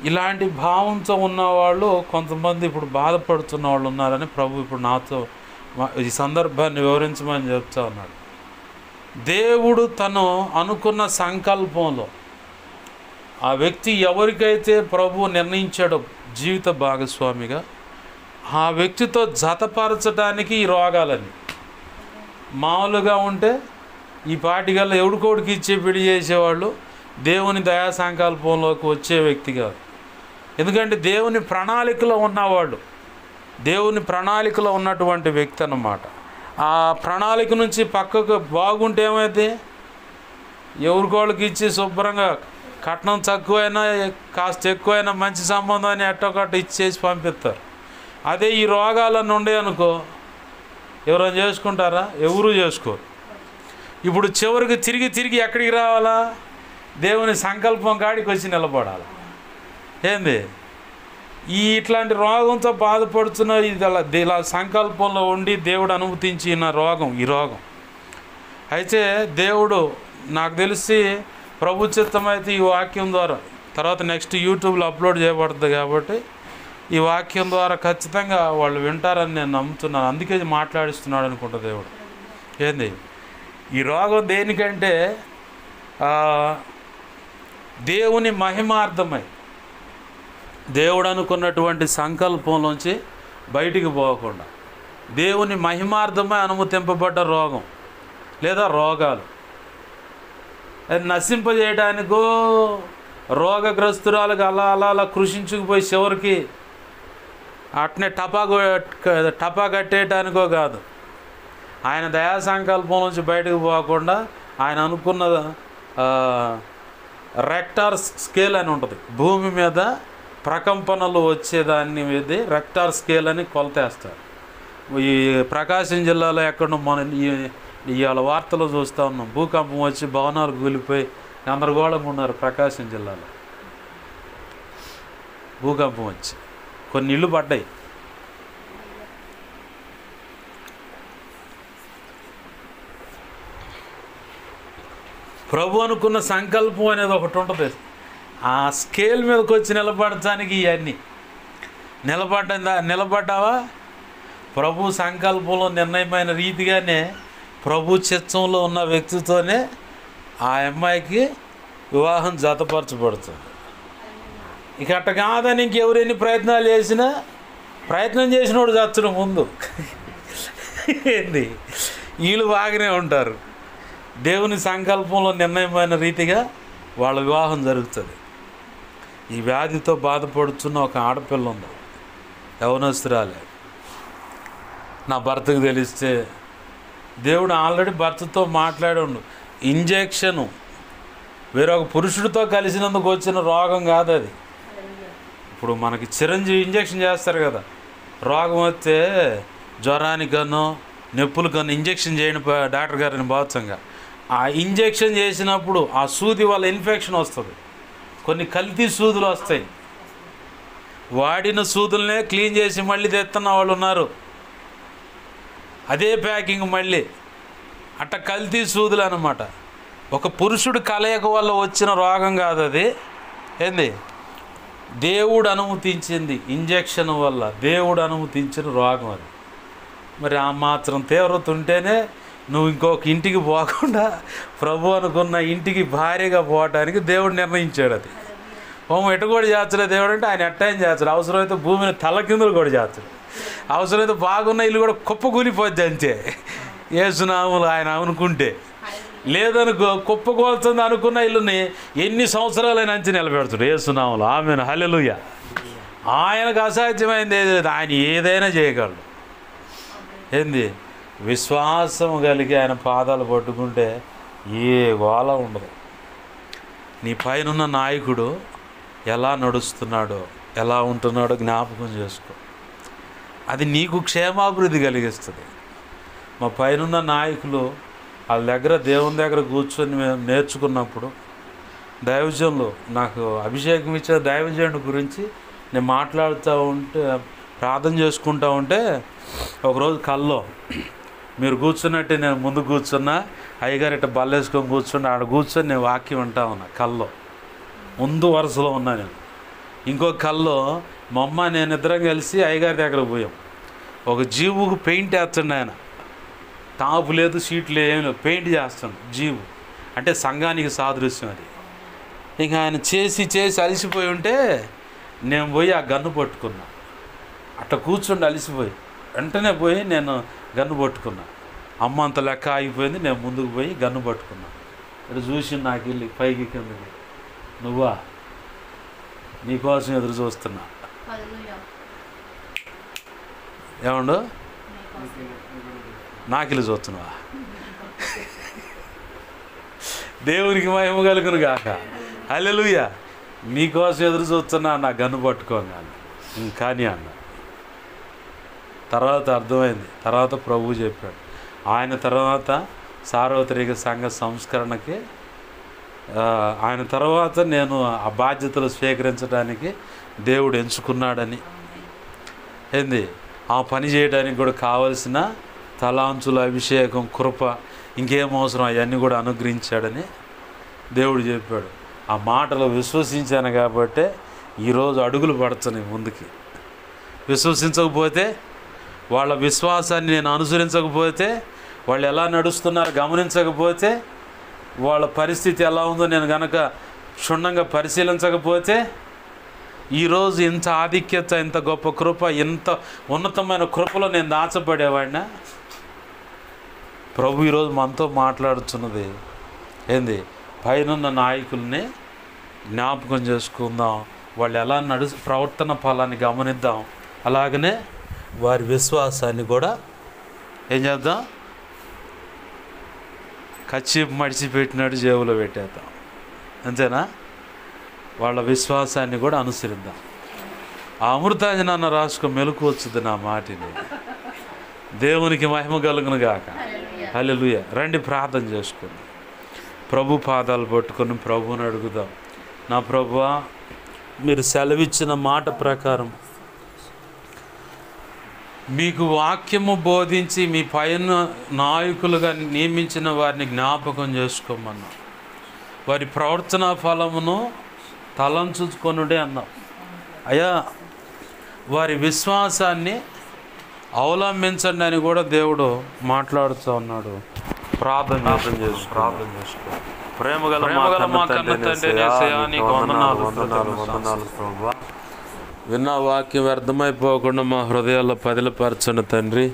ఇలాంటి భావంతో ఉన్నవాళ్ళు కొంతమంది ఇప్పుడు బాధపడుతున్న వాళ్ళు ఉన్నారని ప్రభు ఇప్పుడు నాతో ఈ సందర్భాన్ని వివరించమని చెప్తా ఉన్నాడు. దేవుడు తను అనుకున్న సంకల్పంలో ఆ వ్యక్తి ఎవరికైతే ప్రభు నిర్ణయించాడో జీవిత భాగస్వామిగా, ఆ వ్యక్తితో జతపరచడానికి ఈ రోగాలని. మామూలుగా ఉంటే ఈ పాటికల్లా ఎవడికోడికి ఇచ్చే పెళ్లి చేసేవాళ్ళు దేవుని దయా సంకల్పంలోకి వచ్చే వ్యక్తి కాదు. ఎందుకంటే దేవుని ప్రణాళికలో ఉన్నవాళ్ళు, దేవుని ప్రణాళికలో ఉన్నటువంటి వ్యక్తి అన్నమాట. ఆ ప్రణాళిక నుంచి పక్కకు బాగుంటే ఏమైతే ఎవరికోళ్ళకి ఇచ్చి శుభ్రంగా కట్నం తక్కువైనా కాస్త ఎక్కువైనా మంచి సంబంధం అని ఎట్టొకటి ఇచ్చేసి పంపిస్తారు. అదే ఈ రోగాలన్నీ ఉండే అనుకో, ఎవరైనా చేసుకుంటారా? ఎవరూ చేసుకోరు. ఇప్పుడు చివరికి తిరిగి ఎక్కడికి రావాలా? దేవుని సంకల్పం కాడికి వచ్చి నిలబడాలి. ఏంది ఇట్లాంటి రోగంతో బాధపడుతున్న ఇలా సంకల్పంలో ఉండి దేవుడు అనుమతించిన రోగం ఈ రోగం. అయితే దేవుడు నాకు తెలిసి ప్రభు చిత్తం అయితే ఈ వాక్యం ద్వారా తర్వాత నెక్స్ట్ యూట్యూబ్లో అప్లోడ్ చేయబడుతుంది కాబట్టి ఈ వాక్యం ద్వారా ఖచ్చితంగా వాళ్ళు వింటారని నేను నమ్ముతున్నాను. అందుకే మాట్లాడిస్తున్నాడు అనుకుంటా దేవుడు. ఏంది ఈ రోగం దేనికంటే దేవుని మహిమార్థమై దేవుడు అనుకున్నటువంటి సంకల్పంలోంచి బయటికి పోకుండా దేవుని మహిమార్థమై అనుమతింపబడ్డ రోగం లేదా రోగాలు. అది నశింపజేయడానికో రోగగ్రస్తురాలకు అలా కృషించుకుపోయి చివరికి అట్నే టపా కట్టేయటానికో కాదు. ఆయన దయా సంకల్పం నుంచి బయటకు పోకుండా ఆయన అనుకున్న రెక్టార్ స్కేల్ అని ఉంటుంది, భూమి మీద ప్రకంపనలు వచ్చేదాన్ని మీద రెక్టార్ స్కేల్ అని కొలతేస్తారు. ఈ ప్రకాశం జిల్లాలో ఎక్కడో మనం ఇవాళ వార్తలు చూస్తూ ఉన్నాం, భూకంపం వచ్చి భవనాలు కూలిపోయి గందరగోళంగా ఉన్నారు. ప్రకాశం జిల్లాలో భూకంపం వచ్చి కొన్ని ఇళ్ళు పడ్డాయి. ప్రభు అనుకున్న సంకల్పం అనేది ఒకటి ఉంటుంది. ఆ స్కేల్ మీదకి వచ్చి నిలబడటానికి ఇవన్నీ నిలబడ్డావా? ప్రభు సంకల్పంలో నిర్ణయమైన రీతిగానే ప్రభు చిత్తంలో ఉన్న వ్యక్తితోనే ఆ అమ్మాయికి వివాహం జతపరచబడుతుంది. ఇక అట్ట కాదని ఇంకెవరు ఎన్ని ప్రయత్నాలు చేసినా ప్రయత్నం చేసినోడు చచ్చడం ముందు. ఏంది వీళ్ళు బాగానే ఉంటారు. దేవుని సంకల్పంలో నిర్ణయమైన రీతిగా వాళ్ళ వివాహం జరుగుతుంది. ఈ వ్యాధితో బాధపడుతున్న ఒక ఆడపిల్ల ఉంది, యవనస్తురాలే. నా భర్తకు తెలిస్తే, దేవుడు ఆల్రెడీ భర్తతో మాట్లాడు, ఇంజెక్షను వేరొక పురుషుడితో కలిసినందుకు వచ్చిన రోగం కాదు అది. ఇప్పుడు మనకి చిరంజీవి ఇంజెక్షన్ చేస్తారు కదా, రోగం వస్తే జ్వరానికనో నొప్పులకనో ఇంజెక్షన్ చేయని డాక్టర్ గారిని బాత్సంగా ఆ ఇంజెక్షన్ చేసినప్పుడు ఆ సూది వల్ల ఇన్ఫెక్షన్ వస్తుంది. కొన్ని కల్తీ సూదులు వస్తాయి. వాడిన సూదులనే క్లీన్ చేసి మళ్ళీ తెస్తున్న వాళ్ళు ఉన్నారు. అదే ప్యాకింగ్ మళ్ళీ అట్ట కల్తీ సూదులు అన్నమాట. ఒక పురుషుడు కలయిక వల్ల వచ్చిన రోగం కాదు అది. ఏంది దేవుడు అనుమతించింది, ఇంజెక్షన్ వల్ల దేవుడు అనుమతించిన రోగం అది. మరి ఆ మాత్రం తీవ్రత ఉంటేనే నువ్వు ఇంకొక ఇంటికి పోకుండా ప్రభు అనుకున్న ఇంటికి భార్యగా పోవటానికి దేవుడు నిర్ణయించాడు. అది ఎటు కూడా చేస్తలేదు దేవుడు అంటే, ఆయన ఎట్టయిన చేస్తాడు. అవసరమైతే భూమిని తల కిందలు కూడా చేస్తాడు. అవసరమైతే బాగున్న ఇల్లు కూడా కుప్పకూలిపోద్ది అంతే, యేసునామములో ఆయన అనుకుంటే. లేదనుకో కుప్పకూలుతుంది అనుకున్న ఇల్లుని ఎన్ని సంవత్సరాలైనా అంచి నిలబెడతాడు యేసునామములో. ఆమేన్, హల్లెలూయా. ఆయనకు అసాధ్యమైంది ఏది లేదు, ఆయన ఏదైనా చేయగలడు. ఏంది విశ్వాసం కలిగి ఆయన పాదాలు పట్టుకుంటే ఏ గోళ ఉండదు. నీ పైనున్న నాయకుడు ఎలా నడుస్తున్నాడో ఎలా ఉంటున్నాడో జ్ఞాపకం చేసుకో. అది నీకు క్షేమాభివృద్ధి కలిగిస్తుంది. మా పైనున్న నాయకులు వాళ్ళ దగ్గర దేవుని దగ్గర కూర్చొని మేము నేర్చుకున్నప్పుడు, దైవజనులు నాకు అభిషేకం ఇచ్చే దైవజనుడి గురించి నేను మాట్లాడుతూ ఉంటే, ప్రార్థన చేసుకుంటూ ఉంటే, ఒకరోజు కల్లో మీరు కూర్చున్నట్టే నేను ముందు కూర్చున్నా, అయ్యగారు ఇట్లా బల్లేసుకొని కూర్చుని ఆడ కూర్చొని నేను వాక్యం వింటా ఉన్నా. కల్లో ముందు వరుసలో ఉన్నా నేను. ఇంకో కల్లో మా అమ్మ నేను ఇద్దరం కలిసి అయ్యగారి దగ్గర పోయాం. ఒక జీవుకు పెయింట్ వేస్తుండే ఆయన. టాపు లేదు, సీట్లు ఏమి లేదు, పెయింట్ చేస్తాడు జీవు. అంటే సంఘానికి సాదృశ్యం అది. ఇంకా ఆయన చేసి చేసి అలసిపోయి ఉంటే నేను పోయి ఆ గన్ను పట్టుకున్నా. అట్లా కూర్చుండి అలసిపోయి వెంటనే పోయి నేను గన్ను పట్టుకున్నా. అమ్మ అంత లెక్క ఆగిపోయింది. నేను ముందుకు పోయి గన్ను పట్టుకున్నా. ఇటు చూసి నాకు వెళ్ళి పైకి కిందకి, నువ్వా, నీకోసం ఎదురు చూస్తున్నా. ఏమండు నాకిల్లు చూస్తున్నావా? దేవునికి మహిమ కలుగును గాక. హల్లెలూయా. మీకోసం ఎదురు చూస్తున్నా నా గన్ను పట్టుకోగానే. కానీ అన్న తర్వాత అర్థమైంది. తర్వాత ప్రభువు చెప్పాడు. ఆయన తర్వాత సార్వత్రిక సంఘ సంస్కరణకి, ఆయన తర్వాత నేను ఆ బాధ్యతలు స్వీకరించడానికి దేవుడు ఎంచుకున్నాడని, ఏంది ఆ పని చేయడానికి కూడా కావలసిన తలాంచుల అభిషేకం, కృప, ఇంకేం అవసరం అవన్నీ కూడా అనుగ్రహించాడని దేవుడు చెప్పాడు. ఆ మాటలు విశ్వసించాను కాబట్టే ఈరోజు అడుగులు పడుతున్నాయి ముందుకి. విశ్వసించకపోతే, వాళ్ళ విశ్వాసాన్ని నేను అనుసరించకపోతే, వాళ్ళు ఎలా నడుస్తున్నారో గమనించకపోతే, వాళ్ళ పరిస్థితి ఎలా ఉందో నేను కనుక క్షుణ్ణంగా పరిశీలించకపోతే, ఈరోజు ఇంత ఆధిక్యత, ఇంత గొప్ప కృప, ఇంత ఉన్నతమైన కృపలో నేను దాచబడేవాడినా? ప్రభు ఈరోజు మనతో మాట్లాడుతున్నది ఏంది, పైనున్న నాయకుల్ని జ్ఞాపకం చేసుకుందాం. వాళ్ళు ఎలా ప్రవర్తన ఫలాన్ని గమనిద్దాం. అలాగనే వారి విశ్వాసాన్ని కూడా ఏం చేద్దాం, కచ్చిపు మడిచిపెట్టినట్టు జేబులో పెట్టేద్దాం. అంతేనా? వాళ్ళ విశ్వాసాన్ని కూడా అనుసరిద్దాం. ఆ అమృతాంజనాన్న రాసుకో, మెలకు వచ్చుద్ది నా మాటిని. దేవునికి మహిమ కలుగును గాక. హల్లెలూయా. రండి ప్రార్థన చేసుకుందాం. ప్రభు పాదాలు పట్టుకొని ప్రభువుని అడుగుదాం. నా ప్రభువా, మీరు సెలవిచ్చిన మాట ప్రకారం మీకు వాక్యము బోధించి మీ పైన నాయకులుగా నియమించిన వారిని జ్ఞాపకం చేసుకోమన్నా. వారి ప్రవర్తన ఫలమును తలంచుకొనుడే అన్నాం. అయ్యా, వారి విశ్వాసాన్ని అవలంబించండి అని కూడా దేవుడు మాట్లాడుతూ ఉన్నాడు. ప్రార్థన చేసుకో. ప్రేమగల మా కన్న తండ్రి యేసయ్యా, నీకు వందనాలు ప్రభువా. విన్న వాక్యం వ్యర్థమైపోకుండా మా హృదయాల్లో పదిలపరచండి తండ్రి.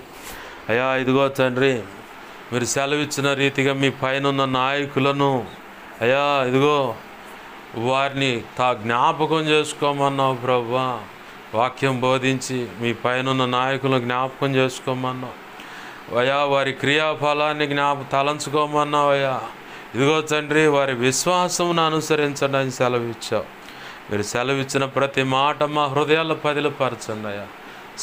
అయ్యా ఇదిగో తండ్రి, మీరు సెలవిచ్చిన రీతిగా మీ పైన నాయకులను అయ్యా ఇదిగో వారిని జ్ఞాపకం చేసుకోమన్నావు ప్రభువా. వాక్యం బోధించి మీ పైన నాయకులను జ్ఞాపకం చేసుకోమన్నావు అయ్యా. వారి క్రియాఫలాన్ని తలంచుకోమన్నావు అయ్యా. ఇదిగో తండ్రి, వారి విశ్వాసమును అనుసరించండి అని సెలవిచ్చావు. మీరు సెలవిచ్చిన ప్రతి మాట మా హృదయాల్లో పదిలపరచండి అయ్యా.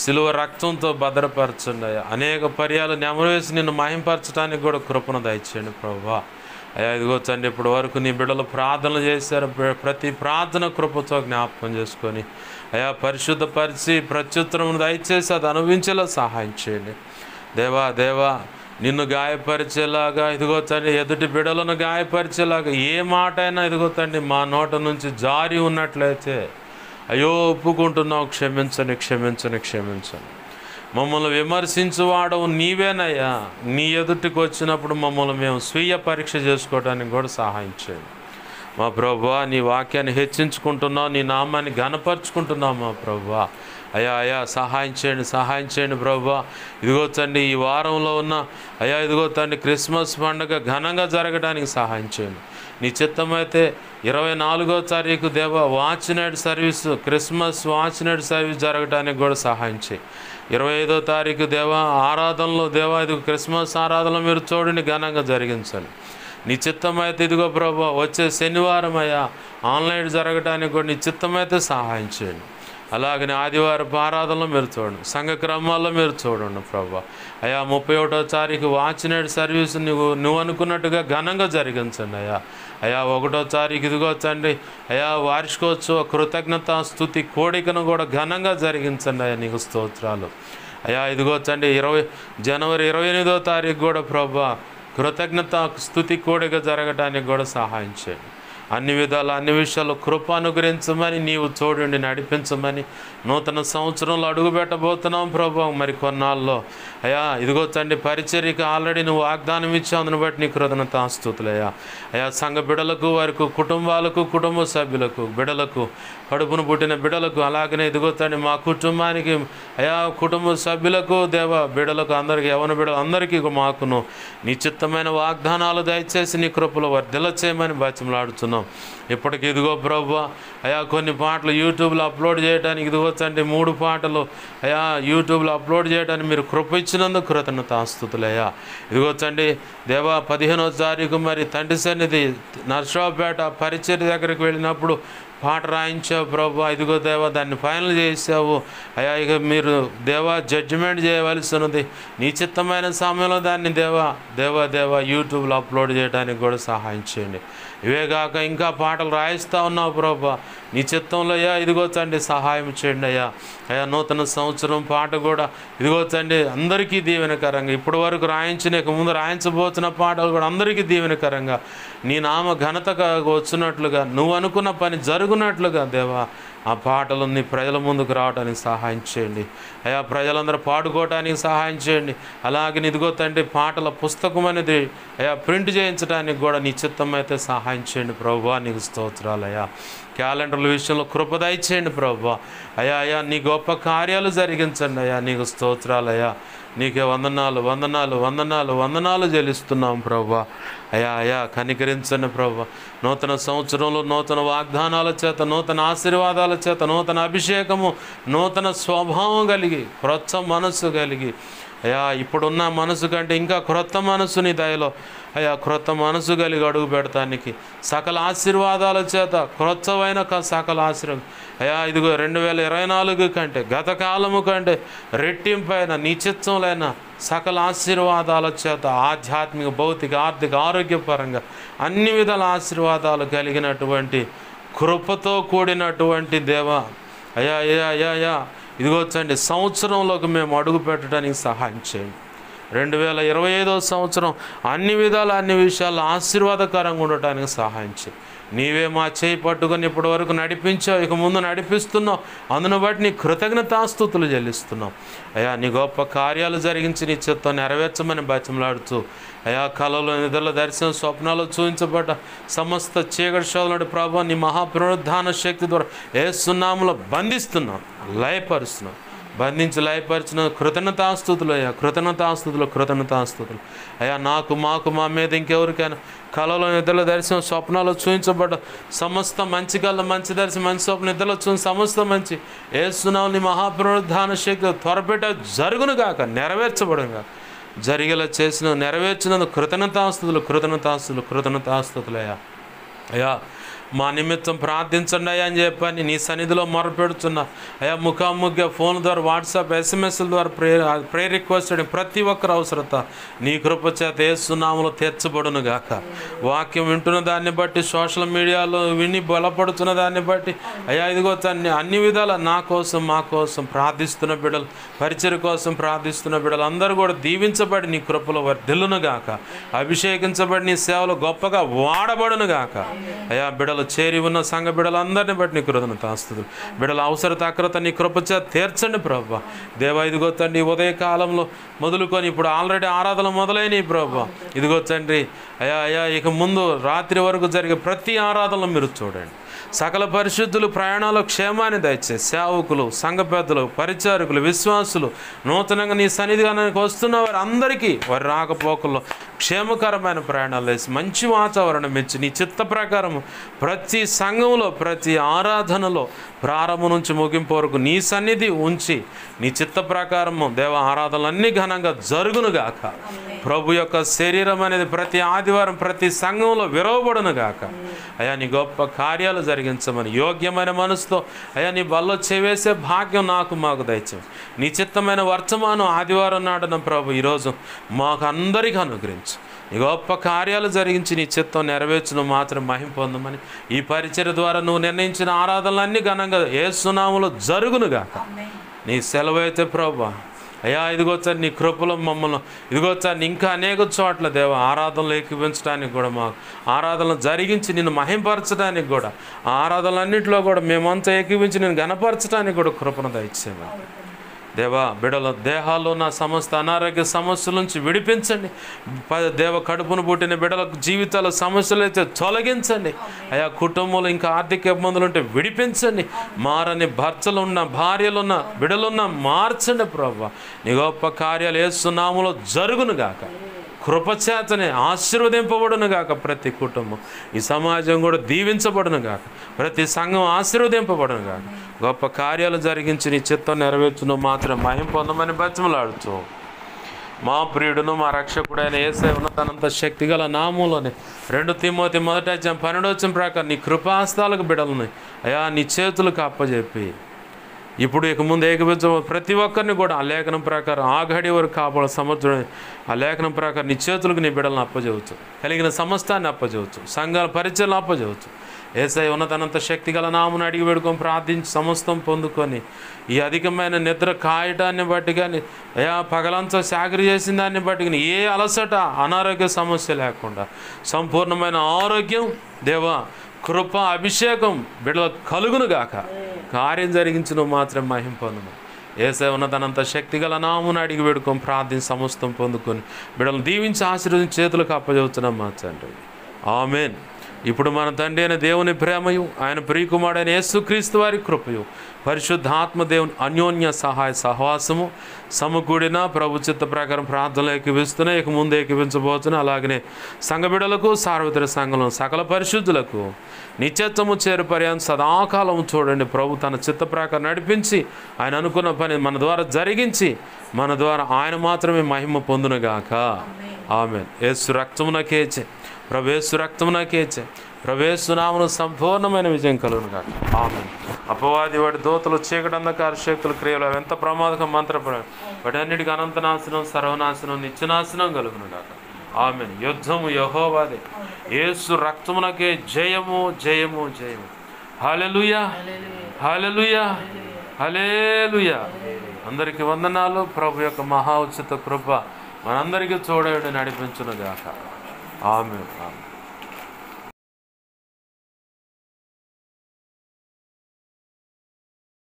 సిలువ రక్తంతో భద్రపరచండి అయ్యా. అనేక పర్యాలు నెమవేసి నిన్ను మహింపరచడానికి కూడా కృపను దయచేయండి ప్రభువా. అయ్యా ఇదిగో తండ్రి, ఇప్పటి వరకు నీ బిడ్డలు ప్రార్థనలు చేశారు. ప్రతి ప్రార్థన కృపతో జ్ఞాపకం చేసుకొని అయ్యా పరిశుద్ధపరిచి ప్రత్యుత్తరమును దయచేసి అది అనుభవించేలా సహాయం చేయండి దేవా. దేవా, నిన్ను గాయపరిచేలాగా ఇదిగో తండ్రి, ఎదుటి బిడ్డలను గాయపరిచేలాగా ఏ మాట అయినా ఇదిగో తండ్రి మా నోట నుంచి జారి ఉన్నట్లయితే అయ్యో ఒప్పుకుంటున్నావు, క్షమించండి క్షమించండి క్షమించండి. మమ్మల్ని విమర్శించువాడవు నీవేనయ్యా. నీ ఎదుటికి వచ్చినప్పుడు మమ్మల్ని మేము స్వీయ పరీక్ష చేసుకోవడానికి కూడా సహాయం చేయండి మా ప్రభువా. నీ వాక్యాన్ని హెచ్చించుకుంటున్నావు, నీ నామాన్ని ఘనపరుచుకుంటున్నావు మా ప్రభువా. అయ్యా అయ్యా సహాయం చేయండి ప్రభువా. ఇదిగో తండ్రి, ఈ వారంలో ఉన్న అయ్యా ఇదిగో తండ్రి క్రిస్మస్ పండుగ ఘనంగా జరగడానికి సహాయం చేయండి. నీ చిత్తమైతే 24వ తారీఖు దేవా watch night service, Christmas watch night service జరగడానికి కూడా సహాయం చేయి. 25వ తారీఖు దేవా ఆరాధనలో దేవా ఇది క్రిస్మస్ ఆరాధనలో మీరు చూడండి, ఘనంగా జరిగించండి. నీ చిత్తమైతే ఇదిగో ప్రభా వచ్చే శనివారం అయ్యా ఆన్లైన్ జరగడానికి కూడా నీ చిత్తమైతే సహాయం చేయండి. అలాగనే ఆదివారపు ఆరాధనలో మీరు చూడండి, సంఘ క్రమాల్లో మీరు చూడండి ప్రభా. అయ్యా 31వ తారీఖు వాచ్ నైట్ సర్వీస్ నువ్వు అనుకున్నట్టుగా ఘనంగా జరిగించండి అయ్యా. అయ్యా 1వ తారీఖు ఇదిగో తండ్రి అయ్యా వార్షికోత్సవ కృతజ్ఞత స్తుతి కోడికను కూడా ఘనంగా జరిగించండి అయ్యా. నీకు స్తోత్రాలు అయ్యా. ఇదిగో తండ్రి జనవరి 28వ తారీఖు కూడా ప్రభా కృతజ్ఞత స్తుతి కోడిక జరగడానికి కూడా సహాయం చేయండి. అన్ని విధాలు అన్ని విషయాలు కృప అనుగ్రహించమని, నీవు చూడండి నడిపించమని. నూతన సంవత్సరంలో అడుగు పెట్టబోతున్నాం ప్రభా. మరి కొన్నాళ్ళలో అయ్యా ఇదిగో తండ్రి పరిచర్యకి ఆల్రెడీ నువ్వు వాగ్దానం ఇచ్చావు, అందుని బట్టి నీ కృతజ్ఞతాస్తుతులయ్యా. అయ్యా సంఘ బిడ్డలకు, వారికి కుటుంబాలకు, కుటుంబ సభ్యులకు, బిడ్డలకు, కడుపును పుట్టిన బిడ్డలకు, అలాగనే ఇదిగో తండ్రి మా కుటుంబానికి అయ్యా కుటుంబ సభ్యులకు దేవా బిడ్డలకు అందరికీ యవన బిడ్డలు అందరికీ మాకును నిశ్చితమైన వాగ్దానాలు దయచేసి నీ కృపలో వర్ధిల్ల చేయమని బతిమలాడుతున్నాం. ఇప్పటికి ఇదిగో ప్రభు అయా కొన్ని పాటలు యూట్యూబ్లో అప్లోడ్ చేయడానికి ఇదిగో తండ్రి 3 పాటలు అయా యూట్యూబ్లో అప్లోడ్ చేయడానికి మీరు కృప ఇచ్చినందుకు కృతజ్ఞతాస్తుతులయ్యా. ఇదిగో తండ్రి దేవా 15వ తారీఖు మరి తండ్రి సన్నిధి నర్సరావుపేట పరిచర్య దగ్గరికి వెళ్ళినప్పుడు పాట రాయించావు ప్రభు. ఇదిగో దేవా దాన్ని ఫైనల్ చేసావు అయ్యా. ఇక మీరు దేవా జడ్జిమెంట్ చేయవలసి ఉన్నది. నీ చిత్తమైన సమయంలో దాన్ని దేవా యూట్యూబ్లో అప్లోడ్ చేయడానికి కూడా సహాయం చేయండి. ఇవే కాక ఇంకా పాటలు రాయిస్తూ ఉన్నావు ప్రభా. నీ చిత్తంలో అయ్యా ఇదిగో తండ్రి సహాయం చేయండి అయ్యా. అయ్యా నూతన సంవత్సరం పాట కూడా ఇదిగో తండ్రి అందరికీ దీవెనకరంగా, ఇప్పటి వరకు రాయించిన ముందు రాయించబోతున్న పాటలు కూడా అందరికీ దీవెనకరంగా, నీ నామ ఘనతగా వచ్చినట్లుగా, నువ్వు అనుకున్న పని జరుగునట్లుగా దేవా ఆ పాటలు నీ ప్రజల ముందుకు రావడానికి సహాయం చేయండి అయ్యా. ప్రజలందరూ పాడుకోవడానికి సహాయం చేయండి. అలాగే ఇదిగో తండ్రి పాటల పుస్తకం అనేది అయ్యా ప్రింట్ చేయించడానికి కూడా నీ చిత్తం అయితే సహాయం చేయండి ప్రభువా. నీకు స్తోత్రాలు అయ్యా. క్యాలెండర్ల విషయంలో కృప దయచేయండి ప్రభువా. అయ్యా నీ గొప్ప కార్యాలు జరిగించండి అయ్యా. నీకు స్తోత్రాలు అయ్యా. నీకే వందనాలు చెల్లిస్తున్నాం ప్రభువా. అయ్యా కనికరించండి ప్రభువా. నూతన సంవత్సరంలో నూతన వాగ్దానాల చేత, నూతన ఆశీర్వాదాల చేత, నూతన అభిషేకము, నూతన స్వభావం కలిగి, క్రొత్త మనస్సు కలిగి అయ్యా ఇప్పుడున్న మనసు కంటే ఇంకా క్రొత్త మనసు నీ దయలో అయ్యా క్రొత్త మనసు కలిగి అడుగు పెడతానికి సకల ఆశీర్వాదాల చేత క్రొత్తమైన సకల ఆశీర్వాదం అయ్యా. ఇదిగో 2024 కంటే గత కాలము కంటే రెట్టింపైన నిశ్చితంలైన సకల ఆశీర్వాదాల చేత ఆధ్యాత్మిక, భౌతిక, ఆర్థిక, ఆరోగ్యపరంగా అన్ని విధాల ఆశీర్వాదాలు కలిగినటువంటి కృపతో కూడినటువంటి దేవా అయ్యా ఇదిగో చండి సంవత్సరంలోకి మేము అడుగు పెట్టడానికి సహాయం చేయండి 2025వ సంవత్సరం అన్ని విధాలు అన్ని విషయాల్లో ఆశీర్వాదకరంగా ఉండటానికి సహాయం చేయి. నీవే మా చేయి పట్టుకొని ఇప్పటి వరకు నడిపించావు, ఇక ముందు నడిపిస్తున్నావు. అందును బట్టి నీ కృతజ్ఞతాస్తుతులు చెల్లిస్తున్నాం. అయ్యా, నీ గొప్ప కార్యాలు జరిగించి నీ చిత్తం నెరవేర్చమని బతిమలాడుతూ, అయా కళలో, నిద్రల దర్శనం, స్వప్నాలు చూపించబడ్డ సమస్త చీకటి శోధనడు ప్రభు నీ మహాపునరుద్ధాన శక్తి ద్వారా యేసు నామములో బంధిస్తున్నాం, లయపరుస్తున్నాం. బంధించి లయపరిచిన కృతజ్ఞతాస్తుతులు అయ్యా, కృతజ్ఞతాస్తుతులు అయ్యా. నాకు, మాకు, మా మీద ఇంకెవరికైనా కళలో, నిద్రల దర్శనం, స్వప్నాలు చూపించబడ్డ సమస్త మంచి కళ, మంచి దర్శనం, మంచి స్వప్న, నిద్రలో చూసిన సమస్త మంచి యేసు నామములో నీ మహాపునరుద్ధాన శక్తి త్వరపెట్ట జరుగును గాక, నెరవేర్చబడును గాక. జరిగేలా చేసిన నెరవేర్చినందుకు కృతజ్ఞతాస్తుతులు అయ్యా. అయ్యా, మా నిమిత్తం ప్రార్థించండి అయ్యా అని చెప్పని నీ సన్నిధిలో మొరపెడుతున్నా అయ్యా. ముఖాముఖిగా ఫోన్ ద్వారా, వాట్సాప్, ఎస్ఎంఎస్ల ద్వారా ప్రే రిక్వెస్ట్ ప్రతి ఒక్కరి అవసరత నీ కృప చేత యేసు నామములో తీర్చబడును గాక. వాక్యం వింటున్న దాన్ని బట్టి, సోషల్ మీడియాలో విని బలపడుతున్న దాన్ని బట్టి అయ్యా, ఇదిగో అన్ని విధాల నా కోసం, మా కోసం ప్రార్థిస్తున్న బిడ్డలు, పరిచర్య కోసం ప్రార్థిస్తున్న బిడ్డలు అందరూ కూడా దీవించబడి నీ కృపలో వర్ధిల్లును గాక. అభిషేకించబడి నీ సేవలు గొప్పగా వాడబడును గాక. అయ్యా, బిడ్డలు చేరి ఉన్న సంఘ బిడ్డలందరినీ బట్టి నీ కృతజ్ఞతాస్తుతులు. బిడ్డల అవసరత అక్రత నీ కృపచే తీర్చండి ప్రభువా. దేవా, ఇదిగో తండ్రి ఉదయకాలంలో మొదలుకొని ఇప్పుడు ఆల్రెడీ ఆరాధన మొదలైనవి ప్రభువా. ఇదిగో తండ్రి అయ్యా, ఇక ముందు రాత్రి వరకు జరిగే ప్రతి ఆరాధనలో మీరు చూడండి. సకల పరిశుద్ధులు ప్రయాణాలు క్షేమాన్ని దయచేసి సేవకులు, సంఘ పెద్దలు, పరిచారకులు, విశ్వాసులు, నూతనంగా నీ సన్నిధిగానికి వస్తున్న వారి అందరికీ వారి రాకపోకల్లో క్షేమకరమైన ప్రయాణాలు వేసి మంచి వాతావరణం ఇచ్చి నీ చిత్త ప్రకారం ప్రతి సంఘంలో, ప్రతి ఆరాధనలో ప్రారంభం నుంచి ముగింపు వరకు నీ సన్నిధి ఉంచి నీ చిత్త ప్రకారము దేవ ఆరాధనలన్నీ ఘనంగా జరుగునుగాక. ప్రభు యొక్క శరీరం అనేది ప్రతి ఆదివారం ప్రతి సంఘంలో విరవబడునుగాక. అయ్యా, నీ గొప్ప కార్యాలు జరిగించమని యోగ్యమైన మనసుతో అయ్యా నీ బల్లో చేవేసే భాగ్యం నాకు, మాకు దయచేయండి. నీ చిత్తమైన వర్తమానం ఆదివారం నాడున ప్రభు ఈరోజు మాకు అందరికీ అనుగ్రహించు. నీ గొప్ప కార్యాలు జరిగించి నీ చిత్తం నెరవేర్చును మాత్రం మహిమ పొందమని ఈ పరిచర్య ద్వారా నువ్వు నిర్ణయించిన ఆరాధనలన్నీ ఘనంగా యేసు నామములో జరుగునుగాక. నీ సెలవు అయితే ప్రభు అయ్యా, ఇదిగో సార్ నీ కృపలో మమ్మల్ని ఇదిగో సార్ ఇంకా అనేక చోట్ల దేవ ఆరాధనలు ఏకీవించడానికి కూడా, మాకు ఆరాధనలు జరిగించి నిన్ను మహింపరచడానికి కూడా, ఆరాధనలన్నింటిలో కూడా మేమంతా ఏకీవించి నేను ఘనపరచడానికి కూడా కృపను దయచేయమని దేవా. బిడ్డల దేహాల్లో ఉన్న సమస్త అనారోగ్య సమస్యల నుంచి విడిపించండి దేవ. కడుపును పుట్టిన బిడ్డల జీవితాల సమస్యలు అయితే తొలగించండి అయా. కుటుంబంలో ఇంకా ఆర్థిక ఇబ్బందులు ఉంటే విడిపించండి. మారని భర్తలున్న, భార్యలున్న, బిడ్డలున్న మార్చండి ప్రభువా. నీ గొప్ప కార్యాలు యేసు నామములో జరుగునుగాక. కృపచేతనే ఆశీర్వదింపబడును గాక. ప్రతి కుటుంబం, ఈ సమాజం కూడా దీవించబడును గాక. ప్రతి సంఘం ఆశీర్వదింపబడును గాక. గొప్ప కార్యాలు జరిగించి నీ చిత్తం నెరవేర్చును మాత్రం మహిమ పొందమని బతిమలాడుతూ మా ప్రియుడును మా రక్షకుడైన యేసయ్య ఉన్నతనంత శక్తిగల నామములోనే 2 తిమోతి 1:12 ప్రకారం నీ కృపాస్తాలకు బిడ్డలని అయా నీ చేతులకు అప్పచెప్పి ఇప్పుడు ఇక ముందు ఏకీభవించ ప్రతి ఒక్కరిని కూడా ఆ లేఖనం ప్రకారం ఆ గడి వరకు కాపాడ సమర్థుడు. ఆ లేఖనం ప్రకారం నీ చేతులకు నీ బిడ్డలను అప్పచెవచ్చు, కలిగిన సమస్తాన్ని అప్పచెవచ్చు, సంఘాల పరిచయలు అప్పచెవచ్చు. యేసయ్య ఉన్నతనంత శక్తిగల నామమును అడిగి వేడుకొని ప్రార్థించి సమస్తం పొందుకొని ఈ అధికమైన నిద్ర కాయటాన్ని బట్టి కానీ అయా పగలంతా సాగరి చేసిన దాన్ని బట్టి కానీ ఏ అలసట అనారోగ్య సమస్య లేకుండా సంపూర్ణమైన ఆరోగ్యం దేవా కృప అభిషేకం బిడ్డల కలుగునుగాక. కార్యం జరిగించిన మాత్రం మహిమ పొందును. యేసయ్య ఉన్నతనంత శక్తిగల నామమును అడిగి వేడుకొని ప్రార్థించి సమస్తం పొందుకొని బిడ్డలను దీవించి ఆశీర్వదించి చేతులకు అప్పచెబుతున్నాం మా తండ్రి. ఆమేన్. ఇప్పుడు మన తండ్రి అయిన దేవుని ప్రేమయు ఆయన ప్రియకుమారుడైన యేసుక్రీస్తు వారి కృపయు పరిశుద్ధాత్మ దేవుని అన్యోన్య సహాయ సహవాసము సమకూడిన ప్రభు చిత్త ప్రకారం ప్రార్థనలు ఏకీవిస్తున్నాయి, ఇక ముందు ఏకీవించబోతున్నాయి. అలాగనే సంఘ బిడ్డలకు, సార్వత్రిక సంఘంలో సకల పరిశుద్ధులకు నిత్యత్వము చేరు పర్యంతం సదాకాలము చూడండి. ప్రభు తన చిత్త ప్రకారం నడిపించి ఆయన అనుకున్న పని మన ద్వారా జరిగించి మన ద్వారా ఆయన మాత్రమే మహిమ పొందునుగాక. ఆమేన్. యేసు రక్తమునకేచే ప్రవేశు రక్తమునకేచే ప్రవేశునామను సంపూర్ణమైన విజయం కలుగునుగాక. ఆమేన్. అపవాది వాడి దూతలు చీకటి అంధకార శక్తులు క్రియలు అవి ఎంత ప్రమాదకం మంత్రపడం వాటి అన్నిటికీ అనంతనాశనం సర్వనాశనం నిత్యనాశనం కలుగునుగాక. ఆమేన్. యుద్ధము యెహోవాదే, యేసు రక్తమునకే జయము జయము జయము. హల్లెలూయా హల్లెలూయా హల్లెలూయా. అందరికీ వందనాలు. ప్రభు యొక్క మహా ఉచిత కృప మనందరికీ తోడయుడు నడిపించునుగాక. ఆమేన్.